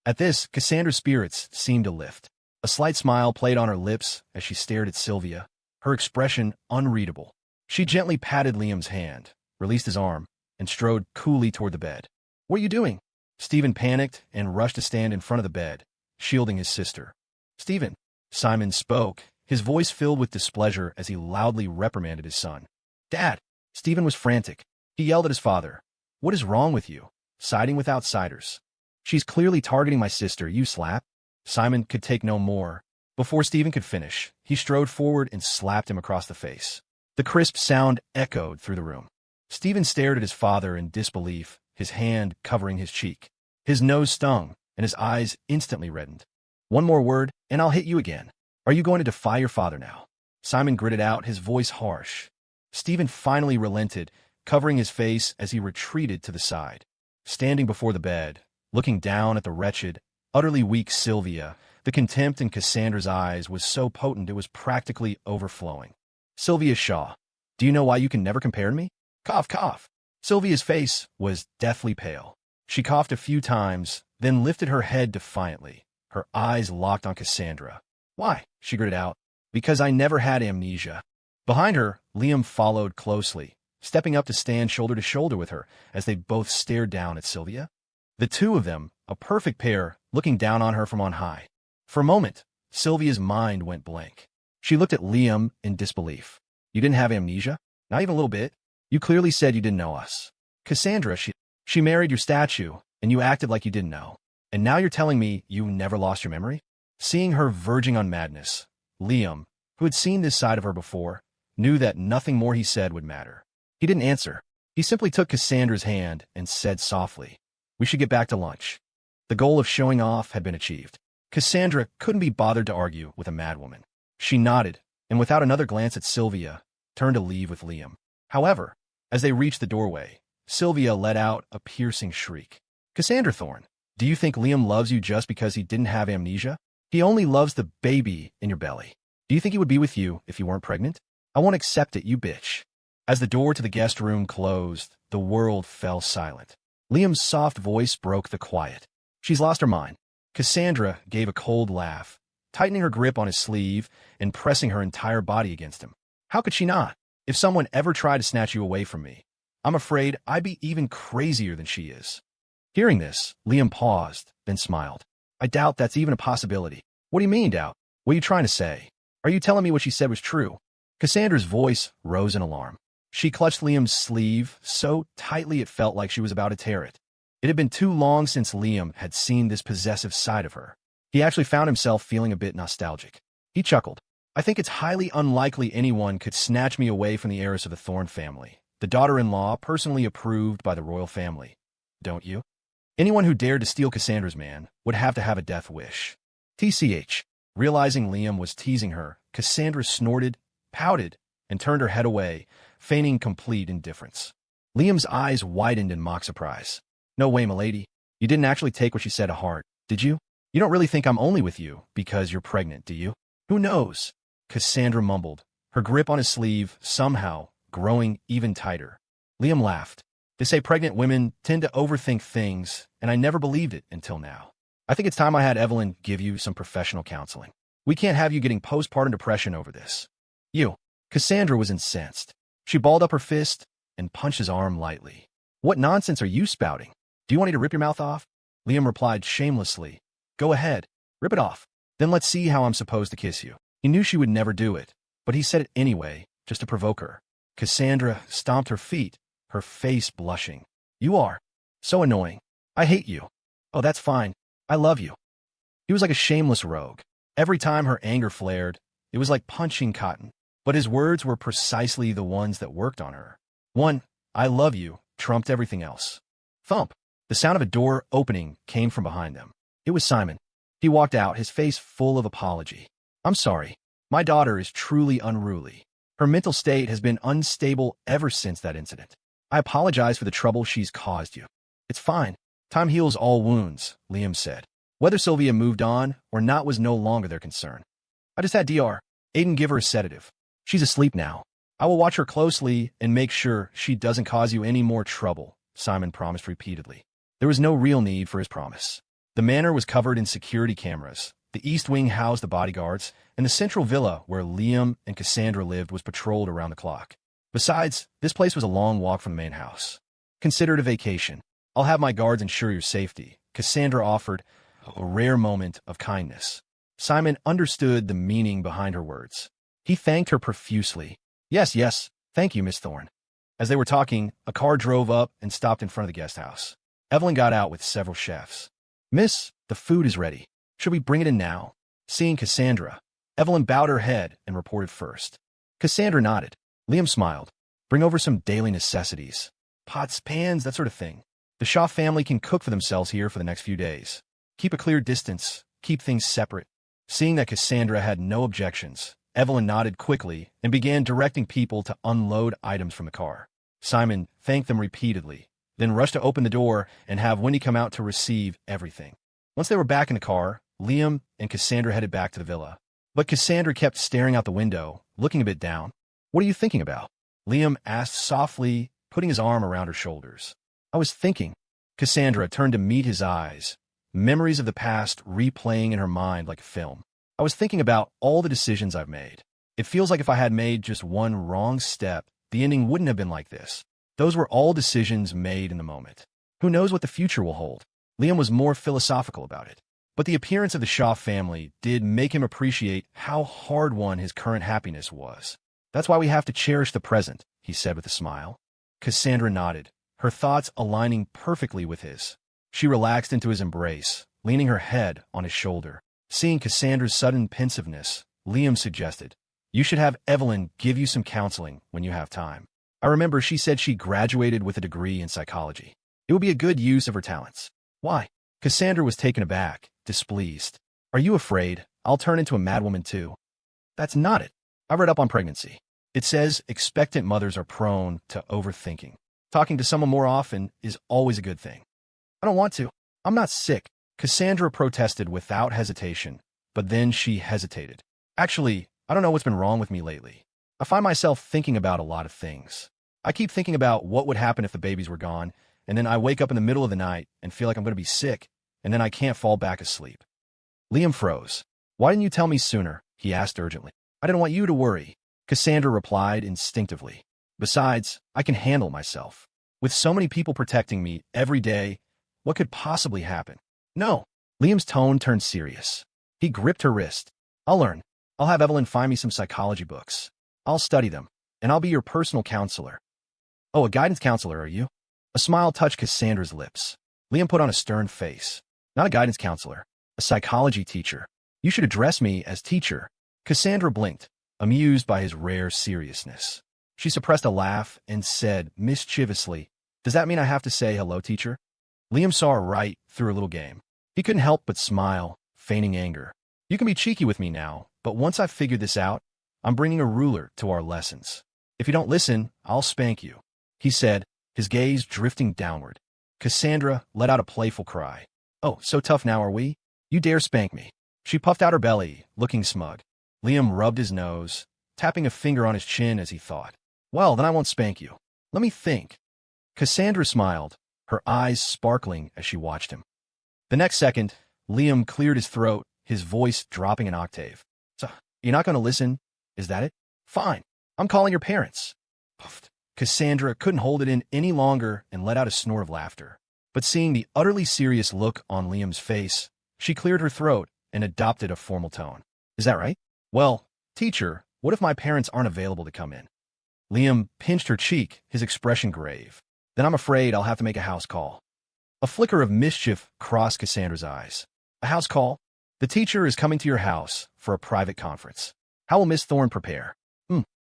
At this, Cassandra's spirits seemed to lift. A slight smile played on her lips as she stared at Sylvia, her expression unreadable. She gently patted Liam's hand, released his arm, and strode coolly toward the bed. "What are you doing?" Stephen panicked and rushed to stand in front of the bed, shielding his sister. "Stephen," Simon spoke, his voice filled with displeasure as he loudly reprimanded his son. "Dad!" Stephen was frantic. He yelled at his father. "What is wrong with you? Siding with outsiders. She's clearly targeting my sister, you slap." Simon could take no more. Before Stephen could finish, he strode forward and slapped him across the face. The crisp sound echoed through the room. Stephen stared at his father in disbelief, his hand covering his cheek. His nose stung, and his eyes instantly reddened. "One more word, and I'll hit you again. Are you going to defy your father now?" Simon gritted out, his voice harsh. Stephen finally relented, covering his face as he retreated to the side. Standing before the bed, looking down at the wretched, utterly weak Sylvia, the contempt in Cassandra's eyes was so potent it was practically overflowing. "Sylvia Shaw, do you know why you can never compare to me?" Cough, cough. Sylvia's face was deathly pale. She coughed a few times, then lifted her head defiantly, her eyes locked on Cassandra. "Why?" she gritted out. "Because I never had amnesia." Behind her, Liam followed closely, stepping up to stand shoulder to shoulder with her as they both stared down at Sylvia. The two of them, a perfect pair, looking down on her from on high. For a moment, Sylvia's mind went blank. She looked at Liam in disbelief. You didn't have amnesia? Not even a little bit? You clearly said you didn't know us. Cassandra, she married your statue, and you acted like you didn't know. And now you're telling me you never lost your memory? Seeing her verging on madness, Liam, who had seen this side of her before, knew that nothing more he said would matter. He didn't answer. He simply took Cassandra's hand and said softly, "We should get back to lunch." The goal of showing off had been achieved. Cassandra couldn't be bothered to argue with a madwoman. She nodded, and without another glance at Sylvia, turned to leave with Liam. However, as they reached the doorway, Sylvia let out a piercing shriek. Cassandra Thorne, do you think Liam loves you just because he didn't have amnesia? He only loves the baby in your belly. Do you think he would be with you if you weren't pregnant? I won't accept it, you bitch. As the door to the guest room closed, the world fell silent. Liam's soft voice broke the quiet. She's lost her mind. Cassandra gave a cold laugh, tightening her grip on his sleeve and pressing her entire body against him. How could she not? If someone ever tried to snatch you away from me, I'm afraid I'd be even crazier than she is. Hearing this, Liam paused, then smiled. I doubt that's even a possibility. What do you mean, doubt? What are you trying to say? Are you telling me what she said was true? Cassandra's voice rose in alarm. She clutched Liam's sleeve so tightly it felt like she was about to tear it. It had been too long since Liam had seen this possessive side of her. He actually found himself feeling a bit nostalgic. He chuckled. I think it's highly unlikely anyone could snatch me away from the heiress of the Thorne family, the daughter-in-law personally approved by the royal family. Don't you? Anyone who dared to steal Cassandra's man would have to have a death wish. TCH. Realizing Liam was teasing her, Cassandra snorted, pouted, and turned her head away, feigning complete indifference. Liam's eyes widened in mock surprise. No way, milady. You didn't actually take what she said to heart, did you? You don't really think I'm only with you because you're pregnant, do you? Who knows? Cassandra mumbled, her grip on his sleeve somehow growing even tighter. Liam laughed. They say pregnant women tend to overthink things, and I never believed it until now. I think it's time I had Evelyn give you some professional counseling. We can't have you getting postpartum depression over this. You. Cassandra was incensed. She balled up her fist and punched his arm lightly. What nonsense are you spouting? Do you want me to rip your mouth off? Liam replied shamelessly. Go ahead. Rip it off. Then let's see how I'm supposed to kiss you. He knew she would never do it, but he said it anyway, just to provoke her. Cassandra stomped her feet, her face blushing. You are so annoying. I hate you. Oh, that's fine. I love you. He was like a shameless rogue. Every time her anger flared, it was like punching cotton. But his words were precisely the ones that worked on her. One, I love you, trumped everything else. Thump. The sound of a door opening came from behind them. It was Simon. He walked out, his face full of apology. I'm sorry. My daughter is truly unruly. Her mental state has been unstable ever since that incident. I apologize for the trouble she's caused you. It's fine. Time heals all wounds, Liam said. Whether Sylvia moved on or not was no longer their concern. I just had Dr. Aiden give her a sedative. She's asleep now. I will watch her closely and make sure she doesn't cause you any more trouble, Simon promised repeatedly. There was no real need for his promise. The manor was covered in security cameras. The east wing housed the bodyguards, and the central villa where Liam and Cassandra lived was patrolled around the clock. Besides, this place was a long walk from the main house. Consider it a vacation. I'll have my guards ensure your safety, Cassandra offered, a rare moment of kindness. Simon understood the meaning behind her words. He thanked her profusely. Yes, thank you, Miss Thorne. As they were talking, a car drove up and stopped in front of the guest house. Evelyn got out with several chefs. Miss, the food is ready. Should we bring it in now? Seeing Cassandra, Evelyn bowed her head and reported first. Cassandra nodded. Liam smiled. Bring over some daily necessities. Pots, pans, that sort of thing. The Shaw family can cook for themselves here for the next few days. Keep a clear distance. Keep things separate. Seeing that Cassandra had no objections, Evelyn nodded quickly and began directing people to unload items from the car. Simon thanked them repeatedly, then rushed to open the door and have Wendy come out to receive everything. Once they were back in the car, Liam and Cassandra headed back to the villa. But Cassandra kept staring out the window, looking a bit down. What are you thinking about? Liam asked softly, putting his arm around her shoulders. I was thinking. Cassandra turned to meet his eyes, memories of the past replaying in her mind like a film. I was thinking about all the decisions I've made. It feels like if I had made just one wrong step, the ending wouldn't have been like this. Those were all decisions made in the moment. Who knows what the future will hold? Liam was more philosophical about it. But the appearance of the Shaw family did make him appreciate how hard-won his current happiness was. That's why we have to cherish the present, he said with a smile. Cassandra nodded, her thoughts aligning perfectly with his. She relaxed into his embrace, leaning her head on his shoulder. Seeing Cassandra's sudden pensiveness, Liam suggested, "You should have Evelyn give you some counseling when you have time. I remember she said she graduated with a degree in psychology. It would be a good use of her talents." "Why?" Cassandra was taken aback, displeased. "Are you afraid I'll turn into a madwoman too?" "That's not it. I read up on pregnancy. It says expectant mothers are prone to overthinking. Talking to someone more often is always a good thing." "I don't want to. I'm not sick." Cassandra protested without hesitation, but then she hesitated. "Actually, I don't know what's been wrong with me lately. I find myself thinking about a lot of things. I keep thinking about what would happen if the babies were gone, and then I wake up in the middle of the night and feel like I'm going to be sick, and then I can't fall back asleep." Liam froze. "Why didn't you tell me sooner?" he asked urgently. "I didn't want you to worry," Cassandra replied instinctively. "Besides, I can handle myself. With so many people protecting me every day, what could possibly happen?" "No." Liam's tone turned serious. He gripped her wrist. "I'll learn. I'll have Evelyn find me some psychology books. I'll study them, and I'll be your personal counselor." "Oh, a guidance counselor, are you?" A smile touched Cassandra's lips. Liam put on a stern face. "Not a guidance counselor, a psychology teacher. You should address me as teacher." Cassandra blinked, amused by his rare seriousness. She suppressed a laugh and said mischievously, "Does that mean I have to say hello, teacher?" Liam saw her right through her little game. He couldn't help but smile, feigning anger. "You can be cheeky with me now, but once I've figured this out, I'm bringing a ruler to our lessons. If you don't listen, I'll spank you," he said, his gaze drifting downward. Cassandra let out a playful cry. "Oh, so tough now, are we? You dare spank me." She puffed out her belly, looking smug. Liam rubbed his nose, tapping a finger on his chin as he thought. "Well, then I won't spank you. Let me think." Cassandra smiled, her eyes sparkling as she watched him. The next second, Liam cleared his throat, his voice dropping an octave. "So, you're not going to listen? Is that it? Fine. I'm calling your parents." Puffed. Cassandra couldn't hold it in any longer and let out a snort of laughter. But seeing the utterly serious look on Liam's face, she cleared her throat and adopted a formal tone. "Is that right? Well, teacher, what if my parents aren't available to come in?" Liam pinched her cheek, his expression grave. "Then I'm afraid I'll have to make a house call." A flicker of mischief crossed Cassandra's eyes. "A house call? The teacher is coming to your house for a private conference. How will Miss Thorne prepare?"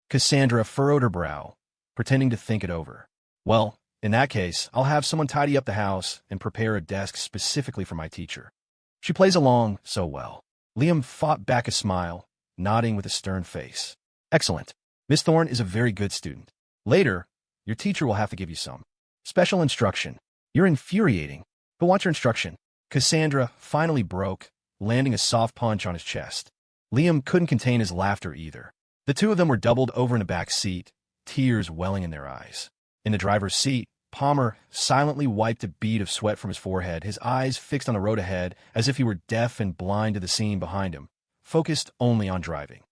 Cassandra furrowed her brow, pretending to think it over. "Well, in that case, I'll have someone tidy up the house and prepare a desk specifically for my teacher. She plays along so well." Liam fought back a smile, nodding with a stern face. "Excellent. Miss Thorne is a very good student. Later, your teacher will have to give you some special instruction." "You're infuriating. Who wants your instruction?" Cassandra finally broke, landing a soft punch on his chest. Liam couldn't contain his laughter either. The two of them were doubled over in the back seat, tears welling in their eyes. In the driver's seat, Palmer silently wiped a bead of sweat from his forehead, his eyes fixed on the road ahead as if he were deaf and blind to the scene behind him, focused only on driving.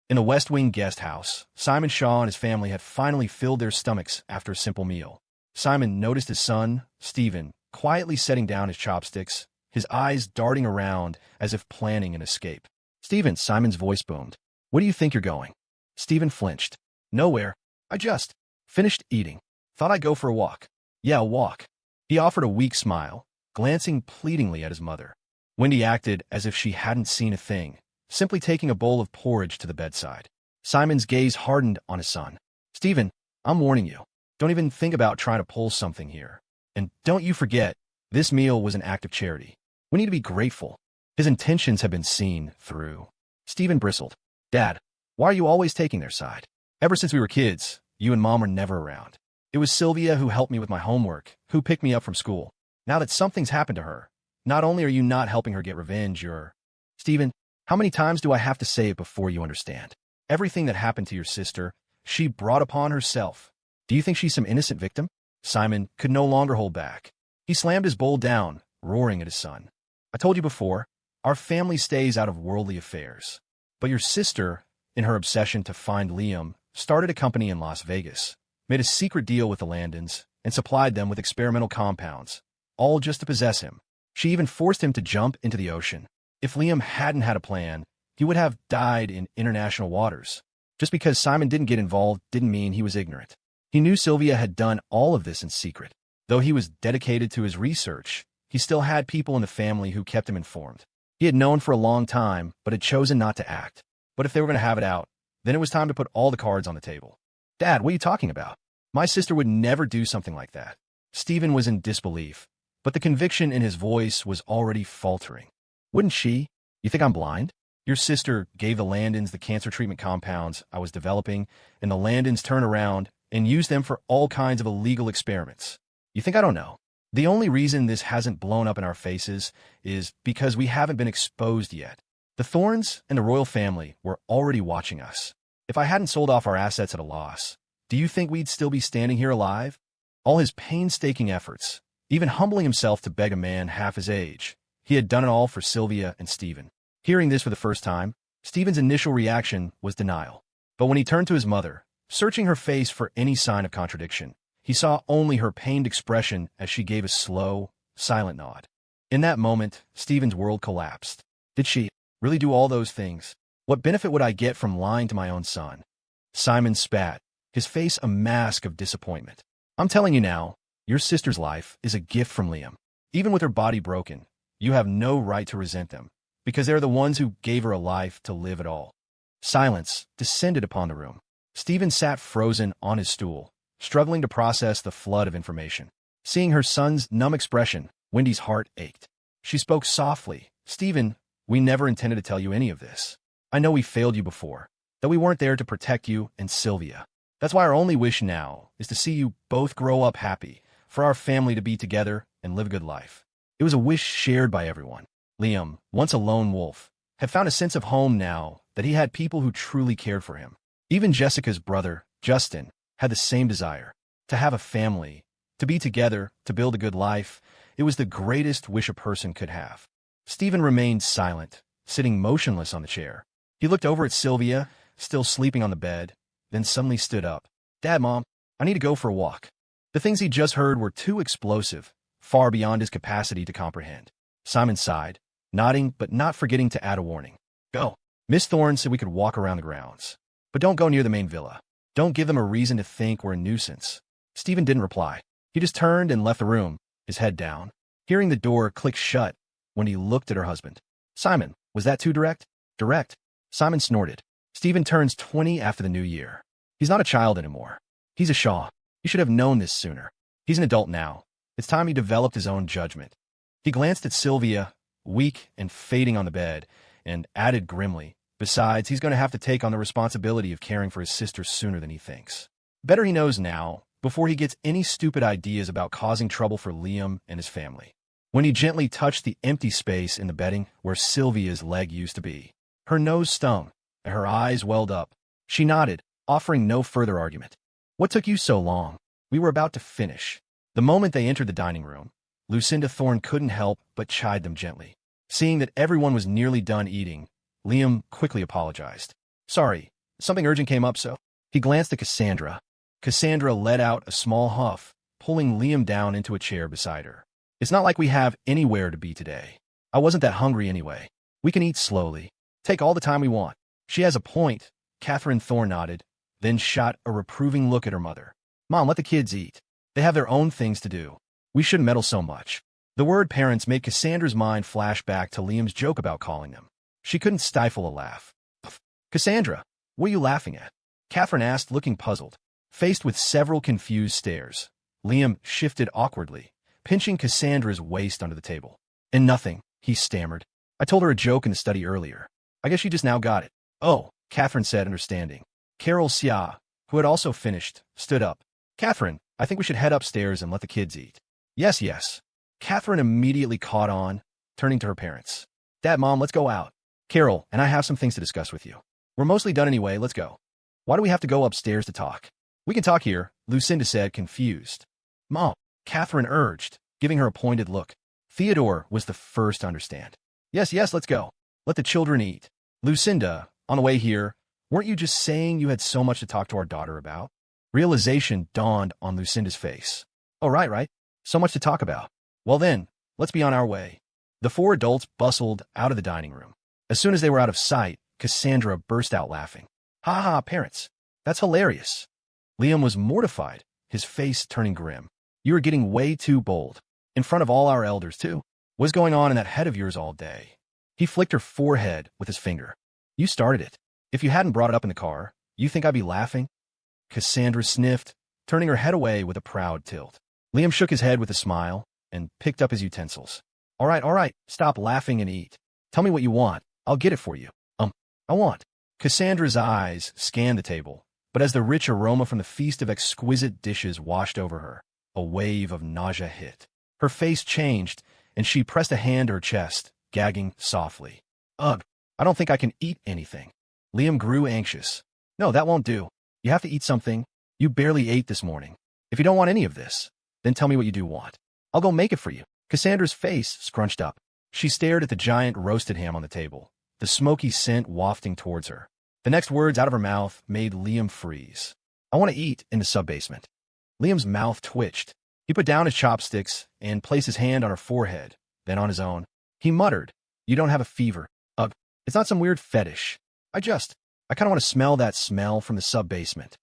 In the West Wing guest house, Simon Shaw and his family had finally filled their stomachs after a simple meal. Simon noticed his son, Stephen, quietly setting down his chopsticks, his eyes darting around as if planning an escape. "Stephen," Simon's voice boomed. "Where do you think you're going?" Stephen flinched. "Nowhere. I just finished eating. Thought I'd go for a walk." "Yeah, a walk." He offered a weak smile, glancing pleadingly at his mother. Wendy acted as if she hadn't seen a thing, simply taking a bowl of porridge to the bedside. Simon's gaze hardened on his son. "Stephen, I'm warning you. Don't even think about trying to pull something here. And don't you forget, this meal was an act of charity. We need to be grateful." His intentions have been seen through. Stephen bristled. "Dad, why are you always taking their side? Ever since we were kids, you and Mom were never around. It was Sylvia who helped me with my homework, who picked me up from school. Now that something's happened to her, not only are you not helping her get revenge, you're—" "Stephen, how many times do I have to say it before you understand? Everything that happened to your sister, she brought upon herself. Do you think she's some innocent victim?" Simon could no longer hold back. He slammed his bowl down, roaring at his son. "I told you before, our family stays out of worldly affairs. But your sister, in her obsession to find Liam, started a company in Las Vegas, made a secret deal with the Landons, and supplied them with experimental compounds, all just to possess him. She even forced him to jump into the ocean. If Liam hadn't had a plan, he would have died in international waters. Just because Simon didn't get involved didn't mean he was ignorant. He knew Sylvia had done all of this in secret. Though he was dedicated to his research, he still had people in the family who kept him informed. He had known for a long time, but had chosen not to act. But if they were going to have it out, then it was time to put all the cards on the table. Dad, what are you talking about? My sister would never do something like that. Stephen was in disbelief, but the conviction in his voice was already faltering. Wouldn't she? You think I'm blind? Your sister gave the Landons the cancer treatment compounds I was developing, and the Landons turned around and used them for all kinds of illegal experiments. You think I don't know? The only reason this hasn't blown up in our faces is because we haven't been exposed yet. The Thorns and the royal family were already watching us. If I hadn't sold off our assets at a loss, do you think we'd still be standing here alive? All his painstaking efforts, even humbling himself to beg a man half his age, he had done it all for Sylvia and Stephen. Hearing this for the first time, Stephen's initial reaction was denial. But when he turned to his mother, searching her face for any sign of contradiction, he saw only her pained expression as she gave a slow, silent nod. In that moment, Stephen's world collapsed. Did she really do all those things? What benefit would I get from lying to my own son? Simon spat, his face a mask of disappointment. I'm telling you now, your sister's life is a gift from Liam. Even with her body broken, you have no right to resent them, because they're the ones who gave her a life to live at all. Silence descended upon the room. Stephen sat frozen on his stool, struggling to process the flood of information. Seeing her son's numb expression, Wendy's heart ached. She spoke softly. Stephen, we never intended to tell you any of this. I know we failed you before, that we weren't there to protect you and Sylvia. That's why our only wish now is to see you both grow up happy, for our family to be together and live a good life. It was a wish shared by everyone. Liam, once a lone wolf, had found a sense of home now that he had people who truly cared for him. Even Jessica's brother, Justin, had the same desire, to have a family, to be together, to build a good life. It was the greatest wish a person could have. Stephen remained silent, sitting motionless on the chair. He looked over at Sylvia, still sleeping on the bed, then suddenly stood up. Dad, Mom, I need to go for a walk. The things he just heard were too explosive, far beyond his capacity to comprehend. Simon sighed, nodding but not forgetting to add a warning. Go. Miss Thorne said we could walk around the grounds. But don't go near the main villa. Don't give them a reason to think we're a nuisance. Stephen didn't reply. He just turned and left the room, his head down. Hearing the door click shut when he looked at her husband. Simon, was that too direct? Direct. Simon snorted. Stephen turns 20 after the new year. He's not a child anymore. He's a Shaw. You should have known this sooner. He's an adult now. It's time he developed his own judgment. He glanced at Sylvia, weak and fading on the bed, and added grimly, besides, he's going to have to take on the responsibility of caring for his sister sooner than he thinks. Better he knows now, before he gets any stupid ideas about causing trouble for Liam and his family. When he gently touched the empty space in the bedding where Sylvia's leg used to be, her nose stung, and her eyes welled up. She nodded, offering no further argument. What took you so long? We were about to finish. The moment they entered the dining room, Lucinda Thorne couldn't help but chide them gently. Seeing that everyone was nearly done eating, Liam quickly apologized. Sorry, something urgent came up, so. He glanced at Cassandra. Cassandra let out a small huff, pulling Liam down into a chair beside her. It's not like we have anywhere to be today. I wasn't that hungry anyway. We can eat slowly. Take all the time we want. She has a point. Catherine Thorne nodded, then shot a reproving look at her mother. Mom, let the kids eat. They have their own things to do. We shouldn't meddle so much. The word parents made Cassandra's mind flash back to Liam's joke about calling them. She couldn't stifle a laugh. Cassandra, what are you laughing at? Catherine asked, looking puzzled. Faced with several confused stares, Liam shifted awkwardly, pinching Cassandra's waist under the table. And nothing, he stammered. I told her a joke in the study earlier. I guess she just now got it. Oh, Catherine said, understanding. Carol Sia, who had also finished, stood up. Catherine, I think we should head upstairs and let the kids eat. Yes, yes. Catherine immediately caught on, turning to her parents. Dad, Mom, let's go out. Carol, and I have some things to discuss with you. We're mostly done anyway, let's go. Why do we have to go upstairs to talk? We can talk here, Lucinda said, confused. Mom, Catherine urged, giving her a pointed look. Theodore was the first to understand. Yes, yes, let's go. Let the children eat. Lucinda, on the way here, weren't you just saying you had so much to talk to our daughter about? Realization dawned on Lucinda's face. Oh, right. So much to talk about. Well then, let's be on our way. The four adults bustled out of the dining room. As soon as they were out of sight, Cassandra burst out laughing. Ha ha, parents. That's hilarious. Liam was mortified, his face turning grim. You are getting way too bold. In front of all our elders, too. What's going on in that head of yours all day? He flicked her forehead with his finger. You started it. If you hadn't brought it up in the car, you think I'd be laughing? Cassandra sniffed, turning her head away with a proud tilt. Liam shook his head with a smile and picked up his utensils. All right, stop laughing and eat. Tell me what you want. I'll get it for you. I want. Cassandra's eyes scanned the table, but as the rich aroma from the feast of exquisite dishes washed over her, a wave of nausea hit. Her face changed, and she pressed a hand to her chest, gagging softly. Ugh, I don't think I can eat anything. Liam grew anxious. No, that won't do. You have to eat something. You barely ate this morning. If you don't want any of this, then tell me what you do want. I'll go make it for you. Cassandra's face scrunched up. She stared at the giant roasted ham on the table, the smoky scent wafting towards her. The next words out of her mouth made Liam freeze. I want to eat in the sub-basement. Liam's mouth twitched. He put down his chopsticks and placed his hand on her forehead, then on his own. He muttered, You don't have a fever. Ugh, it's not some weird fetish. I kind of want to smell that smell from the sub-basement.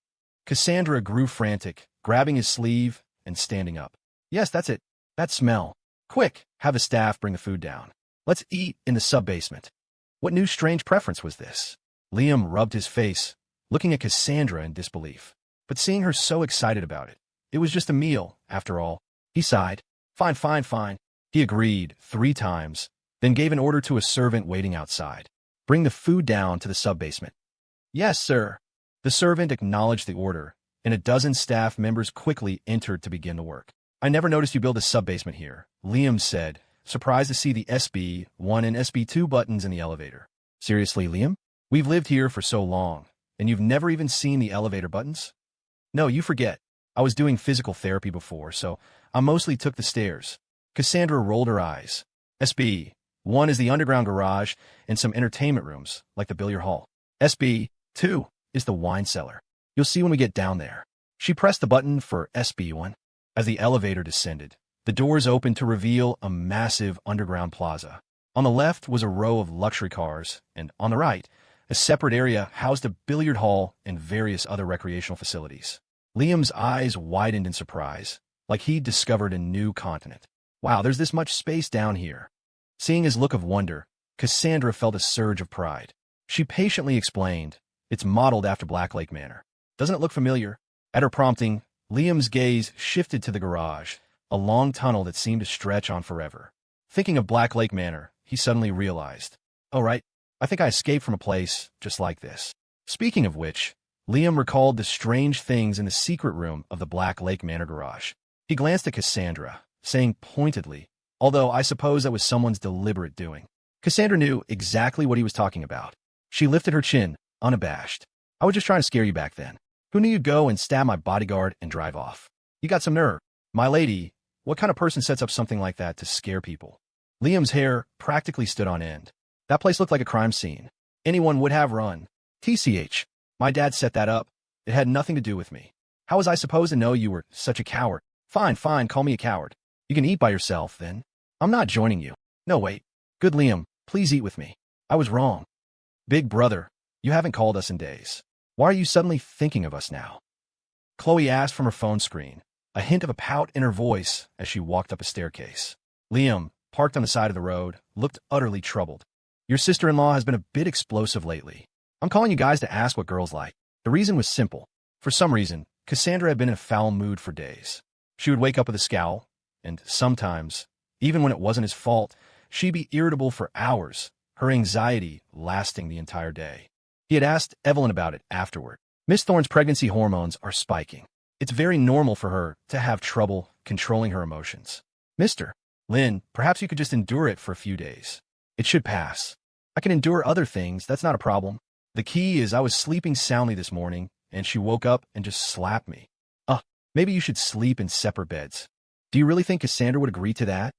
Cassandra grew frantic, grabbing his sleeve and standing up. Yes, that's it. That smell. Quick, have the staff bring the food down. Let's eat in the sub-basement. What new strange preference was this? Liam rubbed his face, looking at Cassandra in disbelief. But seeing her so excited about it, it was just a meal, after all. He sighed. Fine. He agreed 3 times, then gave an order to a servant waiting outside. Bring the food down to the sub-basement. Yes, sir. The servant acknowledged the order, and a dozen staff members quickly entered to begin the work. I never noticed you build a sub-basement here, Liam said, surprised to see the SB1 and SB2 buttons in the elevator. Seriously, Liam? We've lived here for so long, and you've never even seen the elevator buttons? No, you forget. I was doing physical therapy before, so I mostly took the stairs. Cassandra rolled her eyes. SB1 is the underground garage and some entertainment rooms, like the billiard hall. SB2 is the wine cellar. You'll see when we get down there. She pressed the button for SB1. As the elevator descended, the doors opened to reveal a massive underground plaza. On the left was a row of luxury cars, and on the right, a separate area housed a billiard hall and various other recreational facilities. Liam's eyes widened in surprise, like he'd discovered a new continent. Wow, there's this much space down here. Seeing his look of wonder, Cassandra felt a surge of pride. She patiently explained, It's modeled after Black Lake Manor. Doesn't it look familiar? At her prompting, Liam's gaze shifted to the garage, a long tunnel that seemed to stretch on forever. Thinking of Black Lake Manor, he suddenly realized, Oh, right, I think I escaped from a place just like this. Speaking of which, Liam recalled the strange things in the secret room of the Black Lake Manor garage. He glanced at Cassandra, saying pointedly, although I suppose that was someone's deliberate doing. Cassandra knew exactly what he was talking about. She lifted her chin, unabashed. I was just trying to scare you back then. Who knew you'd go and stab my bodyguard and drive off? You got some nerve. My lady, what kind of person sets up something like that to scare people? Liam's hair practically stood on end. That place looked like a crime scene. Anyone would have run. TCH. My dad set that up. It had nothing to do with me. How was I supposed to know you were such a coward? Fine, call me a coward. You can eat by yourself, then. I'm not joining you. No, wait. Good Liam, please eat with me. I was wrong. Big brother, you haven't called us in days. Why are you suddenly thinking of us now? Chloe asked from her phone screen, a hint of a pout in her voice as she walked up a staircase. Liam, parked on the side of the road, looked utterly troubled. Your sister-in-law has been a bit explosive lately. I'm calling you guys to ask what girls like. The reason was simple. For some reason, Cassandra had been in a foul mood for days. She would wake up with a scowl, and sometimes, even when it wasn't his fault, she'd be irritable for hours, her anxiety lasting the entire day. He had asked Evelyn about it afterward. Miss Thorne's pregnancy hormones are spiking. It's very normal for her to have trouble controlling her emotions. Mr. Lynn, perhaps you could just endure it for a few days. It should pass. I can endure other things, that's not a problem. The key is I was sleeping soundly this morning, and she woke up and just slapped me. Maybe you should sleep in separate beds. Do you really think Cassandra would agree to that?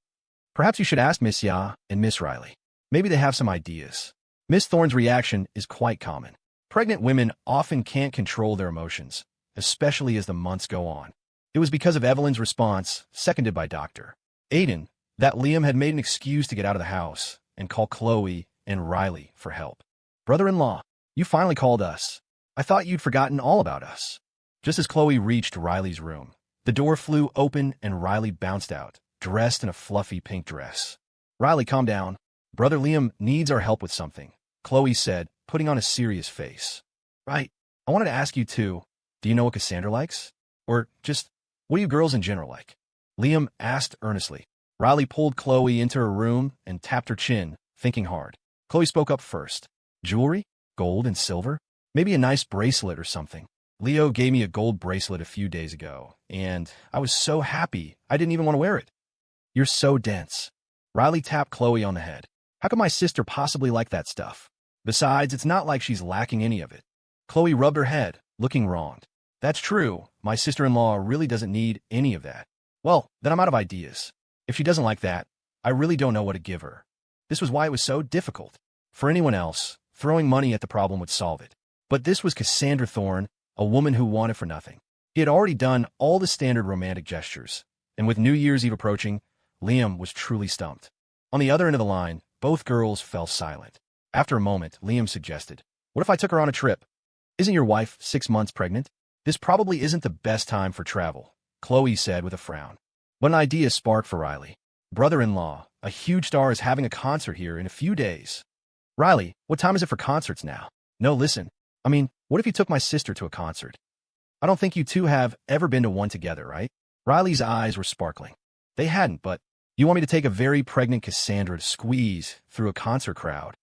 Perhaps you should ask Miss Ya and Miss Riley. Maybe they have some ideas. Miss Thorne's reaction is quite common. Pregnant women often can't control their emotions, especially as the months go on. It was because of Evelyn's response, seconded by Dr. Aiden, that Liam had made an excuse to get out of the house and call Chloe and Riley for help. "Brother-in-law, you finally called us. I thought you'd forgotten all about us." Just as Chloe reached Riley's room, the door flew open and Riley bounced out, dressed in a fluffy pink dress. "Riley, calm down. Brother Liam needs our help with something," Chloe said, putting on a serious face. "Right. I wanted to ask you too, do you know what Cassandra likes? Or just, what do you girls in general like?" Liam asked earnestly. Riley pulled Chloe into her room and tapped her chin, thinking hard. Chloe spoke up first. "Jewelry? Gold and silver? Maybe a nice bracelet or something. Leo gave me a gold bracelet a few days ago, and I was so happy I didn't even want to wear it." "You're so dense." Riley tapped Chloe on the head. "How could my sister possibly like that stuff? Besides, it's not like she's lacking any of it." Chloe rubbed her head, looking wronged. "That's true. My sister-in-law really doesn't need any of that." "Well, then I'm out of ideas. If she doesn't like that, I really don't know what to give her." This was why it was so difficult. For anyone else, throwing money at the problem would solve it. But this was Cassandra Thorne, a woman who wanted for nothing. He had already done all the standard romantic gestures, and with New Year's Eve approaching, Liam was truly stumped. On the other end of the line, both girls fell silent. After a moment, Liam suggested, "What if I took her on a trip? Isn't your wife 6 months pregnant? This probably isn't the best time for travel," Chloe said with a frown. But an idea sparked for Riley. "Brother-in-law, a huge star is having a concert here in a few days." "Riley, what time is it for concerts now?" "No, listen. I mean, what if you took my sister to a concert? I don't think you two have ever been to one together, right?" Riley's eyes were sparkling. They hadn't, but you want me to take a very pregnant Cassandra to squeeze through a concert crowd?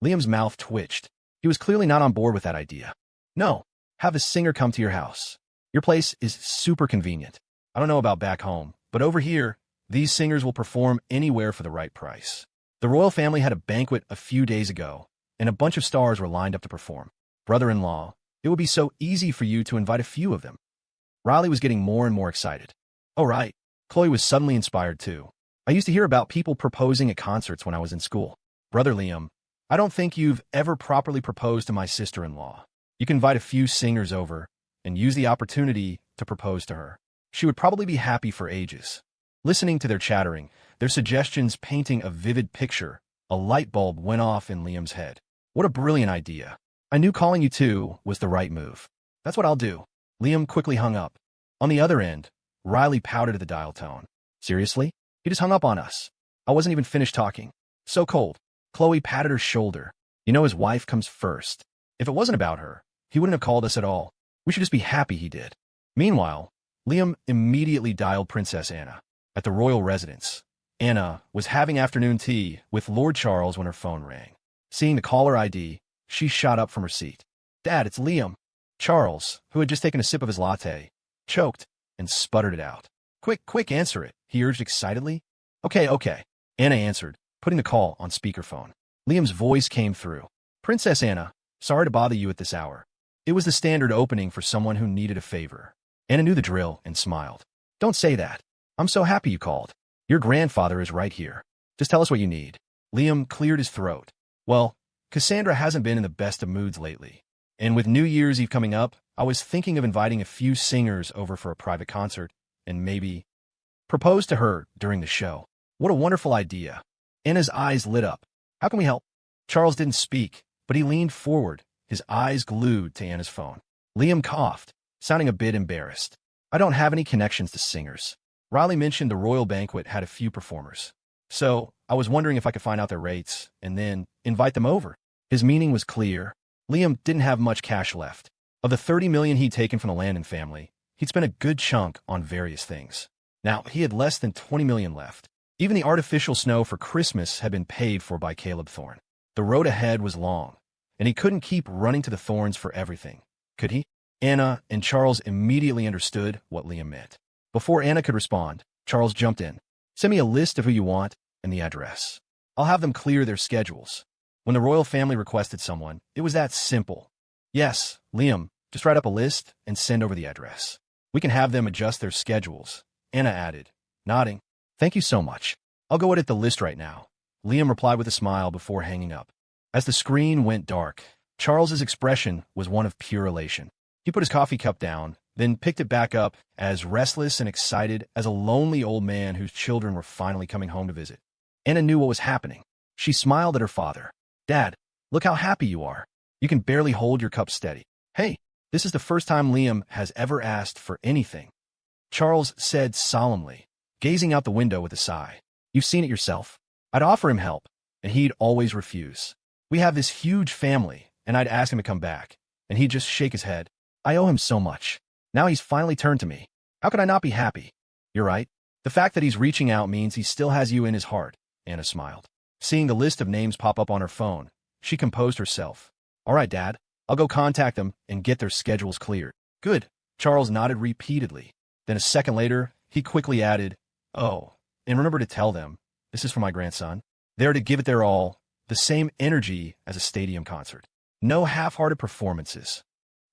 Liam's mouth twitched. He was clearly not on board with that idea. "No, have a singer come to your house. Your place is super convenient. I don't know about back home, but over here, these singers will perform anywhere for the right price." The royal family had a banquet a few days ago, and a bunch of stars were lined up to perform. "Brother-in-law, it would be so easy for you to invite a few of them." Riley was getting more and more excited. "Oh, right." Chloe was suddenly inspired too. "I used to hear about people proposing at concerts when I was in school. Brother Liam, I don't think you've ever properly proposed to my sister-in-law. You can invite a few singers over and use the opportunity to propose to her. She would probably be happy for ages." Listening to their chattering, their suggestions painting a vivid picture, a light bulb went off in Liam's head. What a brilliant idea. "I knew calling you two was the right move. That's what I'll do." Liam quickly hung up. On the other end, Riley pouted at the dial tone. "Seriously? He just hung up on us. I wasn't even finished talking. So cold." Chloe patted her shoulder. "You know his wife comes first. If it wasn't about her, he wouldn't have called us at all. We should just be happy he did." Meanwhile, Liam immediately dialed Princess Anna at the royal residence. Anna was having afternoon tea with Lord Charles when her phone rang. Seeing the caller ID, she shot up from her seat. "Dad, it's Liam." Charles, who had just taken a sip of his latte, choked and sputtered it out. Quick, answer it," he urged excitedly. Okay. Anna answered, putting the call on speakerphone. Liam's voice came through. "Princess Anna, sorry to bother you at this hour." It was the standard opening for someone who needed a favor. Anna knew the drill and smiled. "Don't say that. I'm so happy you called. Your grandfather is right here. Just tell us what you need." Liam cleared his throat. "Well, Cassandra hasn't been in the best of moods lately. And with New Year's Eve coming up, I was thinking of inviting a few singers over for a private concert and maybe propose to her during the show." "What a wonderful idea." Anna's eyes lit up. "How can we help?" Charles didn't speak, but he leaned forward, his eyes glued to Anna's phone. Liam coughed, sounding a bit embarrassed. "I don't have any connections to singers. Riley mentioned the royal banquet had a few performers. So I was wondering if I could find out their rates and then invite them over." His meaning was clear. Liam didn't have much cash left. Of the $30 million he'd taken from the Landon family, he'd spent a good chunk on various things. Now, he had less than $20 million left. Even the artificial snow for Christmas had been paid for by Caleb Thorne. The road ahead was long, and he couldn't keep running to the Thornes for everything. Could he? Anna and Charles immediately understood what Liam meant. Before Anna could respond, Charles jumped in. "Send me a list of who you want and the address. I'll have them clear their schedules." When the royal family requested someone, it was that simple. "Yes, Liam, just write up a list and send over the address. We can have them adjust their schedules," Anna added, nodding. "Thank you so much. I'll go edit the list right now," Liam replied with a smile before hanging up. As the screen went dark, Charles's expression was one of pure elation. He put his coffee cup down, then picked it back up as restless and excited as a lonely old man whose children were finally coming home to visit. Anna knew what was happening. She smiled at her father. "Dad, look how happy you are. You can barely hold your cup steady." "Hey, this is the first time Liam has ever asked for anything," Charles said solemnly, gazing out the window with a sigh. "You've seen it yourself. I'd offer him help, and he'd always refuse. We have this huge family, and I'd ask him to come back, and he'd just shake his head. I owe him so much. Now he's finally turned to me. How could I not be happy?" "You're right. The fact that he's reaching out means he still has you in his heart," Anna smiled. Seeing the list of names pop up on her phone, she composed herself. "All right, Dad. I'll go contact them and get their schedules cleared." "Good." Charles nodded repeatedly. Then a second later, he quickly added, "Oh, and remember to tell them, this is for my grandson. They're to give it their all, the same energy as a stadium concert. No half-hearted performances."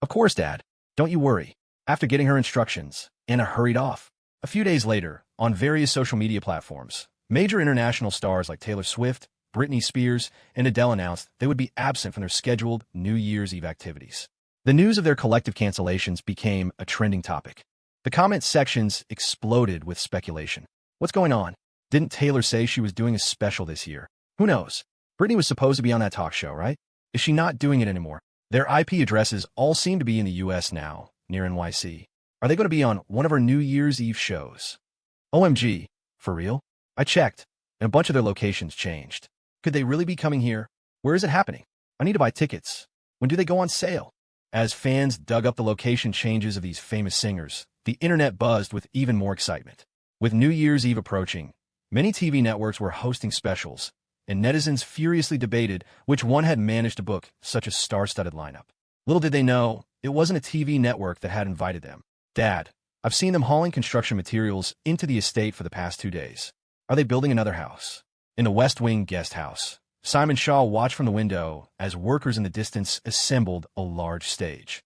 "Of course, Dad. Don't you worry." After getting her instructions, Anna hurried off. A few days later, on various social media platforms, major international stars like Taylor Swift, Britney Spears, and Adele announced they would be absent from their scheduled New Year's Eve activities. The news of their collective cancellations became a trending topic. The comment sections exploded with speculation. What's going on? Didn't Taylor say she was doing a special this year? Who knows? Britney was supposed to be on that talk show, right? Is she not doing it anymore? Their IP addresses all seem to be in the US now, near NYC. Are they going to be on one of our New Year's Eve shows? OMG, for real? I checked, and a bunch of their locations changed. Could they really be coming here? Where is it happening? I need to buy tickets. When do they go on sale? As fans dug up the location changes of these famous singers, the internet buzzed with even more excitement. With New Year's Eve approaching, many TV networks were hosting specials, and netizens furiously debated which one had managed to book such a star-studded lineup. Little did they know, it wasn't a TV network that had invited them. "Dad, I've seen them hauling construction materials into the estate for the past 2 days. Are they building another house?" In the West Wing guest house, Simon Shaw watched from the window as workers in the distance assembled a large stage.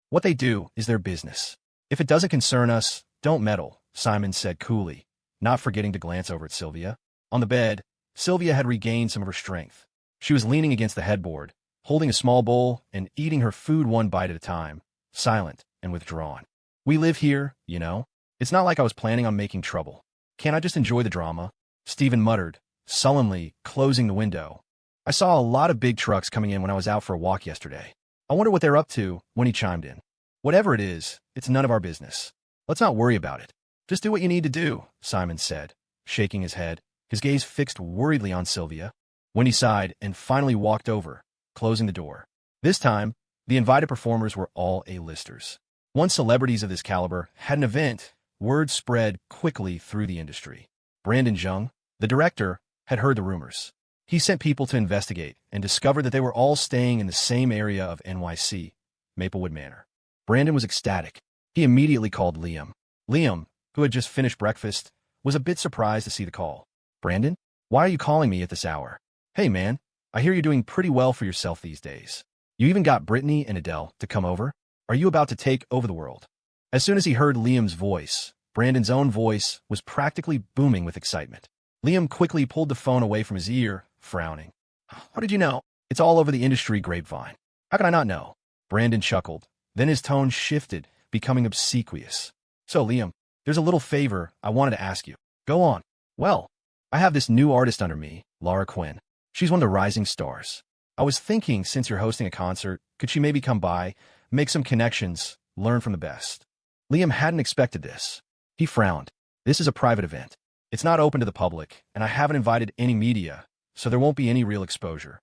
"What they do is their business. If it doesn't concern us, don't meddle," Simon said coolly, not forgetting to glance over at Sylvia. On the bed, Sylvia had regained some of her strength. She was leaning against the headboard, holding a small bowl and eating her food one bite at a time, silent and withdrawn. "We live here, you know. It's not like I was planning on making trouble. Can't I just enjoy the drama?" Stephen muttered, sullenly closing the window. "I saw a lot of big trucks coming in when I was out for a walk yesterday. I wonder what they're up to," when he chimed in. "Whatever it is, it's none of our business. Let's not worry about it. Just do what you need to do," Simon said, shaking his head, his gaze fixed worriedly on Sylvia. Wendy sighed and finally walked over, closing the door. This time, the invited performers were all A-listers. Once celebrities of this caliber had an event, word spread quickly through the industry. Brandon Jung, the director, had heard the rumors. He sent people to investigate and discovered that they were all staying in the same area of NYC, Maplewood Manor. Brandon was ecstatic. He immediately called Liam. Liam, who had just finished breakfast, was a bit surprised to see the call. "Brandon, why are you calling me at this hour?" "Hey man, I hear you're doing pretty well for yourself these days. You even got Britney and Adele to come over. Are you about to take over the world?" As soon as he heard Liam's voice, Brandon's own voice was practically booming with excitement. Liam quickly pulled the phone away from his ear, frowning. "How did you know?" "It's all over the industry grapevine." "How can I not know?" Brandon chuckled. Then his tone shifted, becoming obsequious. "So, Liam, there's a little favor I wanted to ask you." "Go on." "Well, I have this new artist under me, Laura Quinn. She's one of the rising stars. I was thinking, since you're hosting a concert, could she maybe come by, make some connections, learn from the best?" Liam hadn't expected this. He frowned. "This is a private event. It's not open to the public, and I haven't invited any media, so there won't be any real exposure."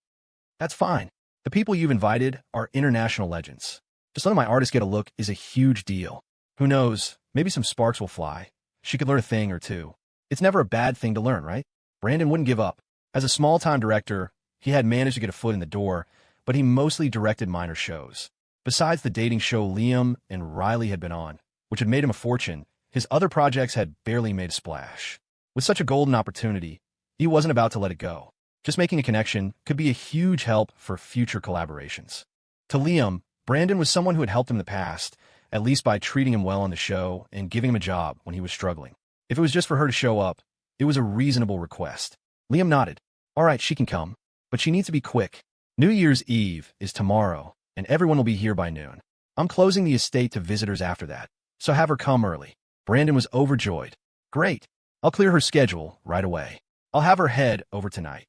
"That's fine. The people you've invited are international legends. Just letting my artist get a look is a huge deal. Who knows, maybe some sparks will fly. She could learn a thing or two. It's never a bad thing to learn, right?" Brandon wouldn't give up. As a small-time director, he had managed to get a foot in the door, but he mostly directed minor shows. Besides the dating show Liam and Riley had been on, which had made him a fortune, his other projects had barely made a splash. With such a golden opportunity, he wasn't about to let it go. Just making a connection could be a huge help for future collaborations. To Liam, Brandon was someone who had helped him in the past, at least by treating him well on the show and giving him a job when he was struggling. If it was just for her to show up, it was a reasonable request. Liam nodded. "All right, she can come, but she needs to be quick. New Year's Eve is tomorrow, and everyone will be here by noon. I'm closing the estate to visitors after that. so have her come early. Brandon was overjoyed. Great. I'll clear her schedule right away. I'll have her head over tonight.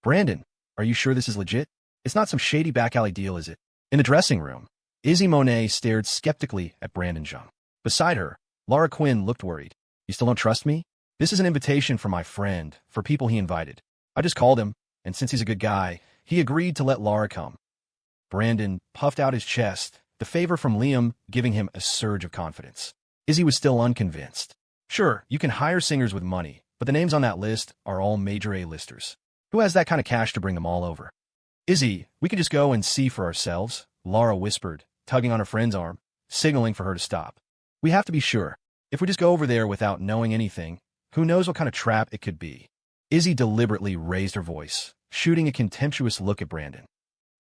Brandon, are you sure this is legit? It's not some shady back alley deal, is it? In the dressing room, Izzy Monet stared skeptically at Brandon Jung. Beside her, Laura Quinn looked worried. You still don't trust me? This is an invitation from my friend, for people he invited. I just called him, and since he's a good guy, he agreed to let Laura come. Brandon puffed out his chest, the favor from Liam giving him a surge of confidence. Izzy was still unconvinced. Sure, you can hire singers with money, but the names on that list are all major A-listers. Who has that kind of cash to bring them all over? Izzy, we can just go and see for ourselves, Laura whispered, tugging on her friend's arm, signaling for her to stop. We have to be sure. If we just go over there without knowing anything, who knows what kind of trap it could be? Izzy deliberately raised her voice, shooting a contemptuous look at Brandon.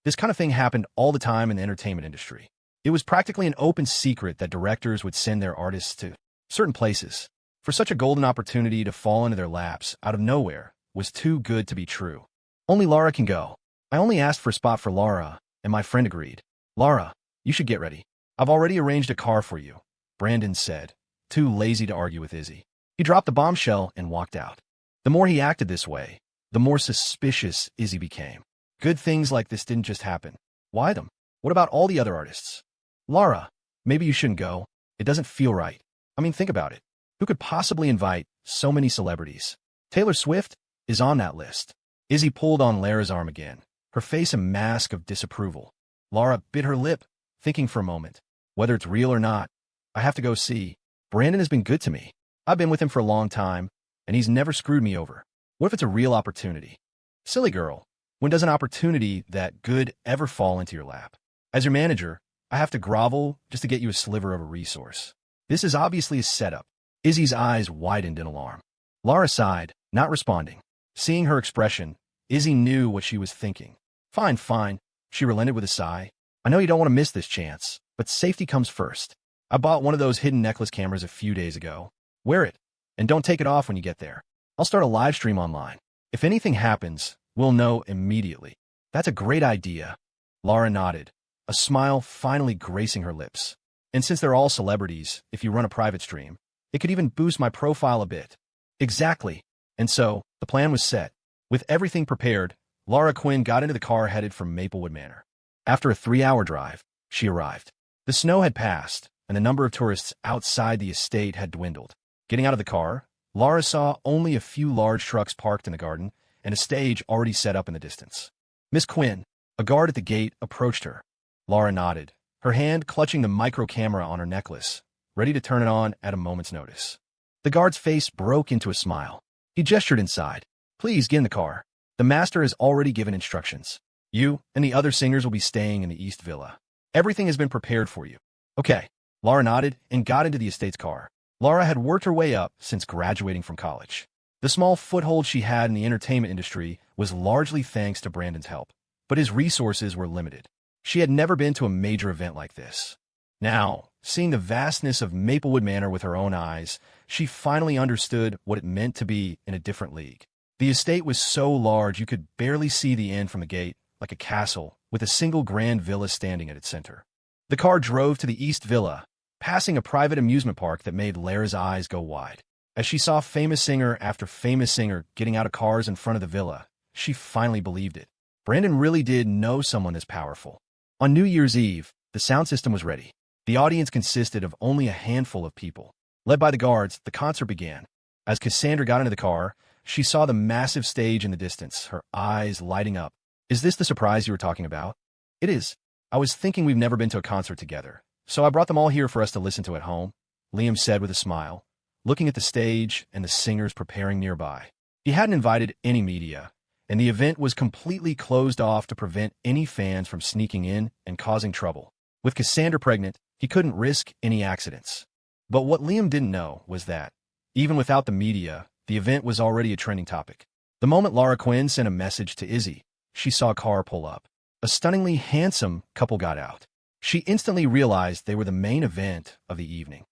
This kind of thing happened all the time in the entertainment industry. It was practically an open secret that directors would send their artists to certain places. For such a golden opportunity to fall into their laps out of nowhere was too good to be true. Only Laura can go. I only asked for a spot for Laura, and my friend agreed. Laura, you should get ready. I've already arranged a car for you, Brandon said, too lazy to argue with Izzy. He dropped the bombshell and walked out. The more he acted this way, the more suspicious Izzy became. Good things like this didn't just happen. Why them? What about all the other artists? Laura, maybe you shouldn't go. It doesn't feel right. I mean, think about it. Who could possibly invite so many celebrities? Taylor Swift is on that list. Izzy pulled on Lara's arm again, her face a mask of disapproval. Laura bit her lip, thinking for a moment. Whether it's real or not, I have to go see. Brandon has been good to me. I've been with him for a long time, and he's never screwed me over. What if it's a real opportunity? Silly girl, when does an opportunity that good ever fall into your lap? As your manager, I have to grovel just to get you a sliver of a resource. This is obviously a setup. Izzy's eyes widened in alarm. Laura sighed, not responding. Seeing her expression, Izzy knew what she was thinking. Fine, fine, she relented with a sigh. I know you don't want to miss this chance, but safety comes first. I bought one of those hidden necklace cameras a few days ago. Wear it, and don't take it off when you get there. I'll start a live stream online. If anything happens, we'll know immediately. That's a great idea. Laura nodded, a smile finally gracing her lips. And since they're all celebrities, if you run a private stream, it could even boost my profile a bit. Exactly. And so, the plan was set. With everything prepared, Laura Quinn got into the car headed for Maplewood Manor. After a 3-hour drive, she arrived. The snow had passed, and the number of tourists outside the estate had dwindled. Getting out of the car, Laura saw only a few large trucks parked in the garden and a stage already set up in the distance. Miss Quinn, a guard at the gate, approached her. Laura nodded, her hand clutching the micro camera on her necklace, ready to turn it on at a moment's notice. The guard's face broke into a smile. He gestured inside. Please get in the car. The master has already given instructions. You and the other singers will be staying in the East Villa. Everything has been prepared for you. Okay. Laura nodded and got into the estate's car. Laura had worked her way up since graduating from college. The small foothold she had in the entertainment industry was largely thanks to Brandon's help, but his resources were limited. She had never been to a major event like this. Now, seeing the vastness of Maplewood Manor with her own eyes, she finally understood what it meant to be in a different league. The estate was so large you could barely see the end from the gate, like a castle, with a single grand villa standing at its center. The car drove to the East Villa, passing a private amusement park that made Lara's eyes go wide. As she saw famous singer after famous singer getting out of cars in front of the villa, she finally believed it. Brandon really did know someone this powerful. On New Year's Eve, the sound system was ready. The audience consisted of only a handful of people. Led by the guards, the concert began. As Cassandra got into the car, she saw the massive stage in the distance, her eyes lighting up. Is this the surprise you were talking about? It is. I was thinking we've never been to a concert together, so I brought them all here for us to listen to at home, Liam said with a smile, looking at the stage and the singers preparing nearby. He hadn't invited any media, and the event was completely closed off to prevent any fans from sneaking in and causing trouble. With Cassandra pregnant, he couldn't risk any accidents. But what Liam didn't know was that, even without the media, the event was already a trending topic. The moment Laura Quinn sent a message to Izzy, she saw a car pull up. A stunningly handsome couple got out. She instantly realized they were the main event of the evening.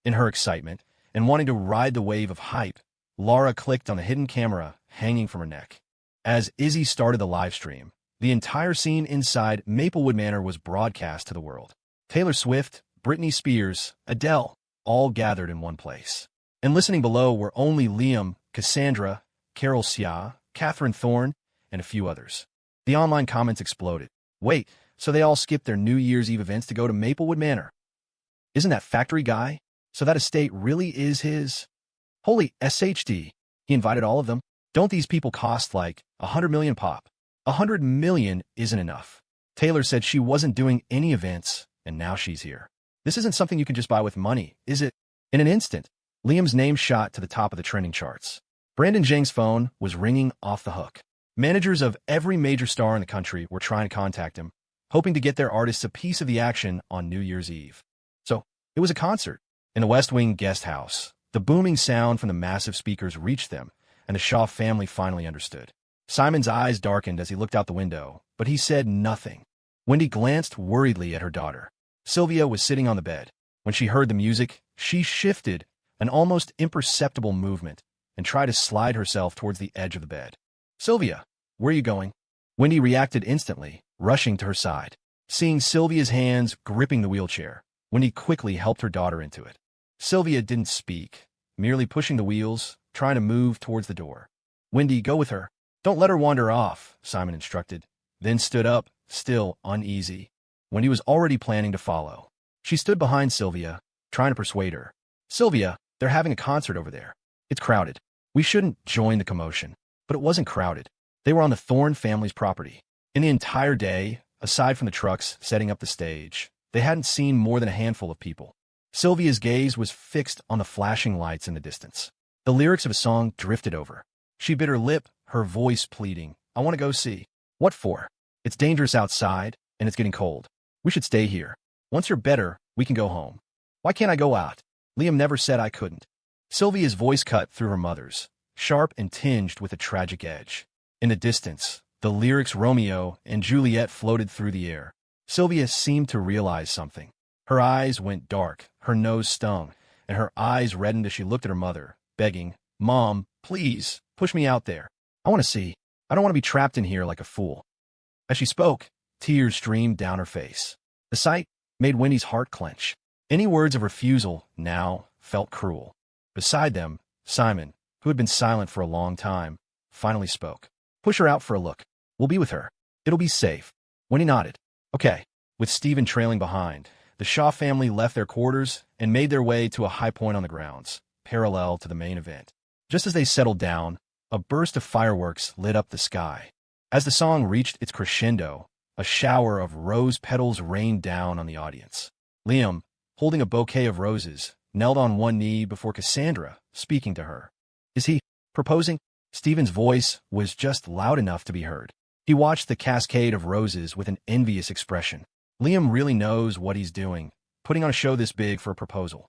In her excitement, and wanting to ride the wave of hype, Laura clicked on the hidden camera hanging from her neck. As Izzy started the live stream, the entire scene inside Maplewood Manor was broadcast to the world. Taylor Swift, Britney Spears, Adele, all gathered in one place. And listening below were only Liam, Cassandra, Carol Sia, Catherine Thorne, and a few others. The online comments exploded. Wait, so they all skipped their New Year's Eve events to go to Maplewood Manor? Isn't that factory guy? So that estate really is his? Holy SHD. He invited all of them? Don't these people cost like $100 million pop? $100 million isn't enough. Taylor said she wasn't doing any events, and now she's here. This isn't something you can just buy with money, is it? In an instant, Liam's name shot to the top of the trending charts. Brandon Zhang's phone was ringing off the hook. Managers of every major star in the country were trying to contact him, hoping to get their artists a piece of the action on New Year's Eve. So, it was a concert. In the West Wing guest house, the booming sound from the massive speakers reached them, and the Shaw family finally understood. Simon's eyes darkened as he looked out the window, but he said nothing. Wendy glanced worriedly at her daughter. Sylvia was sitting on the bed. When she heard the music, she shifted, an almost imperceptible movement, and tried to slide herself towards the edge of the bed. Sylvia, where are you going? Wendy reacted instantly, rushing to her side. Seeing Sylvia's hands gripping the wheelchair, Wendy quickly helped her daughter into it. Sylvia didn't speak, merely pushing the wheels, trying to move towards the door. Wendy, go with her. Don't let her wander off, Simon instructed, then stood up, still uneasy. Wendy was already planning to follow. She stood behind Sylvia, trying to persuade her. Sylvia, they're having a concert over there. It's crowded. We shouldn't join the commotion. But it wasn't crowded. They were on the Thorne family's property. In the entire day, aside from the trucks setting up the stage, they hadn't seen more than a handful of people. Sylvia's gaze was fixed on the flashing lights in the distance. The lyrics of a song drifted over. She bit her lip, her voice pleading, I want to go see. What for? It's dangerous outside, and it's getting cold. We should stay here. Once you're better, we can go home. Why can't I go out? Liam never said I couldn't. Sylvia's voice cut through her mother's, sharp and tinged with a tragic edge. In the distance, the lyrics Romeo and Juliet floated through the air. Sylvia seemed to realize something. Her eyes went dark, her nose stung, and her eyes reddened as she looked at her mother, begging, Mom, please, push me out there. I want to see. I don't want to be trapped in here like a fool. As she spoke, tears streamed down her face. The sight made Wendy's heart clench. Any words of refusal now felt cruel. Beside them, Simon, who had been silent for a long time, finally spoke. Push her out for a look. We'll be with her. It'll be safe. Wendy nodded. Okay. With Stephen trailing behind, the Shaw family left their quarters and made their way to a high point on the grounds, parallel to the main event. Just as they settled down, a burst of fireworks lit up the sky. As the song reached its crescendo, a shower of rose petals rained down on the audience. Liam, holding a bouquet of roses, knelt on one knee before Cassandra, speaking to her. Is he proposing? Stephen's voice was just loud enough to be heard. He watched the cascade of roses with an envious expression. Liam really knows what he's doing, putting on a show this big for a proposal.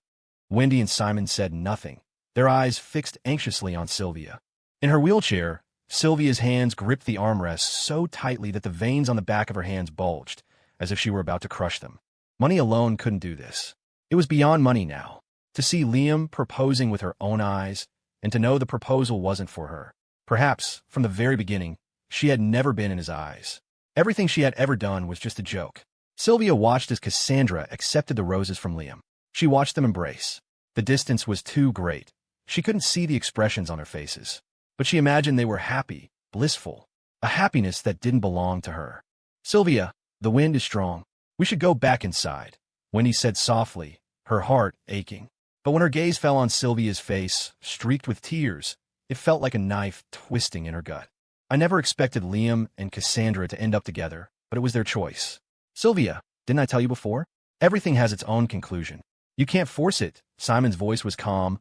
Wendy and Simon said nothing, their eyes fixed anxiously on Sylvia. In her wheelchair, Sylvia's hands gripped the armrests so tightly that the veins on the back of her hands bulged, as if she were about to crush them. Money alone couldn't do this. It was beyond money now. To see Liam proposing with her own eyes, and to know the proposal wasn't for her. Perhaps, from the very beginning, she had never been in his eyes. Everything she had ever done was just a joke. Sylvia watched as Cassandra accepted the roses from Liam. She watched them embrace. The distance was too great. She couldn't see the expressions on their faces. But she imagined they were happy, blissful, a happiness that didn't belong to her. Sylvia, the wind is strong. We should go back inside, Wendy said softly, her heart aching. But when her gaze fell on Sylvia's face, streaked with tears, it felt like a knife twisting in her gut. I never expected Liam and Cassandra to end up together, but it was their choice. Sylvia, didn't I tell you before? Everything has its own conclusion. You can't force it. Simon's voice was calm,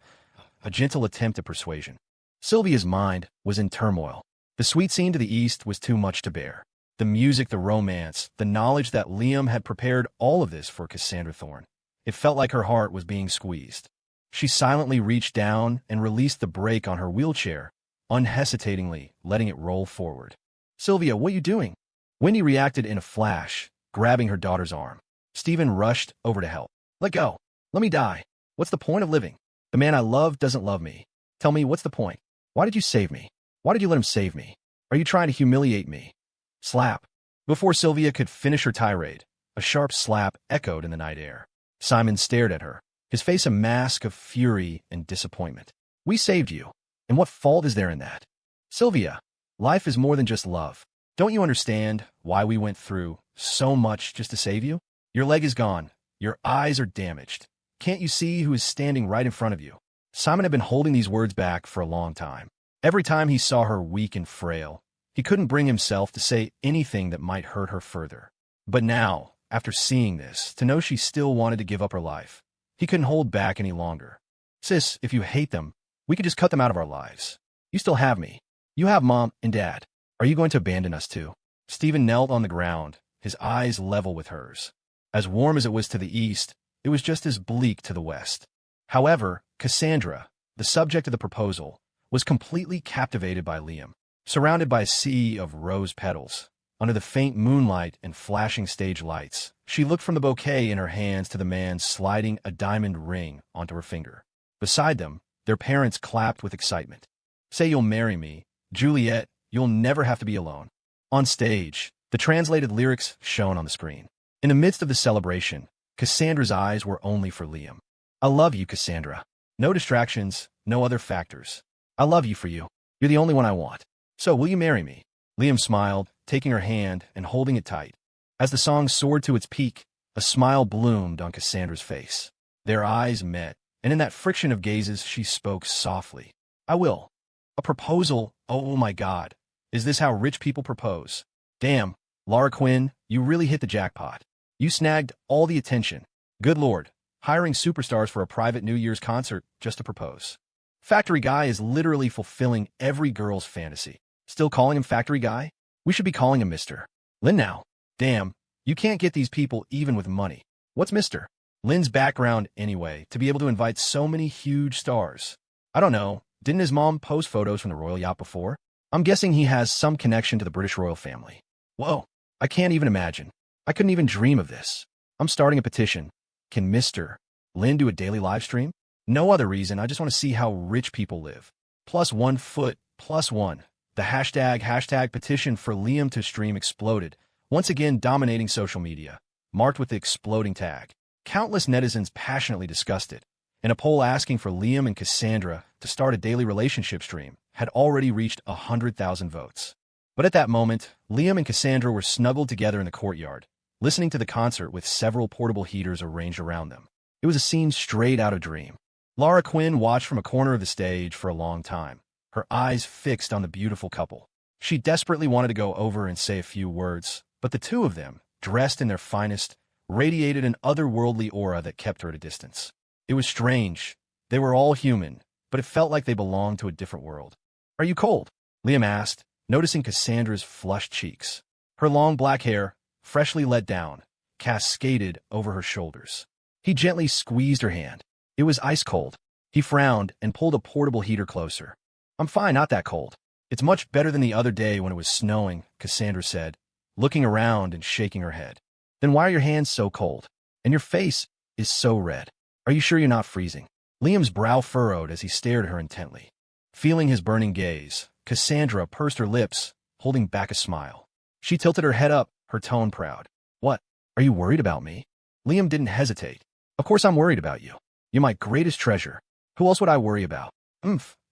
a gentle attempt at persuasion. Sylvia's mind was in turmoil. The sweet scene to the east was too much to bear. The music, the romance, the knowledge that Liam had prepared all of this for Cassandra Thorne. It felt like her heart was being squeezed. She silently reached down and released the brake on her wheelchair, unhesitatingly letting it roll forward. Sylvia, what are you doing? Wendy reacted in a flash, grabbing her daughter's arm. Stephen rushed over to help. Let go. Let me die. What's the point of living? The man I love doesn't love me. Tell me, what's the point? Why did you save me? Why did you let him save me? Are you trying to humiliate me? Slap. Before Sylvia could finish her tirade, a sharp slap echoed in the night air. Simon stared at her. his face a mask of fury and disappointment. We saved you. And what fault is there in that? Sylvia, life is more than just love. Don't you understand why we went through so much just to save you? Your leg is gone. Your eyes are damaged. Can't you see who is standing right in front of you? Simon had been holding these words back for a long time. Every time he saw her weak and frail, he couldn't bring himself to say anything that might hurt her further. But now, after seeing this, to know she still wanted to give up her life, he couldn't hold back any longer. Sis, if you hate them, we could just cut them out of our lives. You still have me. You have Mom and Dad. Are you going to abandon us too? Stephen knelt on the ground, his eyes level with hers. As warm as it was to the east, it was just as bleak to the west. However, Cassandra, the subject of the proposal, was completely captivated by Liam. Surrounded by a sea of rose petals, under the faint moonlight and flashing stage lights, she looked from the bouquet in her hands to the man sliding a diamond ring onto her finger. Beside them, their parents clapped with excitement. Say you'll marry me, Juliet, you'll never have to be alone. On stage, the translated lyrics shone on the screen. In the midst of the celebration, Cassandra's eyes were only for Liam. I love you, Cassandra. No distractions, no other factors. I love you for you. You're the only one I want. So will you marry me? Liam smiled, taking her hand and holding it tight. As the song soared to its peak, a smile bloomed on Cassandra's face. Their eyes met, and in that friction of gazes, she spoke softly. I will. A proposal? Oh my God. Is this how rich people propose? Damn, Laura Quinn, you really hit the jackpot. You snagged all the attention. Good Lord, hiring superstars for a private New Year's concert just to propose. Factory Guy is literally fulfilling every girl's fantasy. Still calling him Factory Guy? We should be calling him Mr. Lynn now. Damn, you can't get these people even with money. What's Mr. Lynn's background anyway, to be able to invite so many huge stars? I don't know. Didn't his mom post photos from the royal yacht before? I'm guessing he has some connection to the British royal family. Whoa, I can't even imagine. I couldn't even dream of this. I'm starting a petition. Can Mr. Lynn do a daily live stream? No other reason, I just want to see how rich people live. +1 foot, +1. The hashtag petition for Liam to stream exploded, once again dominating social media, marked with the exploding tag. Countless netizens passionately discussed it, and a poll asking for Liam and Cassandra to start a daily relationship stream had already reached 100,000 votes. But at that moment, Liam and Cassandra were snuggled together in the courtyard, listening to the concert with several portable heaters arranged around them. It was a scene straight out of Dream. Laura Quinn watched from a corner of the stage for a long time, her eyes fixed on the beautiful couple. She desperately wanted to go over and say a few words, but the two of them, dressed in their finest, radiated an otherworldly aura that kept her at a distance. It was strange. They were all human, but it felt like they belonged to a different world. Are you cold? Liam asked, noticing Cassandra's flushed cheeks. Her long black hair, freshly let down, cascaded over her shoulders. He gently squeezed her hand. It was ice cold. He frowned and pulled a portable heater closer. I'm fine, not that cold. It's much better than the other day when it was snowing, Cassandra said, looking around and shaking her head. Then why are your hands so cold? And your face is so red. Are you sure you're not freezing? Liam's brow furrowed as he stared at her intently. Feeling his burning gaze, Cassandra pursed her lips, holding back a smile. She tilted her head up, her tone proud. What? Are you worried about me? Liam didn't hesitate. Of course I'm worried about you. You're my greatest treasure. Who else would I worry about?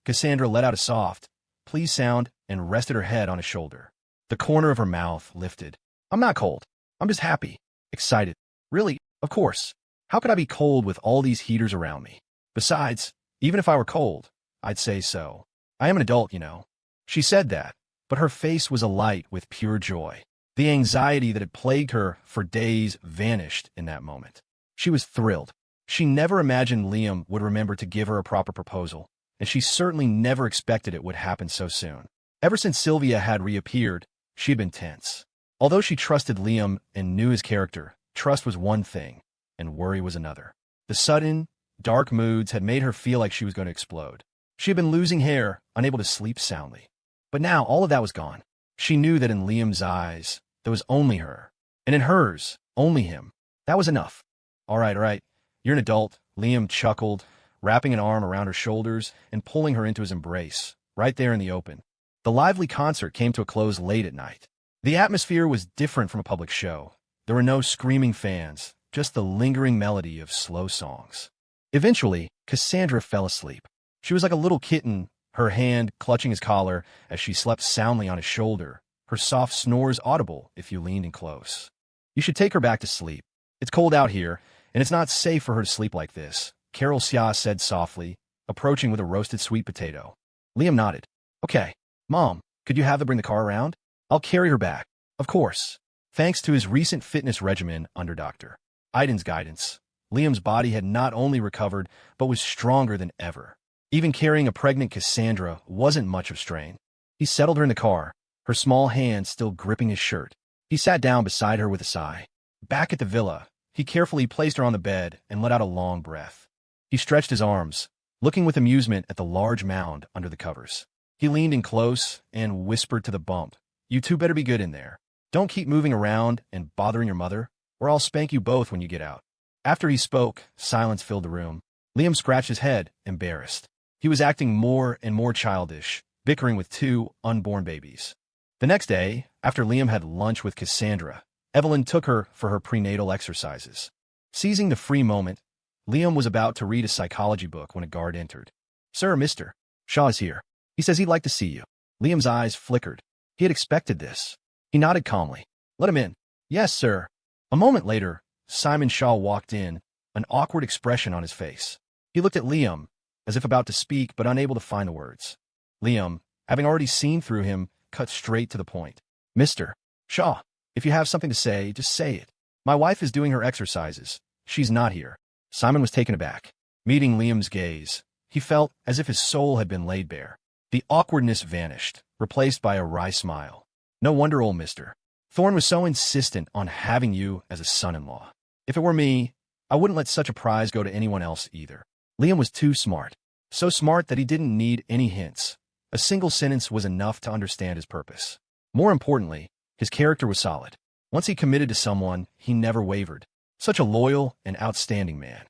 Cassandra let out a soft, please sound and rested her head on his shoulder. The corner of her mouth lifted. I'm not cold. I'm just happy. Excited. Really? Of course. How could I be cold with all these heaters around me? Besides, even if I were cold, I'd say so. I am an adult, you know. She said that, but her face was alight with pure joy. The anxiety that had plagued her for days vanished in that moment. She was thrilled. She never imagined Liam would remember to give her a proper proposal, and she certainly never expected it would happen so soon. Ever since Sylvia had reappeared, she had been tense. Although she trusted Liam and knew his character, trust was one thing, and worry was another. The sudden, dark moods had made her feel like she was going to explode. She had been losing hair, unable to sleep soundly. But now all of that was gone. She knew that in Liam's eyes, there was only her, and in hers, only him. That was enough. All right. You're an adult, Liam chuckled, wrapping an arm around her shoulders and pulling her into his embrace, right there in the open. The lively concert came to a close late at night. The atmosphere was different from a public show. There were no screaming fans, just the lingering melody of slow songs. Eventually, Cassandra fell asleep. She was like a little kitten, her hand clutching his collar as she slept soundly on his shoulder, her soft snores audible if you leaned in close. You should take her back to sleep. It's cold out here, and it's not safe for her to sleep like this, Carol Xia said softly, approaching with a roasted sweet potato. Liam nodded. Okay, Mom, could you have them bring the car around? I'll carry her back. Of course. Thanks to his recent fitness regimen under Dr. Aiden's guidance, Liam's body had not only recovered, but was stronger than ever. Even carrying a pregnant Cassandra wasn't much of strain. He settled her in the car, her small hand still gripping his shirt. He sat down beside her with a sigh. Back at the villa, he carefully placed her on the bed and let out a long breath. He stretched his arms, looking with amusement at the large mound under the covers. He leaned in close and whispered to the bump, "You two better be good in there. Don't keep moving around and bothering your mother, or I'll spank you both when you get out." After he spoke, silence filled the room. Liam scratched his head, embarrassed. He was acting more and more childish, bickering with two unborn babies. The next day, after Liam had lunch with Cassandra, Evelyn took her for her prenatal exercises. Seizing the free moment, Liam was about to read a psychology book when a guard entered. "Sir, Mr. Shaw is here. He says he'd like to see you." Liam's eyes flickered. He had expected this. He nodded calmly. "Let him in." "Yes, sir." A moment later, Simon Shaw walked in, an awkward expression on his face. He looked at Liam, as if about to speak but unable to find the words. Liam, having already seen through him, cut straight to the point. "Mr. Shaw, if you have something to say, just say it. My wife is doing her exercises. She's not here." Simon was taken aback. Meeting Liam's gaze, he felt as if his soul had been laid bare. The awkwardness vanished, replaced by a wry smile. "No wonder old Mr. Thorne was so insistent on having you as a son-in-law. If it were me, I wouldn't let such a prize go to anyone else either." Liam was too smart. So smart that he didn't need any hints. A single sentence was enough to understand his purpose. More importantly, his character was solid. Once he committed to someone, he never wavered. Such a loyal and outstanding man.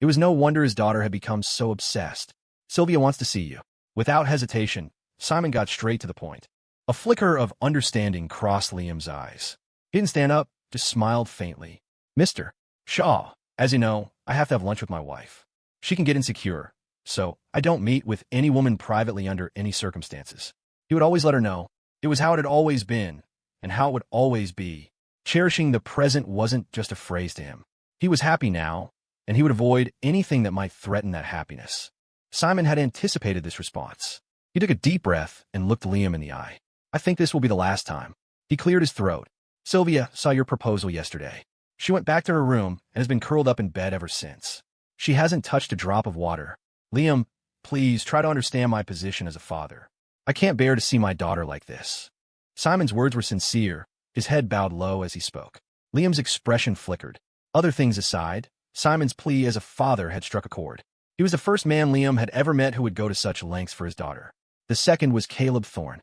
It was no wonder his daughter had become so obsessed. "Sylvia wants to see you." Without hesitation, Simon got straight to the point. A flicker of understanding crossed Liam's eyes. He didn't stand up, just smiled faintly. "Mr. Shaw, as you know, I have to have lunch with my wife. She can get insecure, so I don't meet with any woman privately under any circumstances." He would always let her know. It was how it had always been, and how it would always be. Cherishing the present wasn't just a phrase to him. He was happy now, and he would avoid anything that might threaten that happiness. Simon had anticipated this response. He took a deep breath and looked Liam in the eye. "I think this will be the last time." He cleared his throat. "Sylvia saw your proposal yesterday. She went back to her room and has been curled up in bed ever since. She hasn't touched a drop of water. Liam, please try to understand my position as a father. I can't bear to see my daughter like this." Simon's words were sincere, his head bowed low as he spoke. Liam's expression flickered. Other things aside, Simon's plea as a father had struck a chord. He was the first man Liam had ever met who would go to such lengths for his daughter. The second was Caleb Thorne.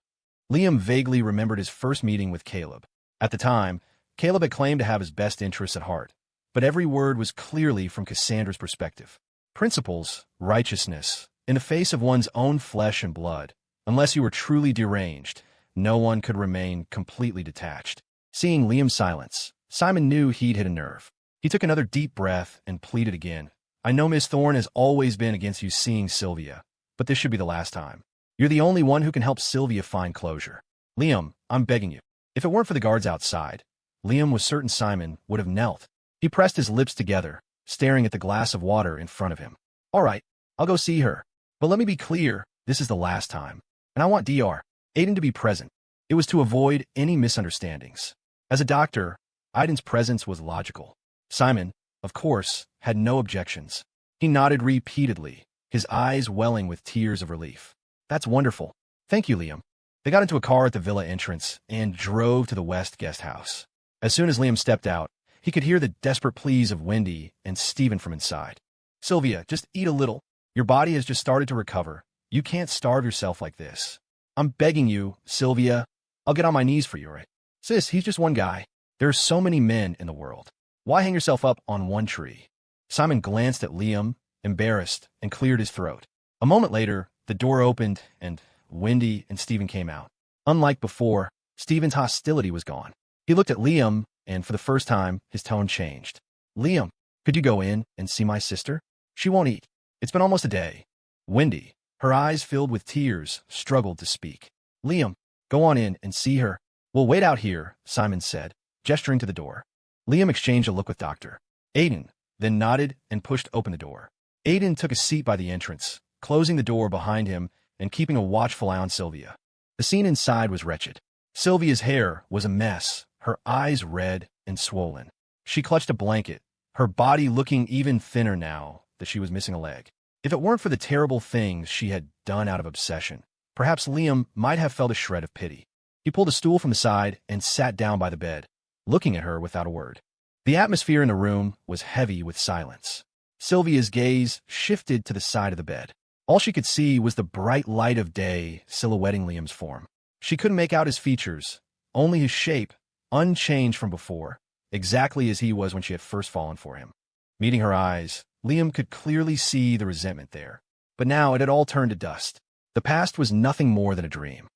Liam vaguely remembered his first meeting with Caleb. At the time, Caleb had claimed to have his best interests at heart, but every word was clearly from Cassandra's perspective. Principles, righteousness, in the face of one's own flesh and blood. Unless you were truly deranged, no one could remain completely detached. Seeing Liam's silence, Simon knew he'd hit a nerve. He took another deep breath and pleaded again. "I know Miss Thorne has always been against you seeing Sylvia, but this should be the last time. You're the only one who can help Sylvia find closure. Liam, I'm begging you." If it weren't for the guards outside, Liam was certain Simon would have knelt. He pressed his lips together, staring at the glass of water in front of him. "All right, I'll go see her. But let me be clear, this is the last time. And I want Dr. Aiden to be present." It was to avoid any misunderstandings. As a doctor, Aiden's presence was logical. Simon, of course, had no objections. He nodded repeatedly, his eyes welling with tears of relief. "That's wonderful. Thank you, Liam." They got into a car at the villa entrance and drove to the West guest house. As soon as Liam stepped out, he could hear the desperate pleas of Wendy and Stephen from inside. "Sylvia, just eat a little. Your body has just started to recover. You can't starve yourself like this. I'm begging you, Sylvia. I'll get on my knees for you, right? Sis, he's just one guy. There are so many men in the world. Why hang yourself up on one tree?" Simon glanced at Liam, embarrassed, and cleared his throat. A moment later, the door opened, and Wendy and Stephen came out. Unlike before, Stephen's hostility was gone. He looked at Liam, and for the first time, his tone changed. "Liam, could you go in and see my sister?" She won't eat. It's been almost a day. Wendy, her eyes filled with tears, struggled to speak. Liam, go on in and see her. We'll wait out here, Simon said, gesturing to the door. Liam exchanged a look with Dr. Aiden, then nodded and pushed open the door. Aiden took a seat by the entrance, closing the door behind him and keeping a watchful eye on Sylvia. The scene inside was wretched. Sylvia's hair was a mess, her eyes red and swollen. She clutched a blanket, her body looking even thinner now that she was missing a leg. If it weren't for the terrible things she had done out of obsession, perhaps Liam might have felt a shred of pity. He pulled a stool from the side and sat down by the bed, looking at her without a word. The atmosphere in the room was heavy with silence. Sylvia's gaze shifted to the side of the bed. All she could see was the bright light of day silhouetting Liam's form. She couldn't make out his features, only his shape, unchanged from before, exactly as he was when she had first fallen for him. Meeting her eyes, Liam could clearly see the resentment there. But now it had all turned to dust. The past was nothing more than a dream.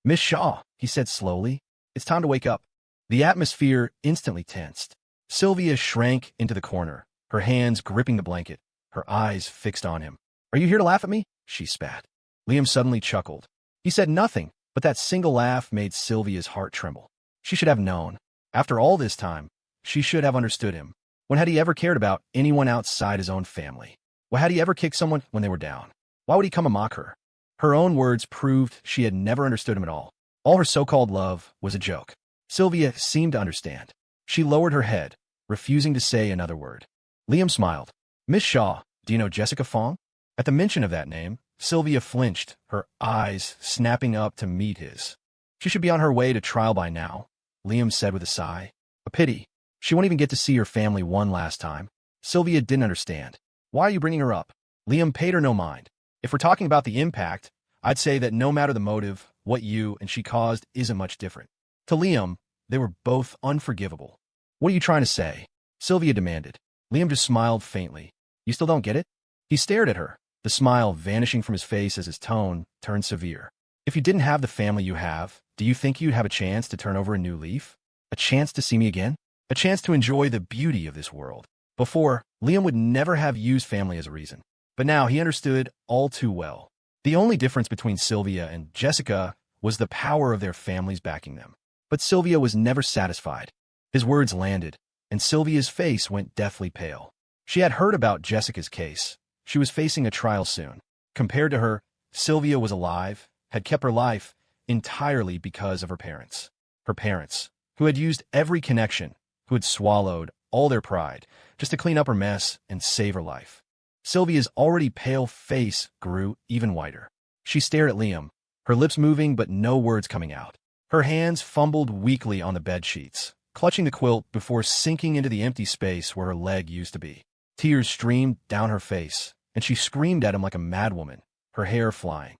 Miss Shaw, he said slowly, it's time to wake up. The atmosphere instantly tensed. Sylvia shrank into the corner, her hands gripping the blanket, her eyes fixed on him. Are you here to laugh at me? She spat. Liam suddenly chuckled. He said nothing, but that single laugh made Sylvia's heart tremble. She should have known. After all this time, she should have understood him. When had he ever cared about anyone outside his own family? Why had he ever kicked someone when they were down? Why would he come and mock her? Her own words proved she had never understood him at all. All her so-called love was a joke. Sylvia seemed to understand. She lowered her head, refusing to say another word. Liam smiled. Miss Shaw, do you know Jessica Fong? At the mention of that name, Sylvia flinched, her eyes snapping up to meet his. She should be on her way to trial by now, Liam said with a sigh. A pity. She won't even get to see her family one last time. Sylvia didn't understand. Why are you bringing her up? Liam paid her no mind. If we're talking about the impact, I'd say that no matter the motive, what you and she caused isn't much different. To Liam, they were both unforgivable. What are you trying to say? Sylvia demanded. Liam just smiled faintly. You still don't get it? He stared at her, the smile vanishing from his face as his tone turned severe. If you didn't have the family you have, do you think you'd have a chance to turn over a new leaf? A chance to see me again? A chance to enjoy the beauty of this world? Before, Liam would never have used family as a reason. But now he understood all too well. The only difference between Sylvia and Jessica was the power of their families backing them. But Sylvia was never satisfied. His words landed, and Sylvia's face went deathly pale. She had heard about Jessica's case. She was facing a trial soon. Compared to her, Sylvia was alive, had kept her life entirely because of her parents. Her parents, who had used every connection, who had swallowed all their pride just to clean up her mess and save her life. Sylvia's already pale face grew even whiter. She stared at Liam, her lips moving but no words coming out. Her hands fumbled weakly on the bed sheets, clutching the quilt before sinking into the empty space where her leg used to be. Tears streamed down her face, and she screamed at him like a madwoman, her hair flying.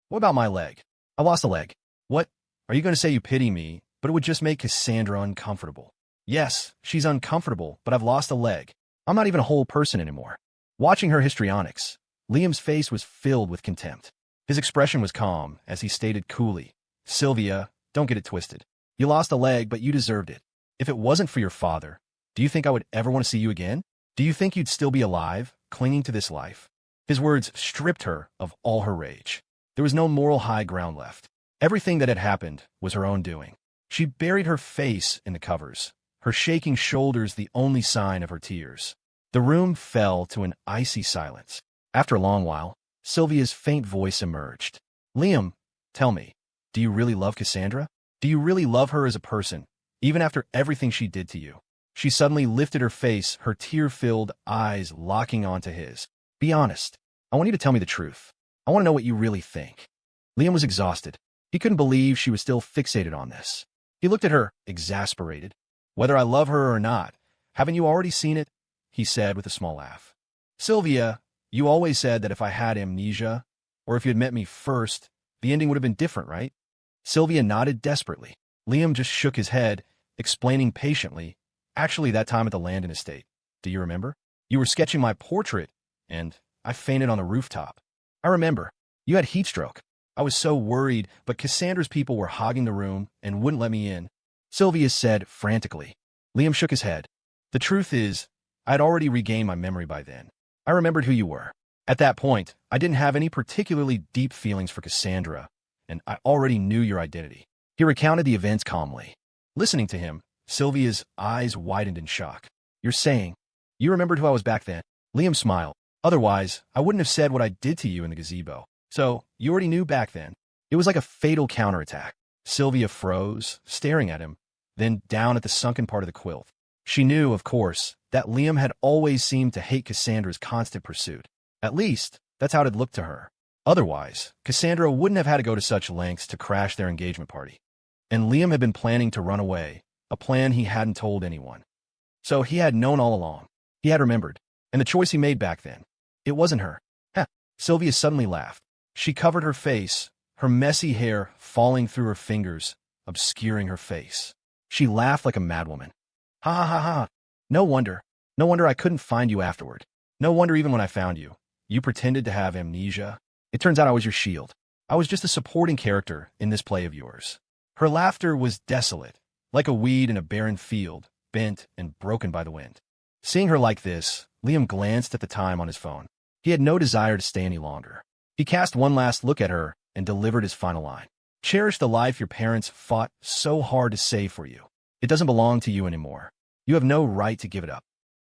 What about my leg? I lost a leg. What? Are you going to say you pity me, but it would just make Cassandra uncomfortable? Yes, she's uncomfortable, but I've lost a leg. I'm not even a whole person anymore. Watching her histrionics, Liam's face was filled with contempt. His expression was calm as he stated coolly, Sylvia, don't get it twisted. You lost a leg, but you deserved it. If it wasn't for your father, do you think I would ever want to see you again? Do you think you'd still be alive, clinging to this life? His words stripped her of all her rage. There was no moral high ground left. Everything that had happened was her own doing. She buried her face in the covers, her shaking shoulders the only sign of her tears. The room fell to an icy silence. After a long while, Sylvia's faint voice emerged. Liam, tell me, do you really love Cassandra? Do you really love her as a person, even after everything she did to you? She suddenly lifted her face, her tear-filled eyes locking onto his. Be honest. I want you to tell me the truth. I want to know what you really think. Liam was exhausted. He couldn't believe she was still fixated on this. He looked at her, exasperated. Whether I love her or not, haven't you already seen it? He said with a small laugh. Sylvia, you always said that if I had amnesia, or if you had met me first, the ending would have been different, right? Sylvia nodded desperately. Liam just shook his head, explaining patiently, actually that time at the Landon estate. Do you remember? You were sketching my portrait, and I fainted on the rooftop. I remember. You had heat stroke. I was so worried, but Cassandra's people were hogging the room and wouldn't let me in. Sylvia said frantically. Liam shook his head. The truth is, I had already regained my memory by then. I remembered who you were. At that point, I didn't have any particularly deep feelings for Cassandra, and I already knew your identity. He recounted the events calmly. Listening to him, Sylvia's eyes widened in shock. You're saying, you remembered who I was back then? Liam smiled. Otherwise, I wouldn't have said what I did to you in the gazebo. So, you already knew back then. It was like a fatal counterattack. Sylvia froze, staring at him, then down at the sunken part of the quilt. She knew, of course, that Liam had always seemed to hate Cassandra's constant pursuit. At least, that's how it had looked to her. Otherwise, Cassandra wouldn't have had to go to such lengths to crash their engagement party. And Liam had been planning to run away, a plan he hadn't told anyone. So he had known all along. He had remembered. And the choice he made back then. It wasn't her. Heh. Sylvia suddenly laughed. She covered her face, her messy hair falling through her fingers, obscuring her face. She laughed like a madwoman. Ha ha ha ha. No wonder. No wonder I couldn't find you afterward. No wonder even when I found you, you pretended to have amnesia. It turns out I was your shield. I was just a supporting character in this play of yours. Her laughter was desolate, like a weed in a barren field, bent and broken by the wind. Seeing her like this, Liam glanced at the time on his phone. He had no desire to stay any longer. He cast one last look at her and delivered his final line. Cherish the life your parents fought so hard to save for you. It doesn't belong to you anymore. You have no right to give it up.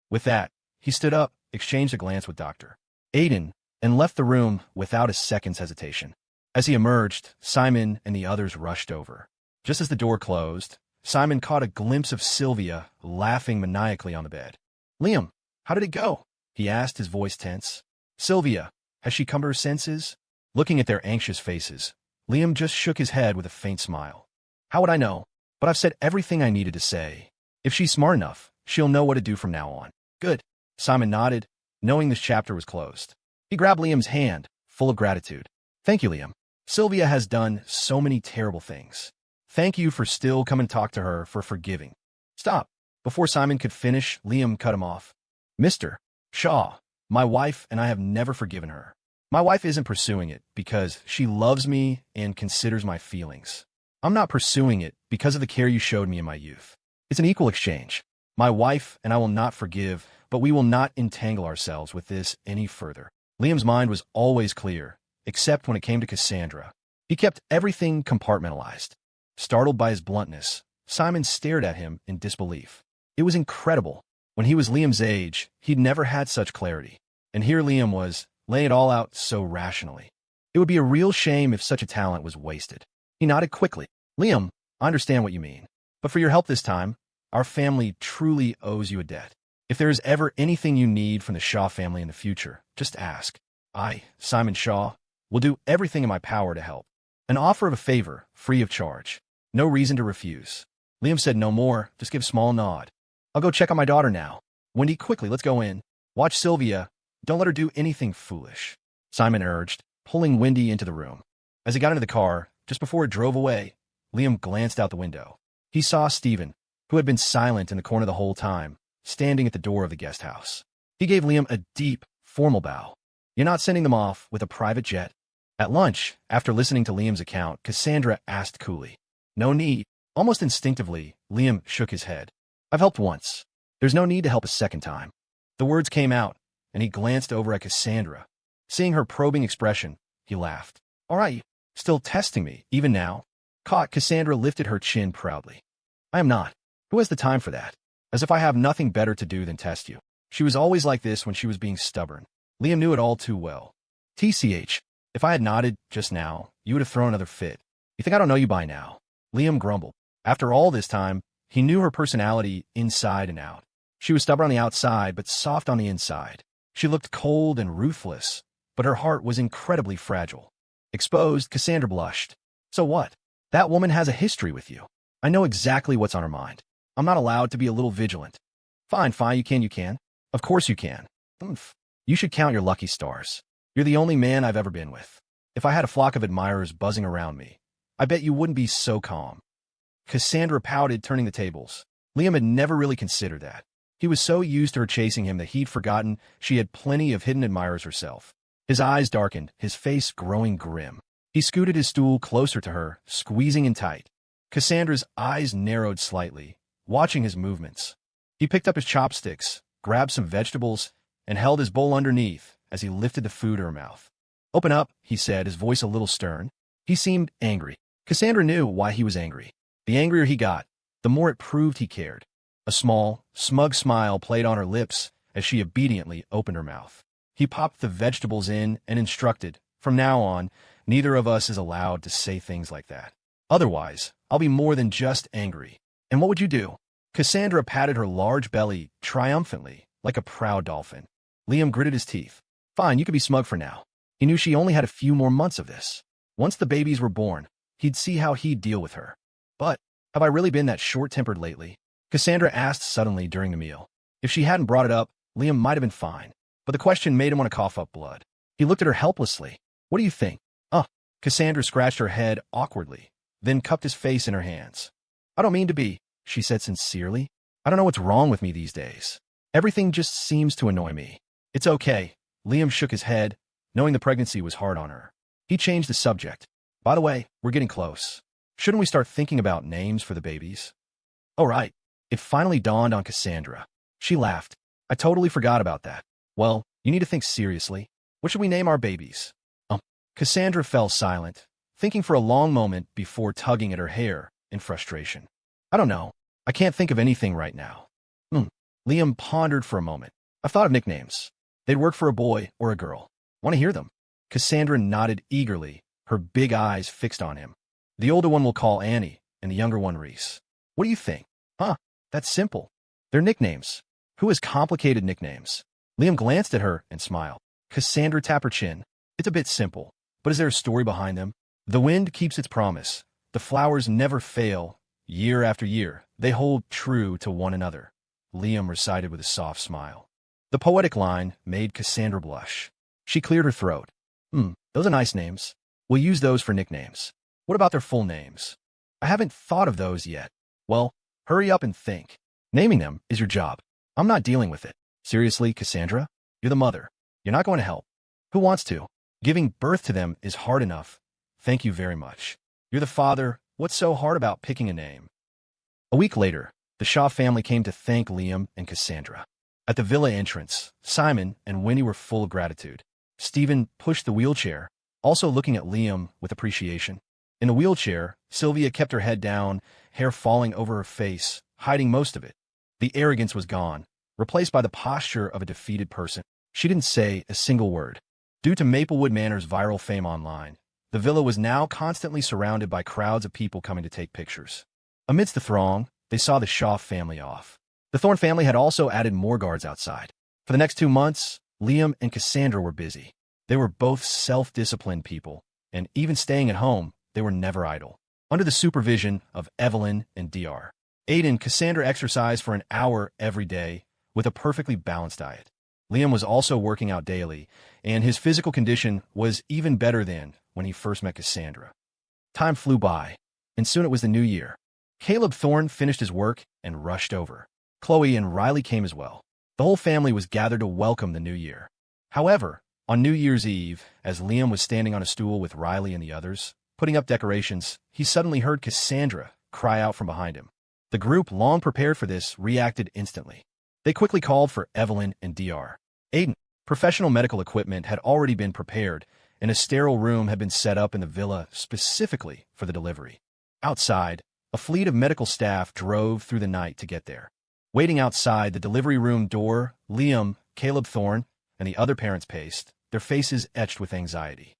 With that, he stood up, exchanged a glance with Dr. Aiden, and left the room without a second's hesitation. As he emerged, Simon and the others rushed over. Just as the door closed, Simon caught a glimpse of Sylvia laughing maniacally on the bed. Liam, how did it go? He asked, his voice tense. Sylvia, has she come to her senses? Looking at their anxious faces, Liam just shook his head with a faint smile. How would I know? But I've said everything I needed to say. If she's smart enough, she'll know what to do from now on. Good. Simon nodded, knowing this chapter was closed. He grabbed Liam's hand, full of gratitude. Thank you, Liam. Sylvia has done so many terrible things. Thank you for still coming to talk to her, for forgiving. Stop. Before Simon could finish, Liam cut him off. Mr. Shaw, my wife and I have never forgiven her. My wife isn't pursuing it because she loves me and considers my feelings. I'm not pursuing it because of the care you showed me in my youth. It's an equal exchange. My wife and I will not forgive, but we will not entangle ourselves with this any further. Liam's mind was always clear, except when it came to Cassandra. He kept everything compartmentalized. Startled by his bluntness, Simon stared at him in disbelief. It was incredible. When he was Liam's age, he'd never had such clarity. And here Liam was, laying it all out so rationally. It would be a real shame if such a talent was wasted. He nodded quickly. Liam, I understand what you mean. But for your help this time, our family truly owes you a debt. If there is ever anything you need from the Shaw family in the future, just ask. I, Simon Shaw, will do everything in my power to help. An offer of a favor, free of charge. No reason to refuse. Liam said no more, just give a small nod. I'll go check on my daughter now. Wendy, quickly, let's go in. Watch Sylvia. Don't let her do anything foolish. Simon urged, pulling Wendy into the room. As he got into the car, just before it drove away, Liam glanced out the window. He saw Stephen, who had been silent in the corner the whole time, standing at the door of the guest house. He gave Liam a deep, formal bow. You're not sending them off with a private jet? At lunch, after listening to Liam's account, Cassandra asked coolly. No need. Almost instinctively, Liam shook his head. I've helped once. There's no need to help a second time. The words came out, and he glanced over at Cassandra. Seeing her probing expression, he laughed. All right, still testing me, even now? Caught, Cassandra lifted her chin proudly. I am not. Who has the time for that? As if I have nothing better to do than test you. She was always like this when she was being stubborn. Liam knew it all too well. TCH, if I had nodded just now, you would have thrown another fit. You think I don't know you by now? Liam grumbled. After all this time, he knew her personality inside and out. She was stubborn on the outside, but soft on the inside. She looked cold and ruthless, but her heart was incredibly fragile. Exposed, Cassandra blushed. So what? That woman has a history with you. I know exactly what's on her mind. I'm not allowed to be a little vigilant. Fine, you can. Of course you can. Oomph. You should count your lucky stars. You're the only man I've ever been with. If I had a flock of admirers buzzing around me, I bet you wouldn't be so calm. Cassandra pouted, turning the tables. Liam had never really considered that. He was so used to her chasing him that he'd forgotten she had plenty of hidden admirers herself. His eyes darkened, his face growing grim. He scooted his stool closer to her, squeezing in tight. Cassandra's eyes narrowed slightly, watching his movements. He picked up his chopsticks, grabbed some vegetables, and held his bowl underneath as he lifted the food to her mouth. "Open up," he said, his voice a little stern. He seemed angry. Cassandra knew why he was angry. The angrier he got, the more it proved he cared. A small, smug smile played on her lips as she obediently opened her mouth. He popped the vegetables in and instructed, "From now on, neither of us is allowed to say things like that. Otherwise, I'll be more than just angry." "And what would you do?" Cassandra patted her large belly triumphantly, like a proud dolphin. Liam gritted his teeth. "Fine, you could be smug for now." He knew she only had a few more months of this. Once the babies were born, he'd see how he'd deal with her. "But, have I really been that short-tempered lately?" Cassandra asked suddenly during the meal. If she hadn't brought it up, Liam might have been fine. But the question made him want to cough up blood. He looked at her helplessly. "What do you think?" Cassandra scratched her head awkwardly, then cupped his face in her hands. "I don't mean to be," she said sincerely. "I don't know what's wrong with me these days. Everything just seems to annoy me." "It's okay." Liam shook his head, knowing the pregnancy was hard on her. He changed the subject. "By the way, we're getting close. Shouldn't we start thinking about names for the babies?" "Oh, right." It finally dawned on Cassandra. She laughed. "I totally forgot about that." "Well, you need to think seriously. What should we name our babies?" Cassandra fell silent, thinking for a long moment before tugging at her hair in frustration. "I don't know. I can't think of anything right now." Liam pondered for a moment. "I've thought of nicknames. They'd work for a boy or a girl. Want to hear them?" Cassandra nodded eagerly, her big eyes fixed on him. "The older one will call Annie, and the younger one Reese. What do you think?" That's simple. They're nicknames. Who has complicated nicknames?" Liam glanced at her and smiled. Cassandra tapped her chin. "It's a bit simple, but is there a story behind them? The wind keeps its promise. The flowers never fail. Year after year, they hold true to one another," Liam recited with a soft smile. The poetic line made Cassandra blush. She cleared her throat. Those are nice names. We'll use those for nicknames. What about their full names?" "I haven't thought of those yet." "Well, hurry up and think. Naming them is your job. I'm not dealing with it." "Seriously, Cassandra? You're the mother. You're not going to help." "Who wants to? Giving birth to them is hard enough. Thank you very much. You're the father. What's so hard about picking a name?" A week later, the Shaw family came to thank Liam and Cassandra. At the villa entrance, Simon and Winnie were full of gratitude. Stephen pushed the wheelchair, also looking at Liam with appreciation. In the wheelchair, Sylvia kept her head down, hair falling over her face, hiding most of it. The arrogance was gone, replaced by the posture of a defeated person. She didn't say a single word. Due to Maplewood Manor's viral fame online, the villa was now constantly surrounded by crowds of people coming to take pictures. Amidst the throng, they saw the Shaw family off. The Thorne family had also added more guards outside. For the next 2 months, Liam and Cassandra were busy. They were both self-disciplined people, and even staying at home, they were never idle. Under the supervision of Evelyn and Dr. Aiden, Cassandra exercised for an hour every day with a perfectly balanced diet. Liam was also working out daily, and his physical condition was even better than when he first met Cassandra. Time flew by, and soon it was the new year. Caleb Thorne finished his work and rushed over. Chloe and Riley came as well. The whole family was gathered to welcome the new year. However, on New Year's Eve, as Liam was standing on a stool with Riley and the others, putting up decorations, he suddenly heard Cassandra cry out from behind him. The group, long prepared for this, reacted instantly. They quickly called for Evelyn and Dr. Aiden. Professional medical equipment had already been prepared, and a sterile room had been set up in the villa specifically for the delivery. Outside, a fleet of medical staff drove through the night to get there. Waiting outside the delivery room door, Liam, Caleb Thorne, and the other parents paced, their faces etched with anxiety.